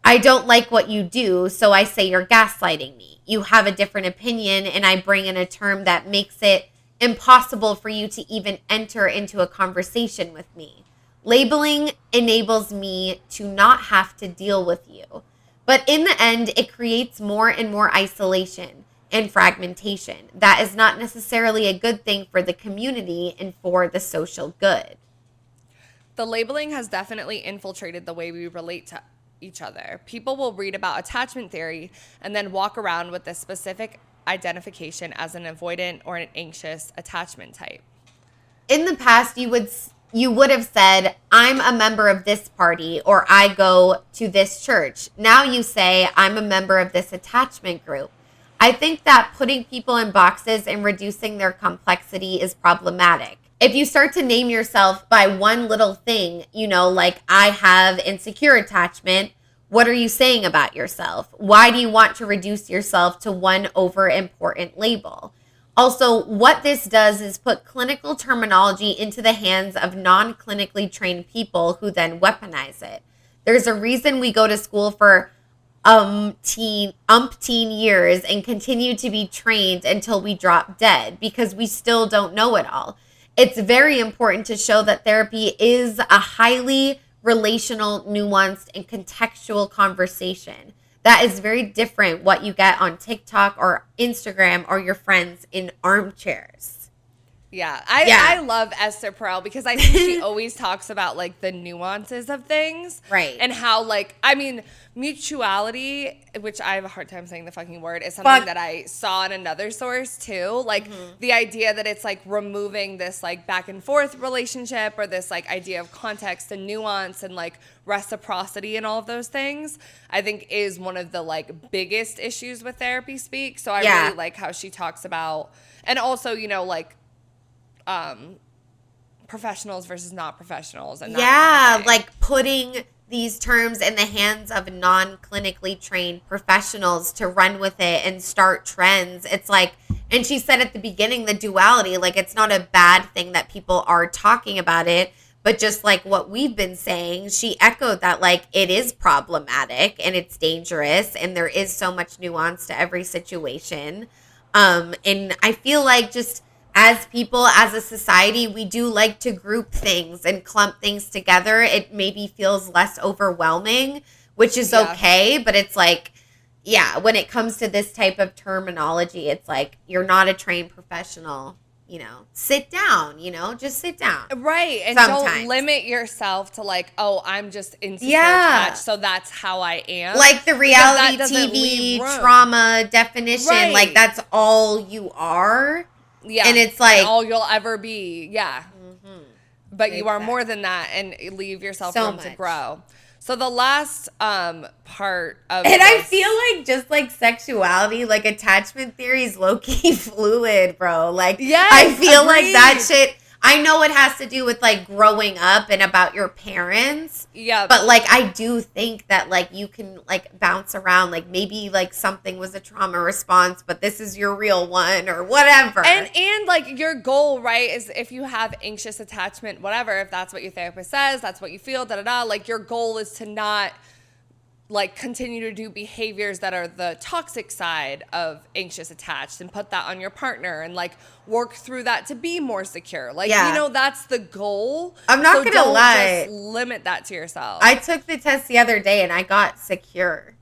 I don't like what you do, so I say you're gaslighting me. You have a different opinion, and I bring in a term that makes it impossible for you to even enter into a conversation with me. Labeling enables me to not have to deal with you. But in the end, it creates more and more isolation and fragmentation. That is not necessarily a good thing for the community and for the social good. The labeling has definitely infiltrated the way we relate to each other. People will read about attachment theory and then walk around with a specific identification as an avoidant or an anxious attachment type. In the past, you would have said, I'm a member of this party, or I go to this church. Now you say, I'm a member of this attachment group. I think that putting people in boxes and reducing their complexity is problematic. If you start to name yourself by one little thing, you know, like I have insecure attachment, what are you saying about yourself? Why do you want to reduce yourself to one over-important label? Also, what this does is put clinical terminology into the hands of non-clinically trained people who then weaponize it. There's a reason we go to school for umpteen years and continue to be trained until we drop dead, because we still don't know it all. it's very important to show that therapy is a highly relational, nuanced, and contextual conversation. That is very different what you get on TikTok or Instagram or your friends in armchairs. Yeah, I love Esther Perel because I think she always talks about like the nuances of things. Right. And how like, I mean, mutuality, which I have a hard time saying the fucking word, is something that I saw in another source too. Like the idea that it's like removing this like back and forth relationship or this like idea of context and nuance and like reciprocity and all of those things, I think is one of the like biggest issues with therapy speak. So I really like how she talks about, and also, you know, like, professionals versus not professionals, and that kind of like putting these terms in the hands of non-clinically trained professionals to run with it and start trends. It's like, and she said at the beginning, the duality, like it's not a bad thing that people are talking about it, but just like what we've been saying, she echoed that like it is problematic and it's dangerous and there is so much nuance to every situation. And I feel like just as people, as a society, we do like to group things and clump things together. It maybe feels less overwhelming, which is okay. But it's like, when it comes to this type of terminology, it's like, you're not a trained professional, you know, sit down, you know, just sit down. Right. And sometimes. Don't limit yourself to like, oh, I'm just insecure attached, so that's how I am. Like the reality TV trauma definition, right. Like that's all you are. Yeah. And it's like all you'll ever be. Yeah. But you are more than that, and leave yourself room to grow. So the last part of and I feel like just like sexuality, like attachment theory is low-key fluid, bro. Like I feel like that shit, I know it has to do with like growing up and about your parents. Yeah. But like I do think that like you can like bounce around, like maybe like something was a trauma response, but this is your real one or whatever. And like your goal, right, is if you have anxious attachment, whatever, if that's what your therapist says, that's what you feel, like your goal is to not like continue to do behaviors that are the toxic side of anxious attached and put that on your partner and like work through that to be more secure. Like, you know, that's the goal. I'm not gonna lie. Just limit that to yourself. I took the test the other day and I got secure.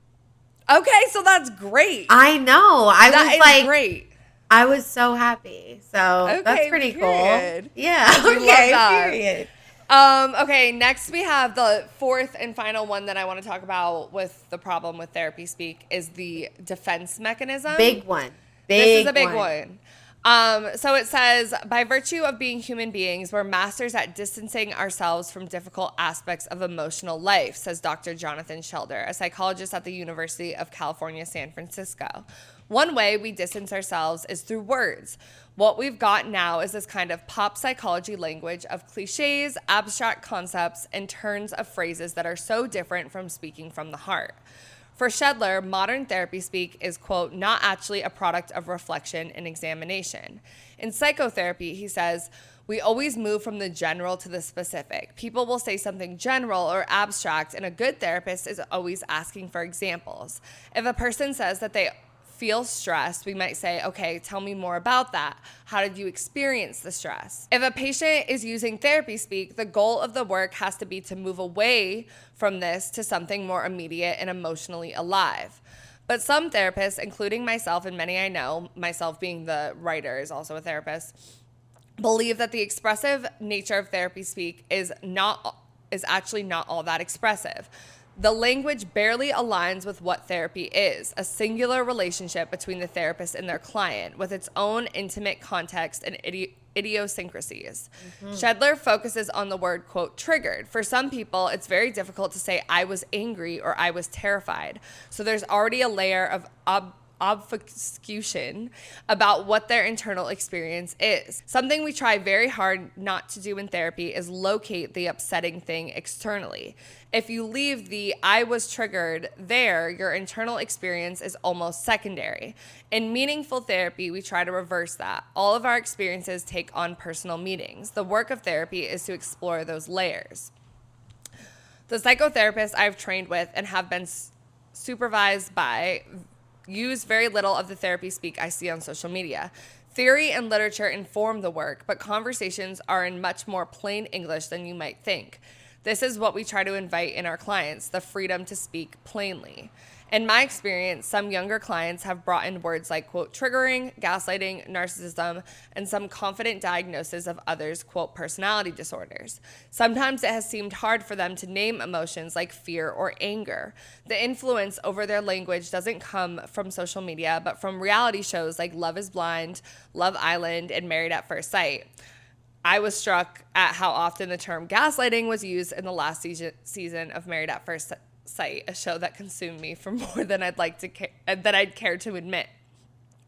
Okay, so that's great. I know. That is like great. I was so happy. So that's pretty cool. Yeah. We love that. Period. Okay, next we have the fourth and final one that I want to talk about with the problem with therapy speak is the defense mechanism. Big one. This is a big one. So it says, by virtue of being human beings, we're masters at distancing ourselves from difficult aspects of emotional life, says Dr. Jonathan Shelder, a psychologist at the University of California, San Francisco. One way we distance ourselves is through words. What we've got now is this kind of pop psychology language of cliches, abstract concepts, and turns of phrases that are so different from speaking from the heart. For Shelder, modern therapy speak is, quote, not actually a product of reflection and examination. In psychotherapy, he says, we always move from the general to the specific. People will say something general or abstract, and a good therapist is always asking for examples. If a person says that they feel stressed, we might say, okay, tell me more about that. How did you experience the stress? If a patient is using therapy speak, the goal of the work has to be to move away from this to something more immediate and emotionally alive. But some therapists, including myself and many I know, myself being the writer is also a therapist, believe that the expressive nature of therapy speak is actually not all that expressive. The language barely aligns with what therapy is, a singular relationship between the therapist and their client with its own intimate context and idiosyncrasies. Shelder focuses on the word, quote, triggered. For some people, it's very difficult to say I was angry or I was terrified. So there's already a layer of obfuscation about what their internal experience is. Something we try very hard not to do in therapy is locate the upsetting thing externally. If you leave the I was triggered there, your internal experience is almost secondary. In meaningful therapy, we try to reverse that. All of our experiences take on personal meanings. The work of therapy is to explore those layers. The psychotherapists I've trained with and have been supervised by use very little of the therapy speak I see on social media. Theory and literature inform the work, but conversations are in much more plain English than you might think. This is what we try to invite in our clients, the freedom to speak plainly. In my experience, some younger clients have brought in words like, quote, triggering, gaslighting, narcissism, and some confident diagnosis of others, quote, personality disorders. Sometimes it has seemed hard for them to name emotions like fear or anger. The influence over their language doesn't come from social media, but from reality shows like Love is Blind, Love Island, and Married at First Sight. I was struck at how often the term gaslighting was used in the last season of Married at First Sight, a show that consumed me for more than I'd care to admit.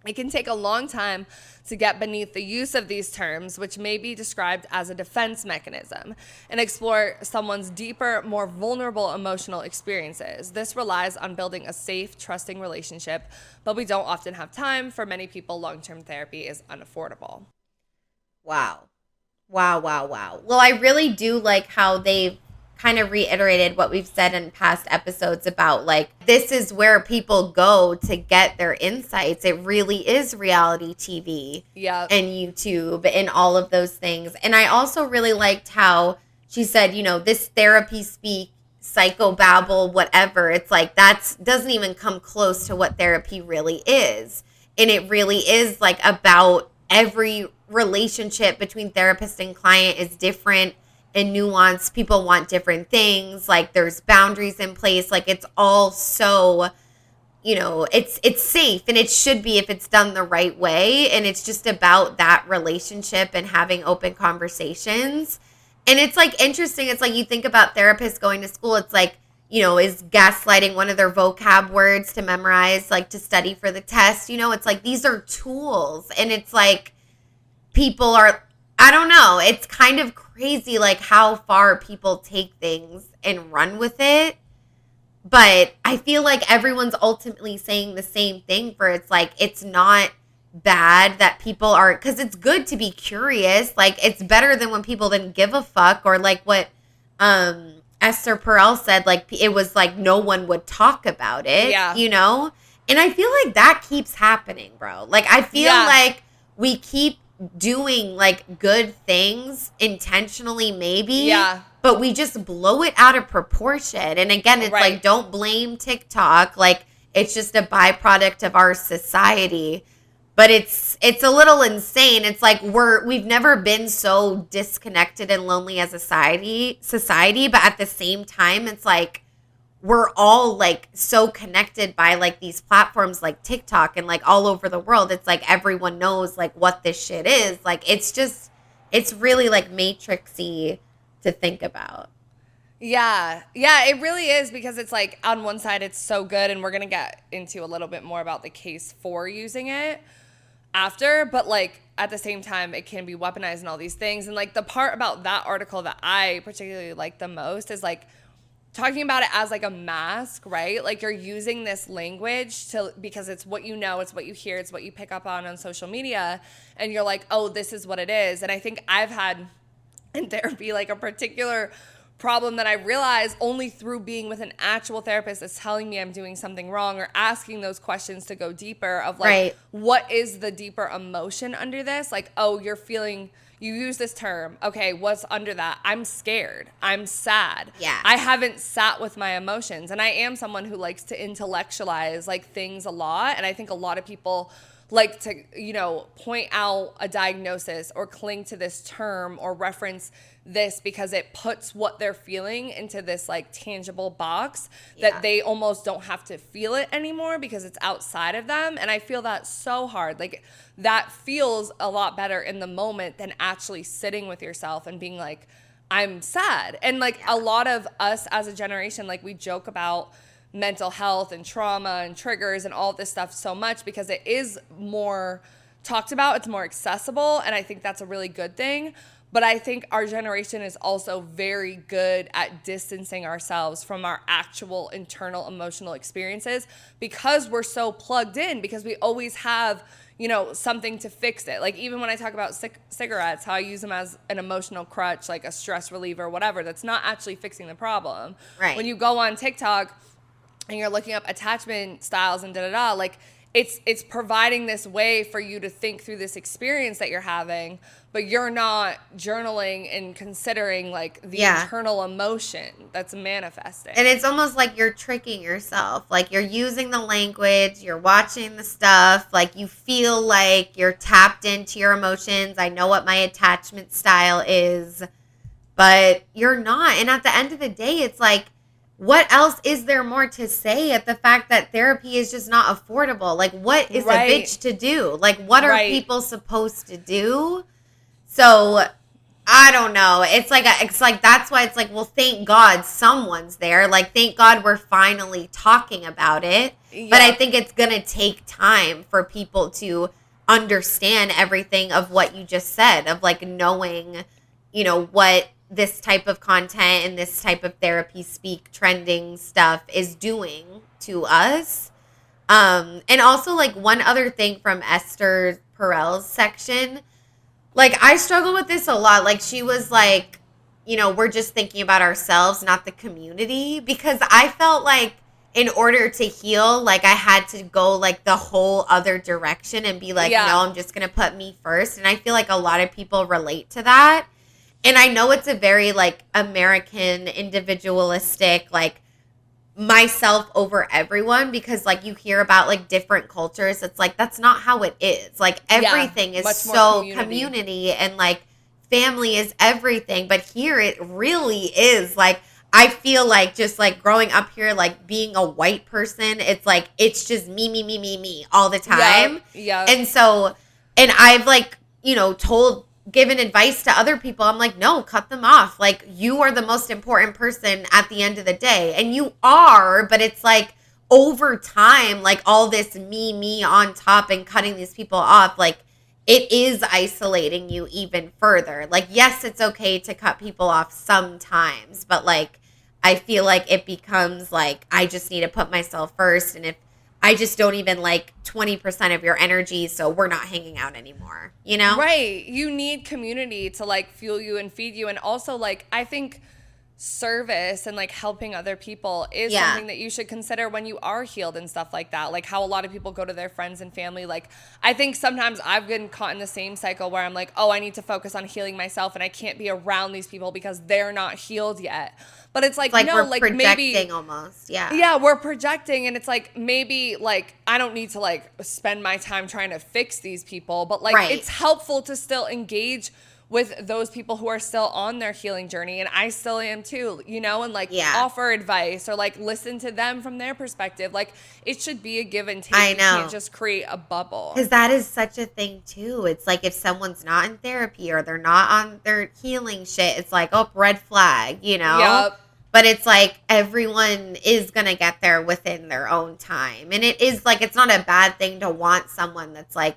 It can take a long time to get beneath the use of these terms, which may be described as a defense mechanism, and explore someone's deeper, more vulnerable emotional experiences. This relies on building a safe, trusting relationship, but we don't often have time. For many people, long-term therapy is unaffordable. Wow. Well, I really do like how they've kind of reiterated what we've said in past episodes about, like, this is where people go to get their insights. It really is reality TV and YouTube and all of those things. And I also really liked how she said, you know, this therapy speak, psychobabble, whatever. It's like, doesn't even come close to what therapy really is. And it really is like about every relationship between therapist and client is different and nuanced. People want different things. Like, there's boundaries in place. Like, it's all so, you know, it's safe, and it should be if it's done the right way. And it's just about that relationship and having open conversations. And it's like interesting. It's like you think about therapists going to school. It's like, you know, is gaslighting one of their vocab words to memorize, like to study for the test? You know, it's like these are tools, and it's like people are, I don't know. It's kind of crazy, like how far people take things and run with it. But I feel like everyone's ultimately saying the same thing, for it's like, it's not bad that people are, because it's good to be curious. Like, it's better than when people didn't give a fuck, or like what Esther Perel said, like, it was like no one would talk about it, you know? And I feel like that keeps happening, bro. Like, I feel like we keep doing like good things intentionally, maybe, but we just blow it out of proportion. And again, it's like, don't blame TikTok. Like, it's just a byproduct of our society. But it's a little insane. It's like we've never been so disconnected and lonely as a society, but at the same time, it's like we're all like so connected by like these platforms like TikTok and like all over the world. It's like everyone knows like what this shit is. Like, it's really like matrixy to think about. Yeah, it really is, because it's like on one side it's so good, and we're going to get into a little bit more about the case for using it after, but like at the same time it can be weaponized and all these things. And like the part about that article that I particularly like the most is like talking about it as like a mask, right? Like, you're using this language because it's what you know, it's what you hear, it's what you pick up on social media, and you're like, oh, this is what it is. And I think I've had in therapy like a particular problem that I realized only through being with an actual therapist that's telling me I'm doing something wrong, or asking those questions to go deeper of like, what is the deeper emotion under this? Like, oh, you use this term. Okay, what's under that? I'm scared. I'm sad. Yeah. I haven't sat with my emotions. And I am someone who likes to intellectualize like things a lot. And I think a lot of people like to, you know, point out a diagnosis or cling to this term or reference this because it puts what they're feeling into this like tangible box that they almost don't have to feel it anymore because it's outside of them. And I feel that so hard. Like, that feels a lot better in the moment than actually sitting with yourself and being like, I'm sad. And like a lot of us as a generation, like, we joke about mental health and trauma and triggers and all this stuff so much because it is more talked about, it's more accessible, and I think that's a really good thing. But I think our generation is also very good at distancing ourselves from our actual internal emotional experiences because we're so plugged in, because we always have, you know, something to fix it. Like, even when I talk about cigarettes, how I use them as an emotional crutch, like a stress reliever, whatever, that's not actually fixing the problem. Right. When you go on TikTok and you're looking up attachment styles and like, it's providing this way for you to think through this experience that you're having, but you're not journaling and considering like the internal emotion that's manifesting. And it's almost like you're tricking yourself. Like you're using the language, you're watching the stuff, like you feel like you're tapped into your emotions. I know what my attachment style is, but you're not. And at the end of the day, it's like, what else is there more to say at the fact that therapy is just not affordable? Like, what is a bitch to do? Like, what are people supposed to do? So, I don't know. It's like that's why it's like, well, thank God someone's there. Like, thank God we're finally talking about it. Yeah. But I think it's going to take time for people to understand everything of what you just said, of like knowing, you know, what this type of content and this type of therapy speak trending stuff is doing to us. And also like one other thing from Esther Perel's section, like I struggle with this a lot. Like she was like, you know, we're just thinking about ourselves, not the community, because I felt like in order to heal, like I had to go like the whole other direction and be like, no, I'm just going to put me first. And I feel like a lot of people relate to that. And I know it's a very, like, American, individualistic, like, myself over everyone, because, like, you hear about, like, different cultures. It's like, that's not how it is. Like, everything is so community and, like, family is everything. But here it really is. Like, I feel like just, like, growing up here, like, being a white person, it's like, it's just me all the time. Yeah. And so, and I've, like, you know, given advice to other people. I'm like, no, cut them off. Like, you are the most important person at the end of the day. And you are, but it's like over time, like all this me on top and cutting these people off, like it is isolating you even further. Like, yes, it's okay to cut people off sometimes, but like, I feel like it becomes like, I just need to put myself first. And if I just don't even like 20% of your energy, so we're not hanging out anymore, you know? Right. You need community to like fuel you and feed you. And also like, I think service and like helping other people is something that you should consider when you are healed and stuff like that. Like how a lot of people go to their friends and family. Like I think sometimes I've been caught in the same cycle where I'm like, oh, I need to focus on healing myself and I can't be around these people because they're not healed yet. But it's like no, we're like projecting maybe almost. Yeah. Yeah, we're projecting, and it's like maybe like I don't need to like spend my time trying to fix these people, but like it's helpful to still engage with those people who are still on their healing journey, and I still am too, you know, and like offer advice or like listen to them from their perspective. Like it should be a give and take. I know. You can't just create a bubble. Because that is such a thing too. It's like if someone's not in therapy or they're not on their healing shit, it's like, oh, red flag, you know? Yep. But it's like everyone is going to get there within their own time. And it is like, it's not a bad thing to want someone that's like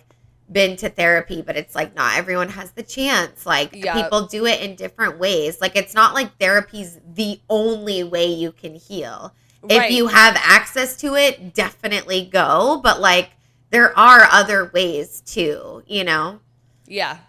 been to therapy, but it's like not everyone has the chance. Like people do it in different ways. Like it's not like therapy's the only way you can heal. If you have access to it, definitely go. But like there are other ways too, you know? Yeah.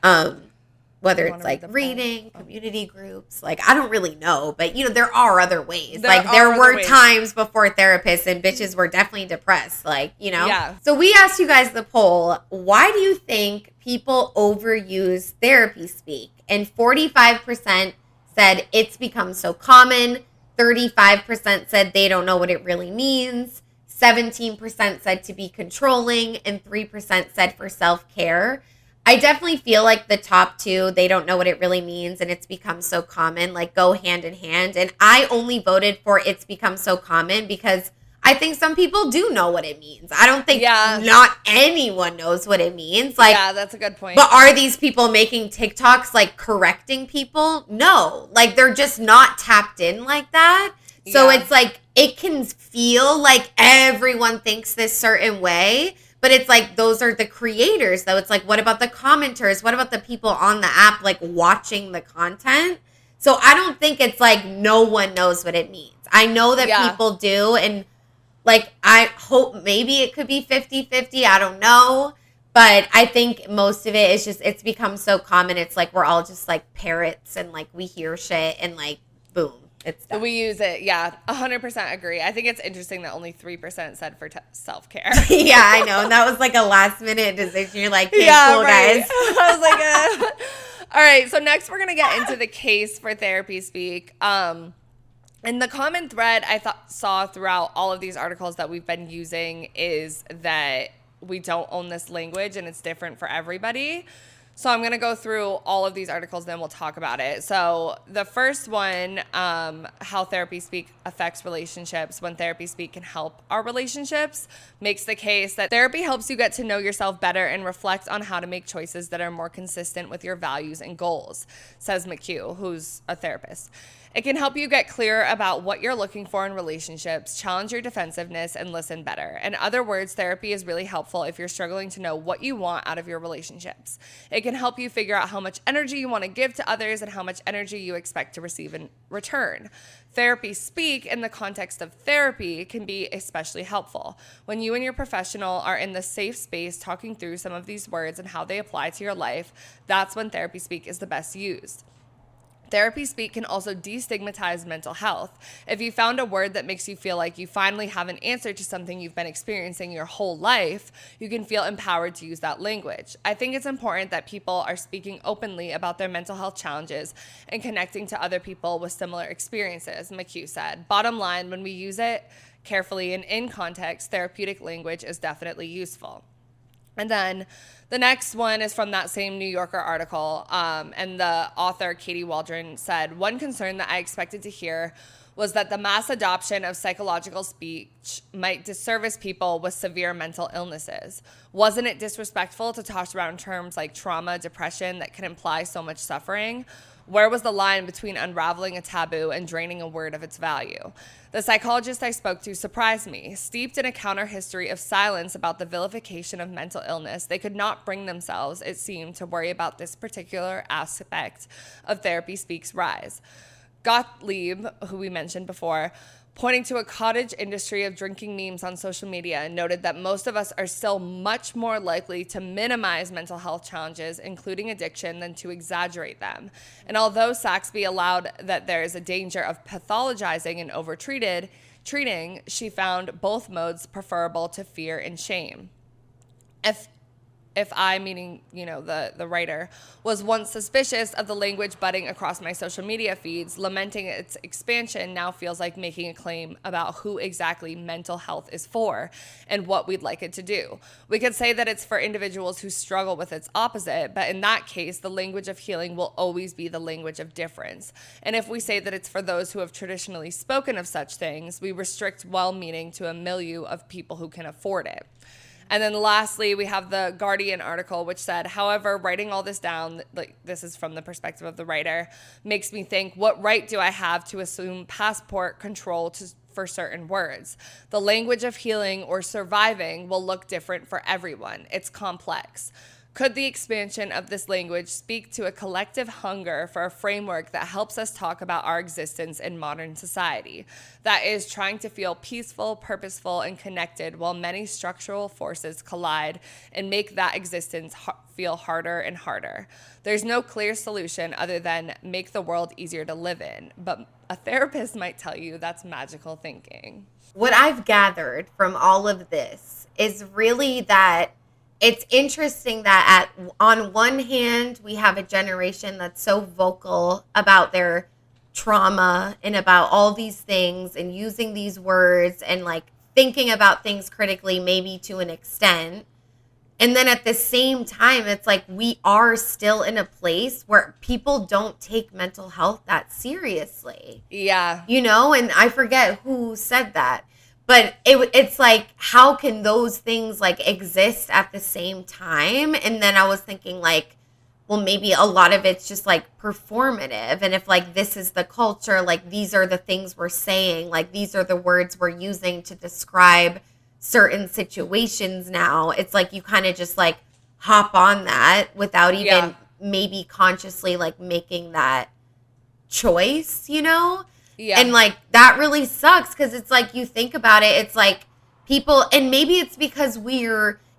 Whether it's like reading, community groups, like I don't really know, but you know, there are other ways. There were times before therapists and bitches were definitely depressed, like, you know? Yeah. So we asked you guys the poll, why do you think people overuse therapy speak? And 45% said it's become so common. 35% said they don't know what it really means. 17% said to be controlling, and 3% said for self-care. I definitely feel like the top two, they don't know what it really means and it's become so common, like go hand in hand. And I only voted for it's become so common because I think some people do know what it means. I don't think not anyone knows what it means. Like, yeah, that's a good point. But are these people making TikToks like correcting people? No, like they're just not tapped in like that. So it's like, it can feel like everyone thinks this certain way. But it's like, those are the creators, though. It's like, what about the commenters? What about the people on the app, like, watching the content? So I don't think it's like no one knows what it means. I know that people do. And, like, I hope maybe it could be 50-50. I don't know. But I think most of it is just, it's become so common. It's like we're all just, like, parrots and, like, we hear shit and, like, boom. it's done. We use it. Yeah, 100% agree. I think it's interesting that only 3% said for self-care. Yeah, I know. And that was like a last minute decision. You're like, hey, yeah, cool, right. guys. I was like, all right. So next we're going to get into the case for therapy speak. And the common thread I saw throughout all of these articles that we've been using is that we don't own this language and it's different for everybody. So I'm going to go through all of these articles, then we'll talk about it. So the first one, how therapy speak affects relationships, when therapy speak can help our relationships, makes the case that therapy helps you get to know yourself better and reflect on how to make choices that are more consistent with your values and goals, says McHugh, who's a therapist. It can help you get clear about what you're looking for in relationships, challenge your defensiveness, and listen better. In other words, therapy is really helpful if you're struggling to know what you want out of your relationships. It can help you figure out how much energy you want to give to others and how much energy you expect to receive in return. Therapy speak in the context of therapy can be especially helpful. When you and your professional are in the safe space talking through some of these words and how they apply to your life, that's when therapy speak is the best used. Therapy speak can also destigmatize mental health. If you found a word that makes you feel like you finally have an answer to something you've been experiencing your whole life, you can feel empowered to use that language. I think it's important that people are speaking openly about their mental health challenges and connecting to other people with similar experiences, McHugh said. Bottom line, when we use it carefully and in context, therapeutic language is definitely useful. And then the next one is from that same New Yorker article, and the author, Katie Waldron, said, one concern that I expected to hear was that the mass adoption of psychological speech might disservice people with severe mental illnesses. Wasn't it disrespectful to toss around terms like trauma, depression that can imply so much suffering? Where was the line between unraveling a taboo and draining a word of its value? The psychologist I spoke to surprised me. Steeped in a counter history of silence about the vilification of mental illness, they could not bring themselves, it seemed, to worry about this particular aspect of therapy speak's rise. Gottlieb, who we mentioned before, pointing to a cottage industry of drinking memes on social media, noted that most of us are still much more likely to minimize mental health challenges, including addiction, than to exaggerate them. And although Saxby allowed that there is a danger of pathologizing and treating, she found both modes preferable to fear and shame. If I, meaning, the writer, was once suspicious of the language budding across my social media feeds, lamenting its expansion now feels like making a claim about who exactly mental health is for and what we'd like it to do. We could say that it's for individuals who struggle with its opposite, but in that case, the language of healing will always be the language of difference. And if we say that it's for those who have traditionally spoken of such things, we restrict well-meaning to a milieu of people who can afford it. And then lastly, we have the Guardian article, which said, however, writing all this down, like this is from the perspective of the writer, makes me think, what right do I have to assume passport control for certain words? The language of healing or surviving will look different for everyone. It's complex. Could the expansion of this language speak to a collective hunger for a framework that helps us talk about our existence in modern society? That is, trying to feel peaceful, purposeful, and connected while many structural forces collide and make that existence feel harder and harder. There's no clear solution other than make the world easier to live in, but a therapist might tell you that's magical thinking. What I've gathered from all of this is really that it's interesting that on one hand, we have a generation that's so vocal about their trauma and about all these things and using these words and like thinking about things critically, maybe to an extent. And then at the same time, it's like we are still in a place where people don't take mental health that seriously. Yeah. And I forget who said that. But it's like, how can those things like exist at the same time? And then I was thinking like, well, maybe a lot of it's just like performative. And if like this is the culture, like these are the things we're saying, like these are the words we're using to describe certain situations now. It's like you kind of just like hop on that without even maybe consciously like making that choice, Yeah. And like that really sucks because it's like you think about it, it's like people, and maybe it's because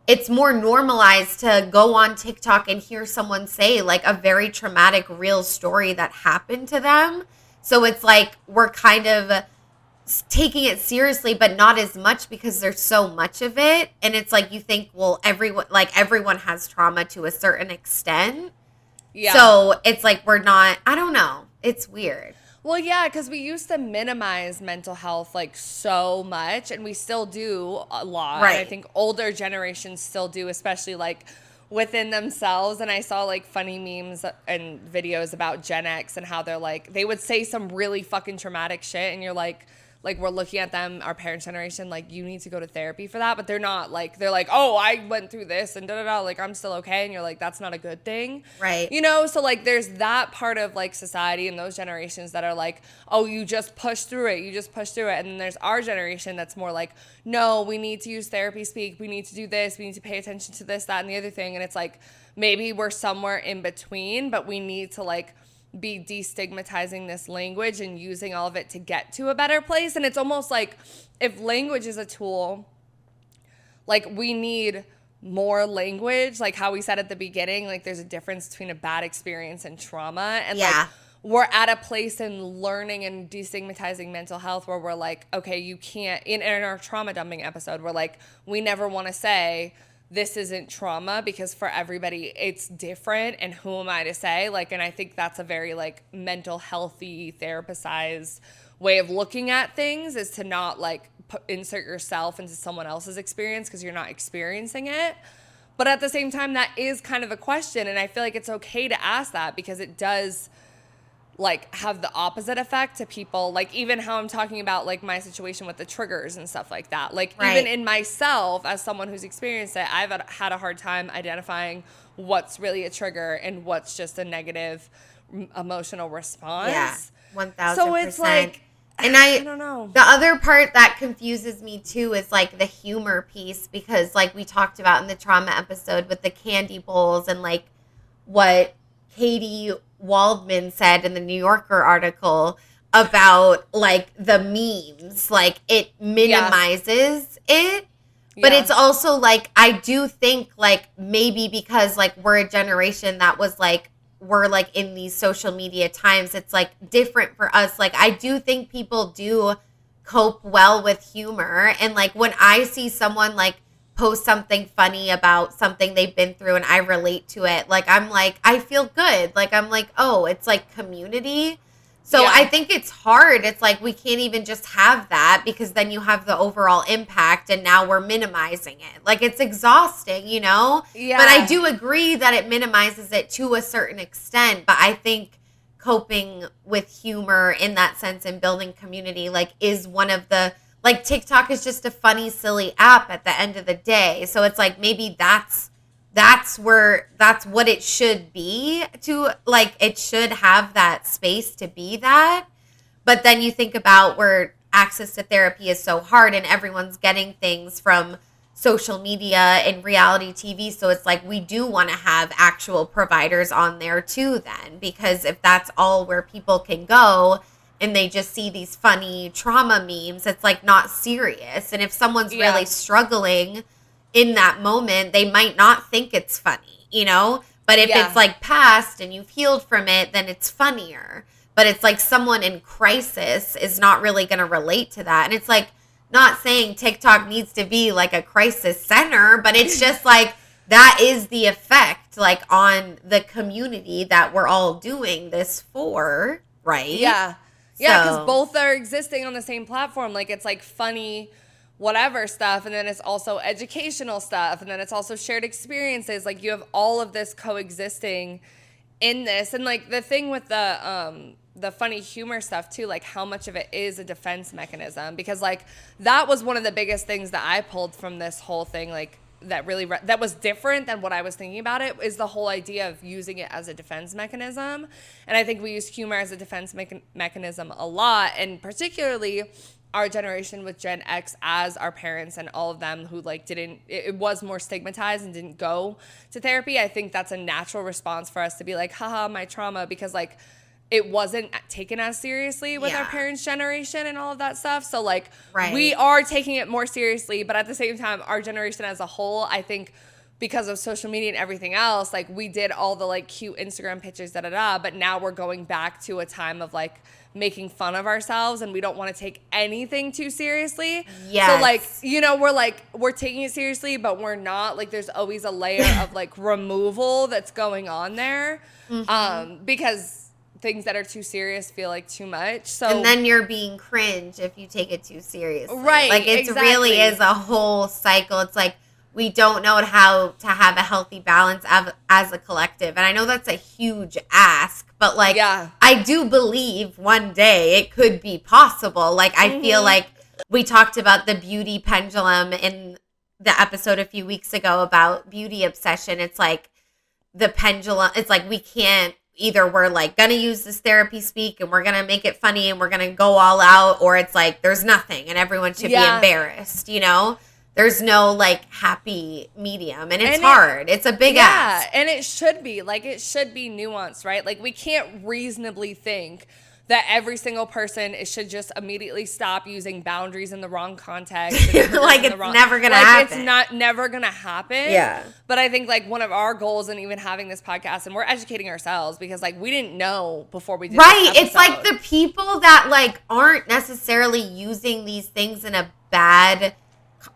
it's more normalized to go on TikTok and hear someone say like a very traumatic real story that happened to them. So it's like we're kind of taking it seriously, but not as much because there's so much of it. And it's like you think, well, everyone has trauma to a certain extent. Yeah. So it's like we're not, I don't know. It's weird. Well, yeah, because we used to minimize mental health like so much, and we still do a lot. Right. And I think older generations still do, especially like within themselves. And I saw like funny memes and videos about Gen X and how they're like, they would say some really fucking traumatic shit, and you're like we're looking at them, our parents' generation, like, you need to go to therapy for that. But they're not like, they're like, oh, I went through this and da-da-da, like, I'm still okay. And you're like, that's not a good thing. Right. You know? So, like, there's that part of, like, society and those generations that are like, oh, you just push through it. You just push through it. And then there's our generation that's more like, no, we need to use therapy speak. We need to do this. We need to pay attention to this, that, and the other thing. And it's like, maybe we're somewhere in between, but we need to, like, be destigmatizing this language and using all of it to get to a better place. And it's almost like if language is a tool, like we need more language, like how we said at the beginning, like there's a difference between a bad experience and trauma. And like we're at a place in learning and destigmatizing mental health where we're like, okay, you can't, in our trauma dumping episode, we're like, we never want to say this isn't trauma because for everybody it's different, and who am I to say? Like, and I think that's a very like mental healthy therapized way of looking at things, is to not like insert yourself into someone else's experience because you're not experiencing it. But at the same time, that is kind of a question, and I feel like it's okay to ask that because it does like have the opposite effect to people. Like even how I'm talking about like my situation with the triggers and stuff like that. Like even in myself as someone who's experienced it, I've had a hard time identifying what's really a trigger and what's just a negative emotional response. Yeah, 1,000%. So it's like, and I don't know. The other part that confuses me too is like the humor piece, because like we talked about in the trauma episode with the candy bowls and like what Katie Waldman said in the New Yorker article about like the memes, like it minimizes it, but it's also like, I do think like maybe because like we're a generation that was like, we're like in these social media times, it's like different for us. Like I do think people do cope well with humor, and like when I see someone like post something funny about something they've been through and I relate to it, like I'm like, I feel good. Like I'm like, oh, it's like community. So I think it's hard. It's like we can't even just have that, because then you have the overall impact and now we're minimizing it. Like it's exhausting, you know? Yeah. But I do agree that it minimizes it to a certain extent. But I think coping with humor in that sense and building community like is one of the, like TikTok is just a funny, silly app at the end of the day. So it's like maybe that's what it should be, to like it should have that space to be that. But then you think about where access to therapy is so hard and everyone's getting things from social media and reality TV. So it's like we do want to have actual providers on there too then, because if that's all where people can go and they just see these funny trauma memes, it's like not serious. And if someone's really struggling in that moment, they might not think it's funny, you know? But if it's like past and you've healed from it, then it's funnier. But it's like someone in crisis is not really going to relate to that. And it's like, not saying TikTok needs to be like a crisis center, but it's just like that is the effect like on the community that we're all doing this for, right? Yeah. Yeah, because both are existing on the same platform. Like, it's like funny whatever stuff, and then it's also educational stuff, and then it's also shared experiences. Like, you have all of this coexisting in this. And, like, the thing with the funny humor stuff, too, like, how much of it is a defense mechanism. Because, like, that was one of the biggest things that I pulled from this whole thing, like, that really that was different than what I was thinking about it, is the whole idea of using it as a defense mechanism. And I think we use humor as a defense mechanism a lot, and particularly our generation with Gen X as our parents and all of them who like it was more stigmatized and didn't go to therapy. I think that's a natural response for us to be like, haha, my trauma, because like it wasn't taken as seriously with our parents' generation and all of that stuff. So, like, we are taking it more seriously. But at the same time, our generation as a whole, I think because of social media and everything else, like we did all the like cute Instagram pictures, but now we're going back to a time of like making fun of ourselves, and we don't want to take anything too seriously. Yes. So like, you know, we're taking it seriously, but we're not. Like there's always a layer of like removal that's going on there, because things that are too serious feel like too much. So and then you're being cringe if you take it too seriously. Right. Like it really is a whole cycle. It's like we don't know how to have a healthy balance as a collective. And I know that's a huge ask, but like I do believe one day it could be possible. Like I feel like we talked about the beauty pendulum in the episode a few weeks ago about beauty obsession. It's like the pendulum, it's like we can't, either we're like gonna use this therapy speak and we're gonna make it funny and we're gonna go all out, or it's like there's nothing and everyone should be embarrassed, you know? There's no like happy medium, and it's hard. It's a big ask. And it should be nuanced, right? Like we can't reasonably think that every single person should just immediately stop using boundaries in the wrong context. Like it's never gonna happen. It's never gonna happen. Yeah. But I think like one of our goals in even having this podcast, and we're educating ourselves because like we didn't know before we did this episode. It's like the people that like aren't necessarily using these things in a bad,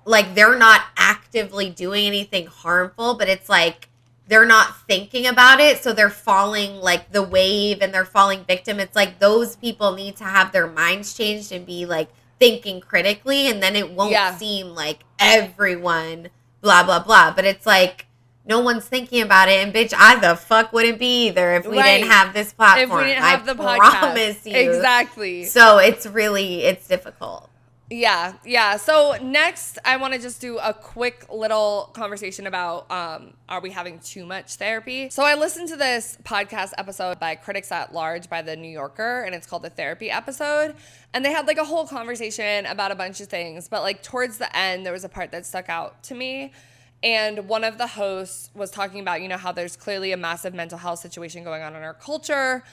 like they're not actively doing anything harmful, but it's like they're not thinking about it, so they're falling like the wave and they're falling victim. It's like those people need to have their minds changed and be like thinking critically, and then it won't seem like everyone blah blah blah. But it's like no one's thinking about it, and bitch, I the fuck wouldn't be either if we didn't have this platform. If we didn't have the podcast. Promise you. Exactly. So it's difficult. Yeah. So next, I want to just do a quick little conversation about are we having too much therapy? So I listened to this podcast episode by Critics at Large by The New Yorker, and it's called The Therapy Episode. And they had like a whole conversation about a bunch of things. But like towards the end, there was a part that stuck out to me. And one of the hosts was talking about, you know, how there's clearly a massive mental health situation going on in our culture.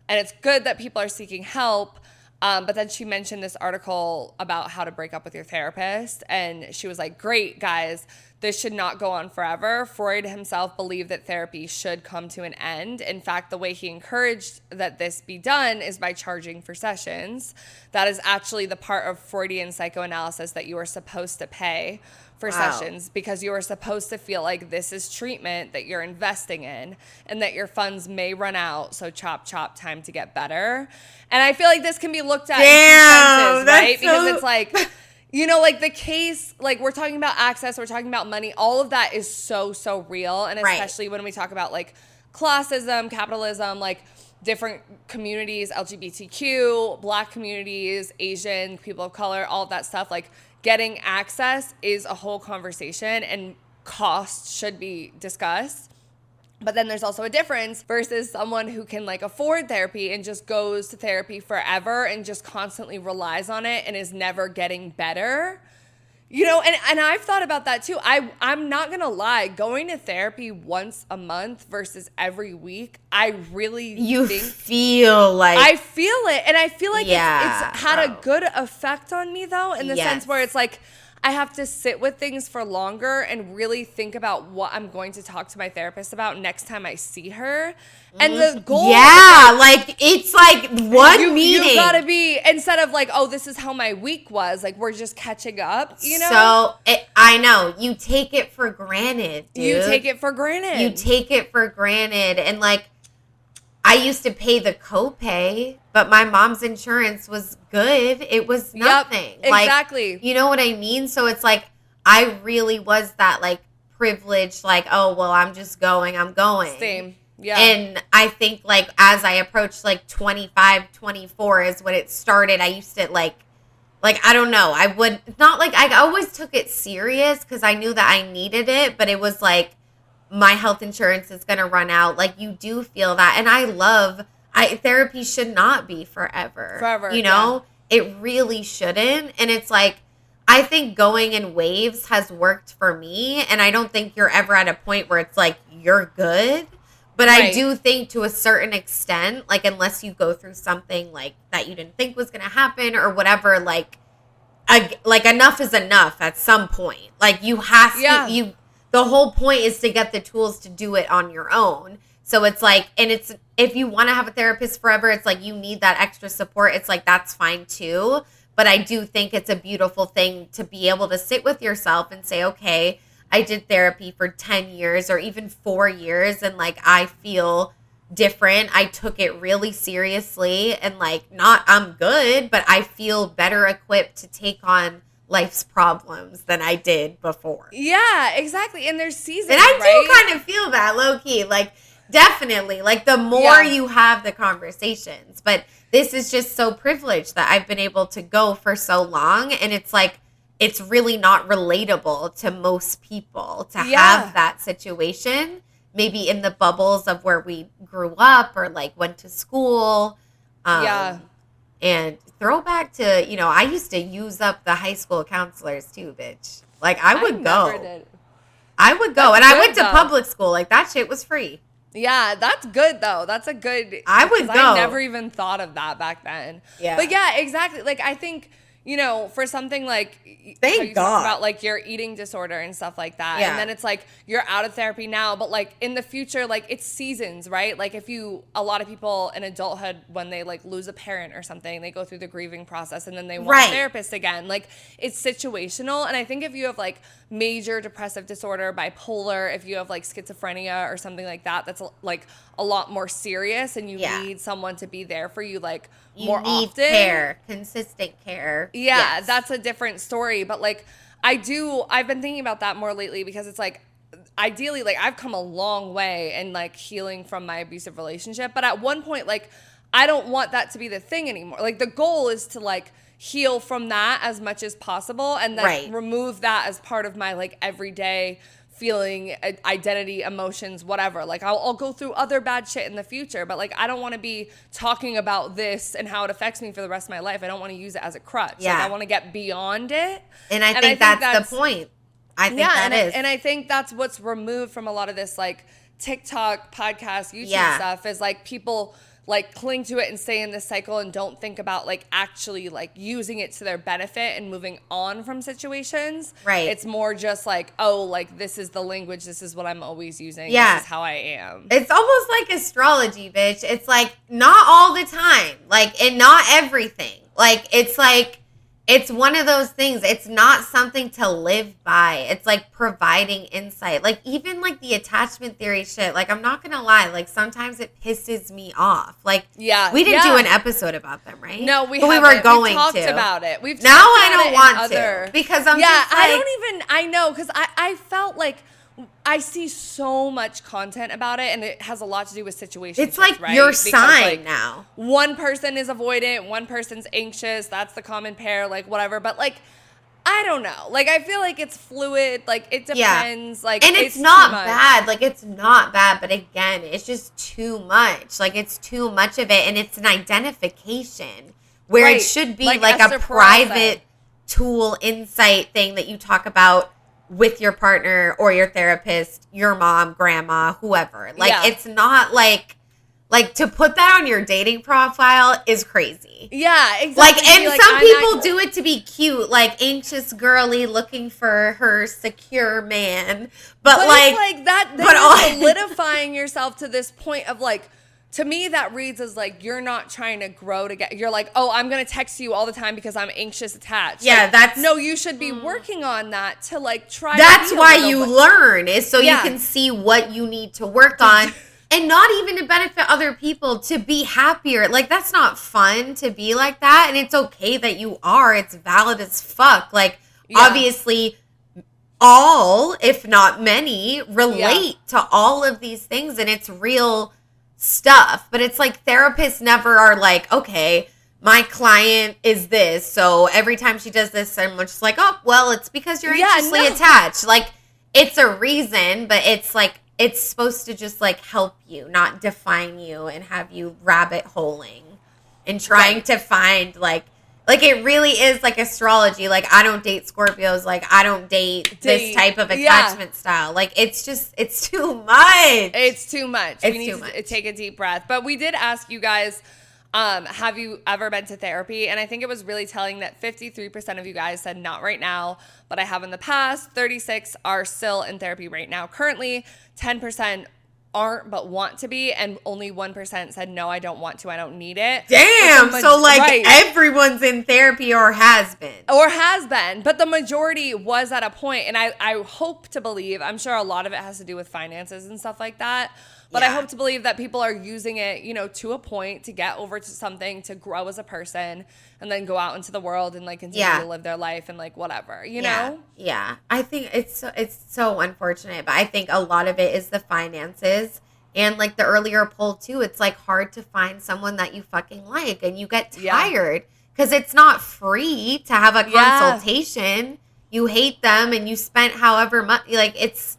And it's good that people are seeking help. But then she mentioned this article about how to break up with your therapist. And she was like, great, guys, this should not go on forever. Freud himself believed that therapy should come to an end. In fact, the way he encouraged that this be done is by charging for sessions. That is actually the part of Freudian psychoanalysis that you are supposed to pay for sessions, because you are supposed to feel like this is treatment that you're investing in and that your funds may run out. So chop, time to get better. And I feel like this can be looked at in two senses, right? Because it's like, you know, like the case, like we're talking about access, we're talking about money. All of that is so real. And especially when we talk about like classism, capitalism, like different communities, LGBTQ, Black communities, Asian, people of color, all of that stuff, like getting access is a whole conversation, and cost should be discussed. But then there's also a difference versus someone who can like afford therapy and just goes to therapy forever and just constantly relies on it and is never getting better. You know, and I've thought about that too. I'm not going to lie. Going to therapy once a month versus every week, I really feel like... I feel it. And I feel like it's had a good effect on me, though, in the sense where it's like I have to sit with things for longer and really think about what I'm going to talk to my therapist about next time I see her. And the goal like it's like one meeting. You gotta be, instead of like, oh, this is how my week was, like we're just catching up, you know? So I know you take it for granted, dude. You take it for granted. And like I used to pay the copay, but my mom's insurance was good. It was nothing. Exactly. Like, you know what I mean? So it's like I really was that like privileged, like, oh well, I'm going. Same. Yeah. And I think like as I approached like 25, 24 is when it started. I used to like I don't know. I would not like, I always took it serious because I knew that I needed it, but it was like my health insurance is going to run out. Like you do feel that. And therapy should not be forever. You know, it really shouldn't. And it's like, I think going in waves has worked for me. And I don't think you're ever at a point where it's like, you're good. But I do think to a certain extent, like unless you go through something like that you didn't think was going to happen or whatever, like enough is enough at some point. Like you have to, the whole point is to get the tools to do it on your own. So it's like, and it's, if you want to have a therapist forever, it's like you need that extra support. It's like, that's fine too. But I do think it's a beautiful thing to be able to sit with yourself and say, okay, I did therapy for 10 years or even 4 years. And like, I feel different. I took it really seriously and like, not, I'm good, but I feel better equipped to take on life's problems than I did before. Yeah, exactly. And there's seasons, and I right? do kind of feel that low key, like definitely, like the more you have the conversations, but this is just so privileged that I've been able to go for so long. And it's like, it's really not relatable to most people to have that situation, maybe in the bubbles of where we grew up or like went to school. And throwback to, you know, I used to use up the high school counselors too, bitch. Like I would go. I would go. And I went to public school. Like that shit was free. Yeah, that's good though. That's a good. I would go. I never even thought of that back then. Yeah. But yeah, exactly. Like I think, you know, for something like thank how you God talk about like your eating disorder and stuff like that. Yeah. And then it's like you're out of therapy now, but like in the future, like it's seasons, right? Like if you, a lot of people in adulthood, when they like lose a parent or something, they go through the grieving process and then they want a therapist again. Like it's situational. And I think if you have like major depressive disorder, bipolar, if you have like schizophrenia or something like that, that's like a lot more serious and you need someone to be there for you like more need often. Care, consistent care. Yeah, that's a different story. But like I've been thinking about that more lately because it's like ideally like I've come a long way in like healing from my abusive relationship. But at one point, like I don't want that to be the thing anymore. Like the goal is to like heal from that as much as possible and then remove that as part of my like everyday feeling, identity, emotions, whatever. Like I'll go through other bad shit in the future, but like I don't want to be talking about this and how it affects me for the rest of my life. I don't want to use it as a crutch. Yeah. Like I want to get beyond it. And I think that's the point. I think and I think that's what's removed from a lot of this like TikTok, podcast, YouTube stuff is like people like cling to it and stay in this cycle and don't think about like actually like using it to their benefit and moving on from situations. Right. It's more just like, oh, like this is the language. This is what I'm always using. This is how I am. It's almost like astrology, bitch. It's like not all the time. Like, and not everything. Like, it's like, it's one of those things. It's not something to live by. It's like providing insight. Like even like the attachment theory shit. Like I'm not going to lie. Like sometimes it pisses me off. Like we didn't do an episode about them, right? No, we were going We've talked to. about it. We've now talked I about don't it want in to because I'm just like, I know because I felt like I see so much content about it and it has a lot to do with situations. It's like right? your Because, sign like, now. One person is avoidant, one person's anxious. That's the common pair, like whatever. But like, I don't know. Like, I feel like it's fluid. Like, it depends. Like, and it's not bad. Like, it's not bad. But again, it's just too much. Like, it's too much of it. And it's an identification where it should be like a private tool, insight thing that you talk about with your partner or your therapist, your mom, grandma, whoever. Like, it's not like to put that on your dating profile is crazy. Yeah, exactly. Like, and some people do it to be cute, like anxious girly looking for her secure man. But like, it's like that, solidifying yourself to this point of like, to me, that reads as like you're not trying to grow together. You're like, oh, I'm gonna text you all the time because I'm anxious attached. Yeah, like, no. You should be working on that to like try. That's why you learn is so you can see what you need to work on, and not even to benefit other people to be happier. Like that's not fun to be like that, and it's okay that you are. It's valid as fuck. Like obviously, all if not many relate to all of these things, and it's real stuff. But it's like therapists never are like, okay, my client is this, so every time she does this, I'm just like, oh, well, it's because you're anxiously attached. Like, it's a reason, but it's like, it's supposed to just like help you, not define you and have you rabbit holing and trying to find like it really is like astrology. Like, I don't date Scorpios. Like, I don't date this type of attachment style. Like, it's just, it's too much. It's too much. We need to take a deep breath. But we did ask you guys Have you ever been to therapy? And I think it was really telling that 53% of you guys said not right now, but I have in the past. 36 are still in therapy right now currently. 10% aren't but want to be, and only 1% said no, I don't want to, I don't need it. Damn. So like everyone's in therapy or has been. But the majority was at a point, and I hope to believe, I'm sure a lot of it has to do with finances and stuff like that, but I hope to believe that people are using it, you know, to a point to get over to something, to grow as a person, and then go out into the world and like continue to live their life and like whatever, you know? Yeah. I think it's so unfortunate, but I think a lot of it is the finances. And like the earlier poll too, it's like hard to find someone that you fucking like, and you get tired because it's not free to have a consultation. You hate them and you spent however much, like it's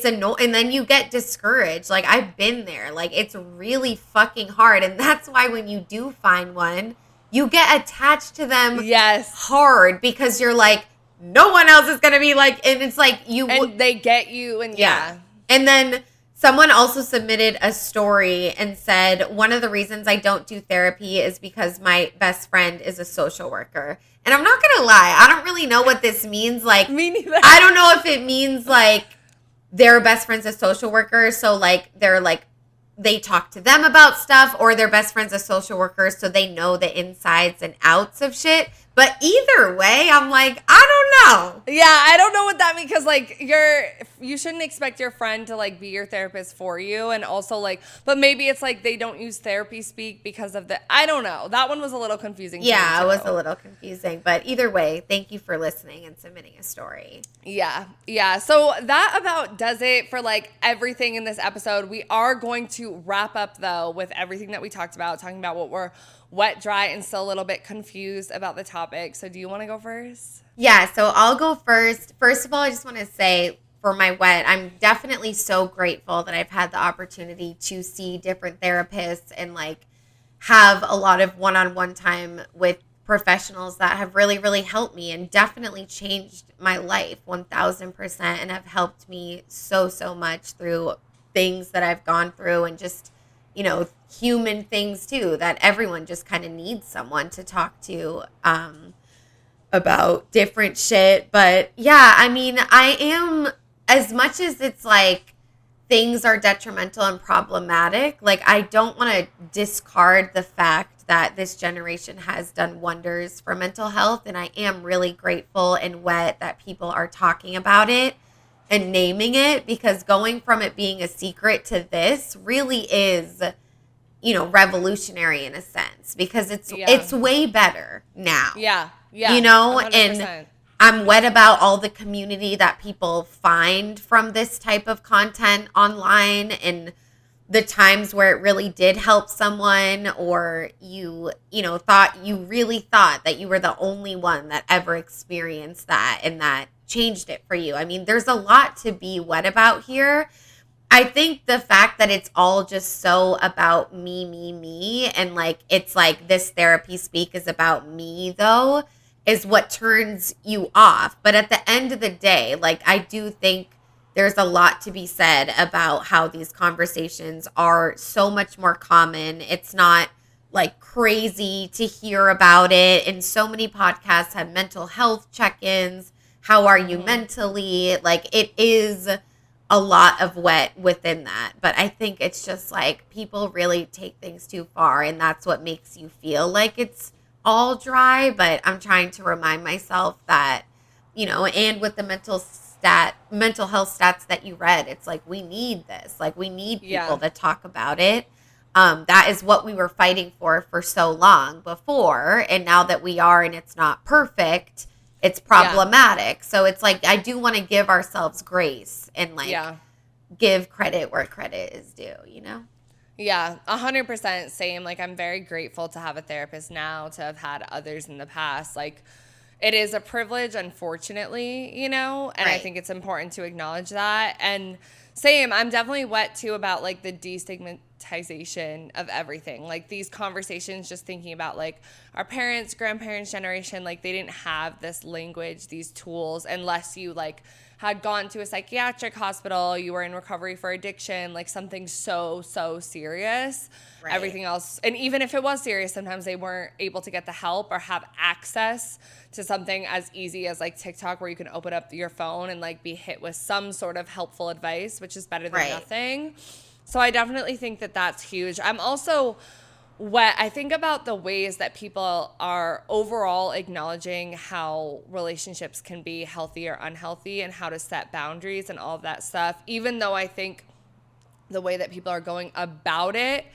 annoying, and then you get discouraged. Like I've been there. Like it's really fucking hard, and that's why when you do find one, you get attached to them hard because you're like, no one else is gonna be like, and it's like they get you, and and then someone also submitted a story and said, one of the reasons I don't do therapy is because my best friend is a social worker. And I'm not gonna lie, I don't really know what this means. Like, me neither. I don't know if it means like their best friend's a social worker, so like they're like they talk to them about stuff, or their best friend's a social worker, so they know the insides and outs of shit. But either way, I'm like, I don't know. Yeah, I don't know what that means, because like you shouldn't expect your friend to like be your therapist for you, and also like, but maybe it's like they don't use therapy speak because of I don't know. That one was a little confusing. Yeah, it was a little confusing, but either way, thank you for listening and submitting a story. Yeah. So that about does it for like everything in this episode. We are going to wrap up though with everything that we talked about, talking about what we're wet, dry, and still a little bit confused about the topic. So do you want to go first? Yeah, so I'll go first. First of all, I just want to say for my wet, I'm definitely so grateful that I've had the opportunity to see different therapists and like have a lot of one-on-one time with professionals that have really, really helped me and definitely changed my life 1000%, and have helped me so much through things that I've gone through, and just, you know, human things too, that everyone just kind of needs someone to talk to about different shit. But yeah, I mean, I am, as much as it's like things are detrimental and problematic, like I don't want to discard the fact that this generation has done wonders for mental health, and I am really grateful and wet that people are talking about it and naming it, because going from it being a secret to this really is, you know, revolutionary in a sense, because it's way better now. Yeah. You know, 100%. and I'm wet about all the community that people find from this type of content online, and the times where it really did help someone, or you really thought that you were the only one that ever experienced that and that changed it for you. I mean, there's a lot to be wet about here. I think the fact that it's all just so about me, and like it's like this therapy speak is about me though, is what turns you off. But at the end of the day, like I do think there's a lot to be said about how these conversations are so much more common. It's not like crazy to hear about it. And so many podcasts have mental health check-ins. How are you mentally? Like it is a lot of wet within that. But I think it's just like people really take things too far, and that's what makes you feel like it's all dry. But I'm trying to remind myself that, you know, and with the mental health stats that you read, it's like we need this. Like we need people to talk about it. That is what we were fighting for so long before, and now that we are, and it's not perfect, it's problematic. So it's like I do want to give ourselves grace and like give credit where credit is due, you know? Yeah, 100% same. Like I'm very grateful to have a therapist now, to have had others in the past. Like it is a privilege, unfortunately, you know, and I think it's important to acknowledge that. And same, I'm definitely wet too about like the destigmatization of everything. Like these conversations, just thinking about like our parents, grandparents' generation, like they didn't have this language, these tools, unless you like had gone to a psychiatric hospital, you were in recovery for addiction, like something so serious. Right. Everything else, and even if it was serious, sometimes they weren't able to get the help or have access to something as easy as like TikTok, where you can open up your phone and like be hit with some sort of helpful advice, which is better than nothing. So I definitely think that that's huge. I'm also I think about the ways that people are overall acknowledging how relationships can be healthy or unhealthy and how to set boundaries and all of that stuff, even though I think the way that people are going about it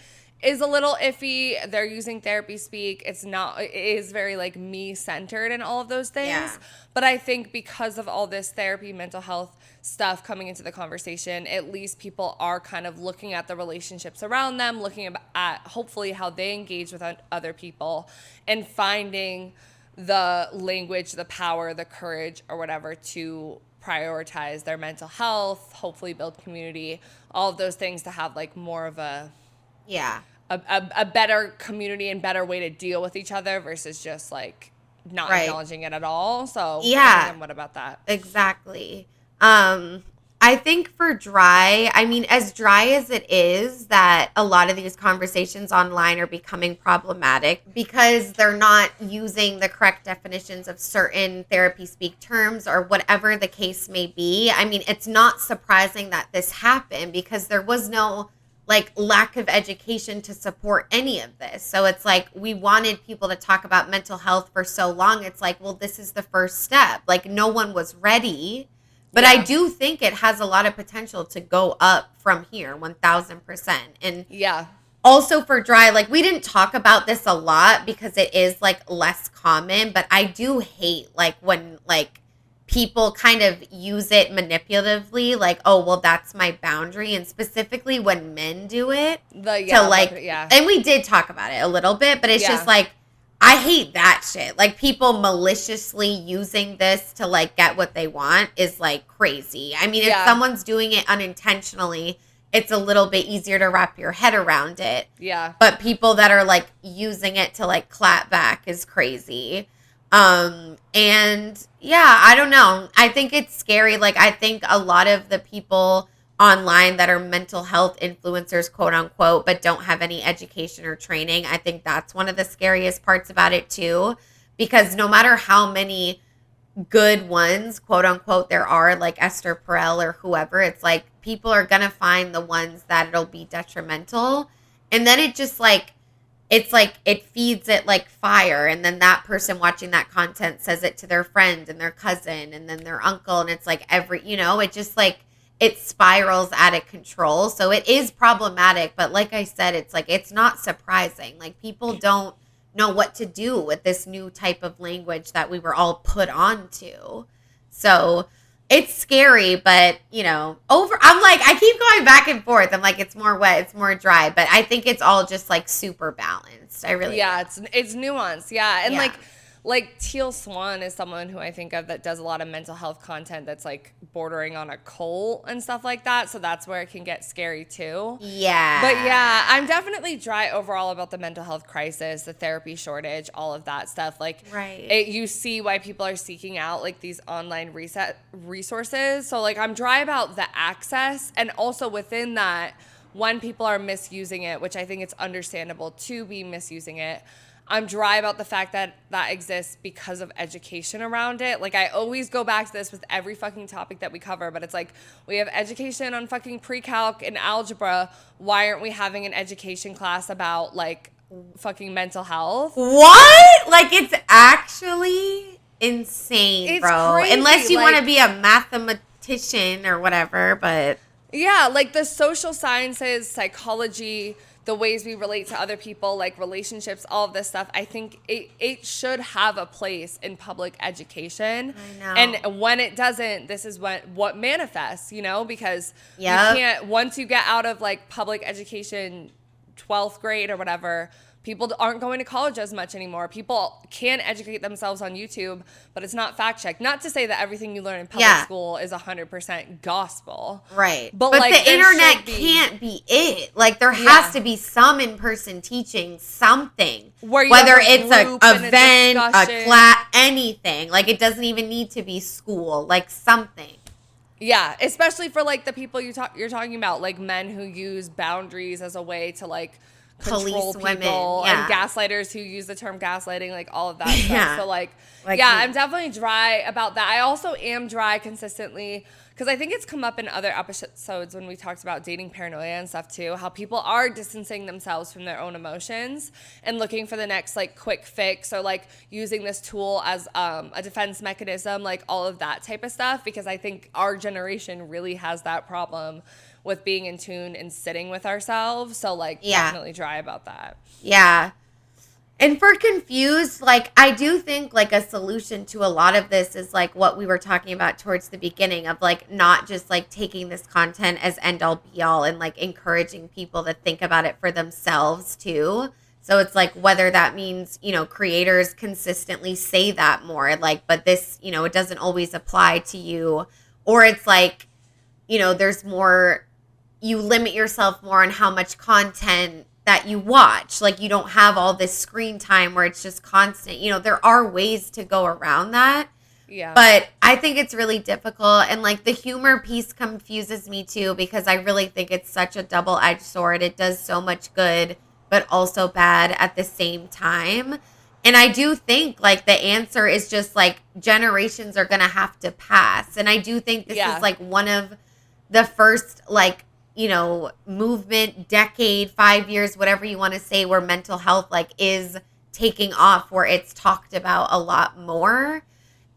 is a little iffy. They're using therapy speak. It is very like me centered and all of those things. Yeah. But I think because of all this therapy, mental health stuff coming into the conversation, at least people are kind of looking at the relationships around them, looking at hopefully how they engage with other people, and finding the language, the power, the courage, or whatever to prioritize their mental health, hopefully build community, all of those things to have like more of a better community and better way to deal with each other versus just like not acknowledging it at all. So what about that? Exactly. I think for dry, I mean, as dry as it is, that a lot of these conversations online are becoming problematic because they're not using the correct definitions of certain therapy speak terms or whatever the case may be. I mean, it's not surprising that this happened because there was no like lack of education to support any of this. So it's like we wanted people to talk about mental health for so long. It's like, well, this is the first step. Like no one was ready. But I do think it has a lot of potential to go up from here, 1,000%. And also for dry, like we didn't talk about this a lot because it is like less common, but I do hate like when like people kind of use it manipulatively, like, oh, well, that's my boundary. And specifically when men do it and we did talk about it a little bit, but it's just like, I hate that shit. Like people maliciously using this to like get what they want is like crazy. I mean, if someone's doing it unintentionally, it's a little bit easier to wrap your head around it. Yeah. But people that are like using it to like clap back is crazy. And I don't know. I think it's scary. Like I think a lot of the people online that are mental health influencers, quote unquote, but don't have any education or training. I think that's one of the scariest parts about it too, because no matter how many good ones, quote unquote, there are, like Esther Perel or whoever, it's like people are going to find the ones that it'll be detrimental. And then it just like, it's like it feeds it like fire. And then that person watching that content says it to their friend and their cousin and then their uncle. And it's like it just like, it spirals out of control. So it is problematic. But like I said, it's like, it's not surprising. Like people don't know what to do with this new type of language that we were all put onto. So it's scary, but I'm like, I keep going back and forth. I'm like, it's more wet, it's more dry, but I think it's all just like super balanced. I really it's nuanced. Yeah. And like Teal Swan is someone who I think of that does a lot of mental health content that's like bordering on a cult and stuff like that. So that's where it can get scary too. Yeah. But yeah, I'm definitely dry overall about the mental health crisis, the therapy shortage, all of that stuff. Like you see why people are seeking out like these online resources. So like I'm dry about the access, and also within that, when people are misusing it, which I think it's understandable to be misusing it, I'm dry about the fact that that exists because of education around it. Like, I always go back to this with every fucking topic that we cover, but it's like, we have education on fucking pre-calc and algebra. Why aren't we having an education class about, like, fucking mental health? What? Like, it's actually insane, It's bro. crazy. Unless you Like- want to be a mathematician or whatever, but... Yeah, like the social sciences, psychology, the ways we relate to other people, like relationships, all of this stuff, I think it should have a place in public education. I know. And when it doesn't, this is what manifests, because you can't, once you get out of like public education, 12th grade or whatever, people aren't going to college as much anymore. People can educate themselves on YouTube, but it's not fact-checked. Not to say that everything you learn in public school is 100% gospel. Right. But like, the internet can't be it. Like, there has to be some in-person teaching something. Where whether it's an event, a discussion. class, anything. Like, it doesn't even need to be school. Like, something. Yeah, especially for like the people you're talking about, like men who use boundaries as a way to like control Police women, people, yeah. and gaslighters who use the term gaslighting, like all of that stuff. Yeah. So like Like, yeah, I'm definitely dry about that. I also am dry consistently because I think it's come up in other episodes when we talked about dating paranoia and stuff too, how people are distancing themselves from their own emotions and looking for the next like quick fix, or like using this tool as a defense mechanism, like all of that type of stuff, because I think our generation really has that problem with being in tune and sitting with ourselves. So like definitely dry about that. Yeah. And for confused, like, I do think like a solution to a lot of this is like what we were talking about towards the beginning of like not just like taking this content as end all be all, and like encouraging people to think about it for themselves too. So it's like whether that means, you know, creators consistently say that more, like, but this, you know, it doesn't always apply to you, or it's like, you know, there's more, you limit yourself more on how much content that you watch. Like, you don't have all this screen time where it's just constant. You know, there are ways to go around that. Yeah. But I think it's really difficult. And like the humor piece confuses me too, because I really think it's such a double-edged sword. It does so much good, but also bad at the same time. And I do think like the answer is just like generations are going to have to pass. And I do think this is like one of the first like, you know, movement, decade, 5 years, whatever you want to say, where mental health like is taking off, where it's talked about a lot more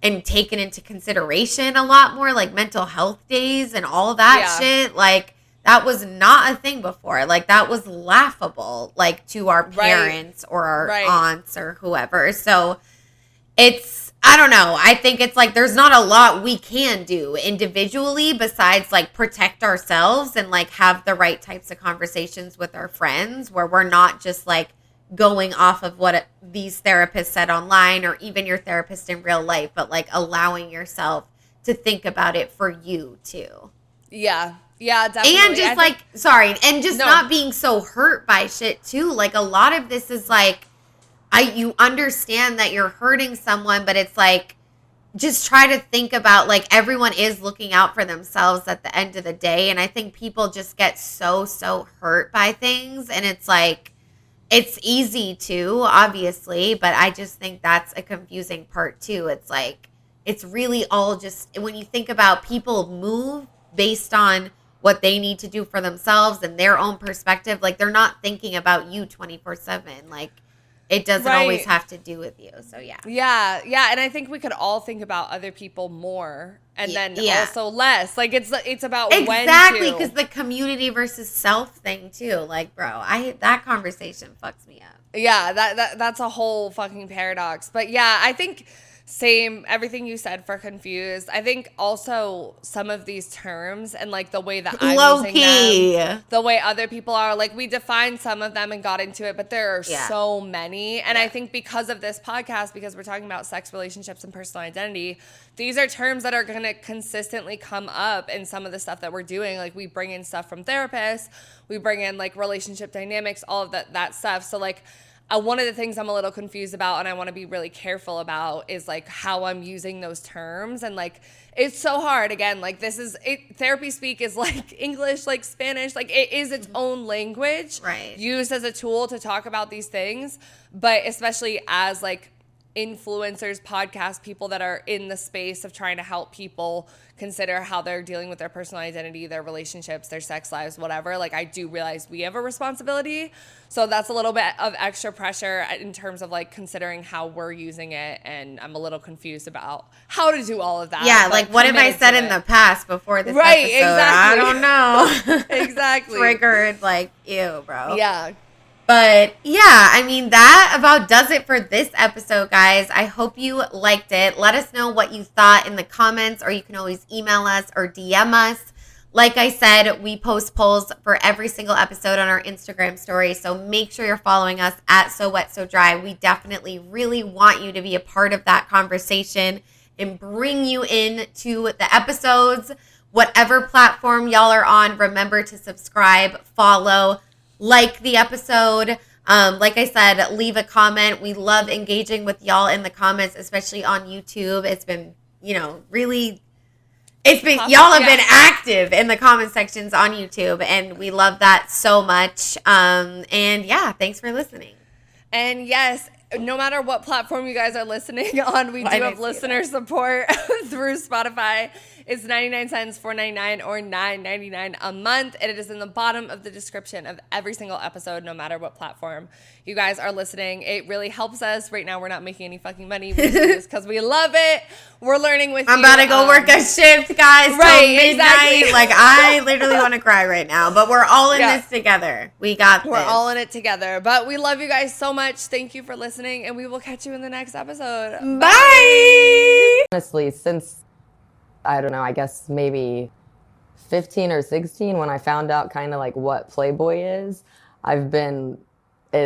and taken into consideration a lot more, like mental health days and all that shit. Like that was not a thing before. Like that was laughable, like to our parents or our aunts or whoever. So it's, I don't know. I think it's like there's not a lot we can do individually besides like protect ourselves and like have the right types of conversations with our friends, where we're not just like going off of what these therapists said online or even your therapist in real life, but like allowing yourself to think about it for you too. Yeah. Yeah, definitely. And just not being so hurt by shit too. Like a lot of this is like, you understand that you're hurting someone, but it's like, just try to think about like everyone is looking out for themselves at the end of the day. And I think people just get so hurt by things. And it's like, it's easy to, obviously, but I just think that's a confusing part too. It's like, it's really all just, when you think about people move based on what they need to do for themselves and their own perspective, like they're not thinking about you 24/7. Like, it doesn't always have to do with you. So, yeah. Yeah. And I think we could all think about other people more and then also less. Like, it's about when to. Exactly, because the community versus self thing, too. Like, bro, that conversation fucks me up. Yeah, that's a whole fucking paradox. But, yeah, I think same, everything you said for confused. I think also some of these terms and like the way that I'm using them, the way other people are, like we defined some of them and got into it, but there are so many. And I think because of this podcast, because we're talking about sex, relationships, and personal identity, these are terms that are going to consistently come up in some of the stuff that we're doing. Like we bring in stuff from therapists, we bring in like relationship dynamics, all of that stuff. So like, one of the things I'm a little confused about and I want to be really careful about is like how I'm using those terms. And like, it's so hard. Again, like therapy speak is like English, like Spanish, like it is its own language used as a tool to talk about these things. But especially as like influencers, podcast people that are in the space of trying to help people consider how they're dealing with their personal identity, their relationships, their sex lives, whatever. Like I do realize we have a responsibility. So that's a little bit of extra pressure in terms of like considering how we're using it. And I'm a little confused about how to do all of that. Yeah, like what have I said in the past before this episode? Exactly. I don't know. Exactly. Triggered, like, ew, bro. Yeah. But yeah, I mean, that about does it for this episode, guys. I hope you liked it. Let us know what you thought in the comments, or you can always email us or DM us. Like I said, we post polls for every single episode on our Instagram story, so make sure you're following us at So Wet So Dry. We definitely really want you to be a part of that conversation and bring you into the episodes. Whatever platform y'all are on, remember to subscribe, follow, like the episode. Like I said, leave a comment. We love engaging with y'all in the comments, especially on YouTube. It's been, really, It's been y'all have been active in the comment sections on YouTube, and we love that so much. And yeah, thanks for listening. And yes, no matter what platform you guys are listening on, we do have listener support through Spotify. It's 99 cents, $4.99, or $9.99 a month. And it is in the bottom of the description of every single episode, no matter what platform you guys are listening. It really helps us. Right now, we're not making any fucking money. We do this because we love it. We're learning with I'm you. about to go work a shift, guys, right, till midnight. exactly. Like, I literally want to cry right now. But we're all in this together. We got this. We're all in it together. But we love you guys so much. Thank you for listening, and we will catch you in the next episode. Bye! Honestly, since, I don't know, I guess maybe 15 or 16, when I found out kind of like what Playboy is, I've been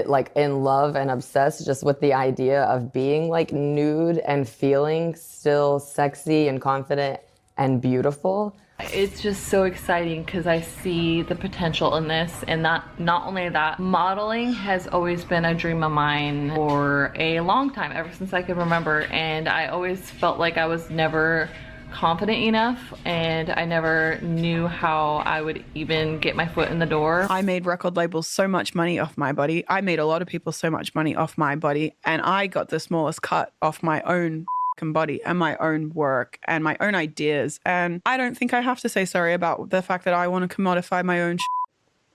like in love and obsessed just with the idea of being like nude and feeling still sexy and confident and beautiful. It's just so exciting because I see the potential in this, and not only that, modeling has always been a dream of mine for a long time, ever since I could remember, and I always felt like I was never confident enough, and I never knew how I would even get my foot in the door. I made record labels so much money off my body. I made a lot of people so much money off my body, and I got the smallest cut off my own body and my own work and my own ideas. And I don't think I have to say sorry about the fact that I want to commodify my own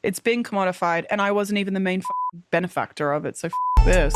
It's been commodified, and I wasn't even the main benefactor of it, so this.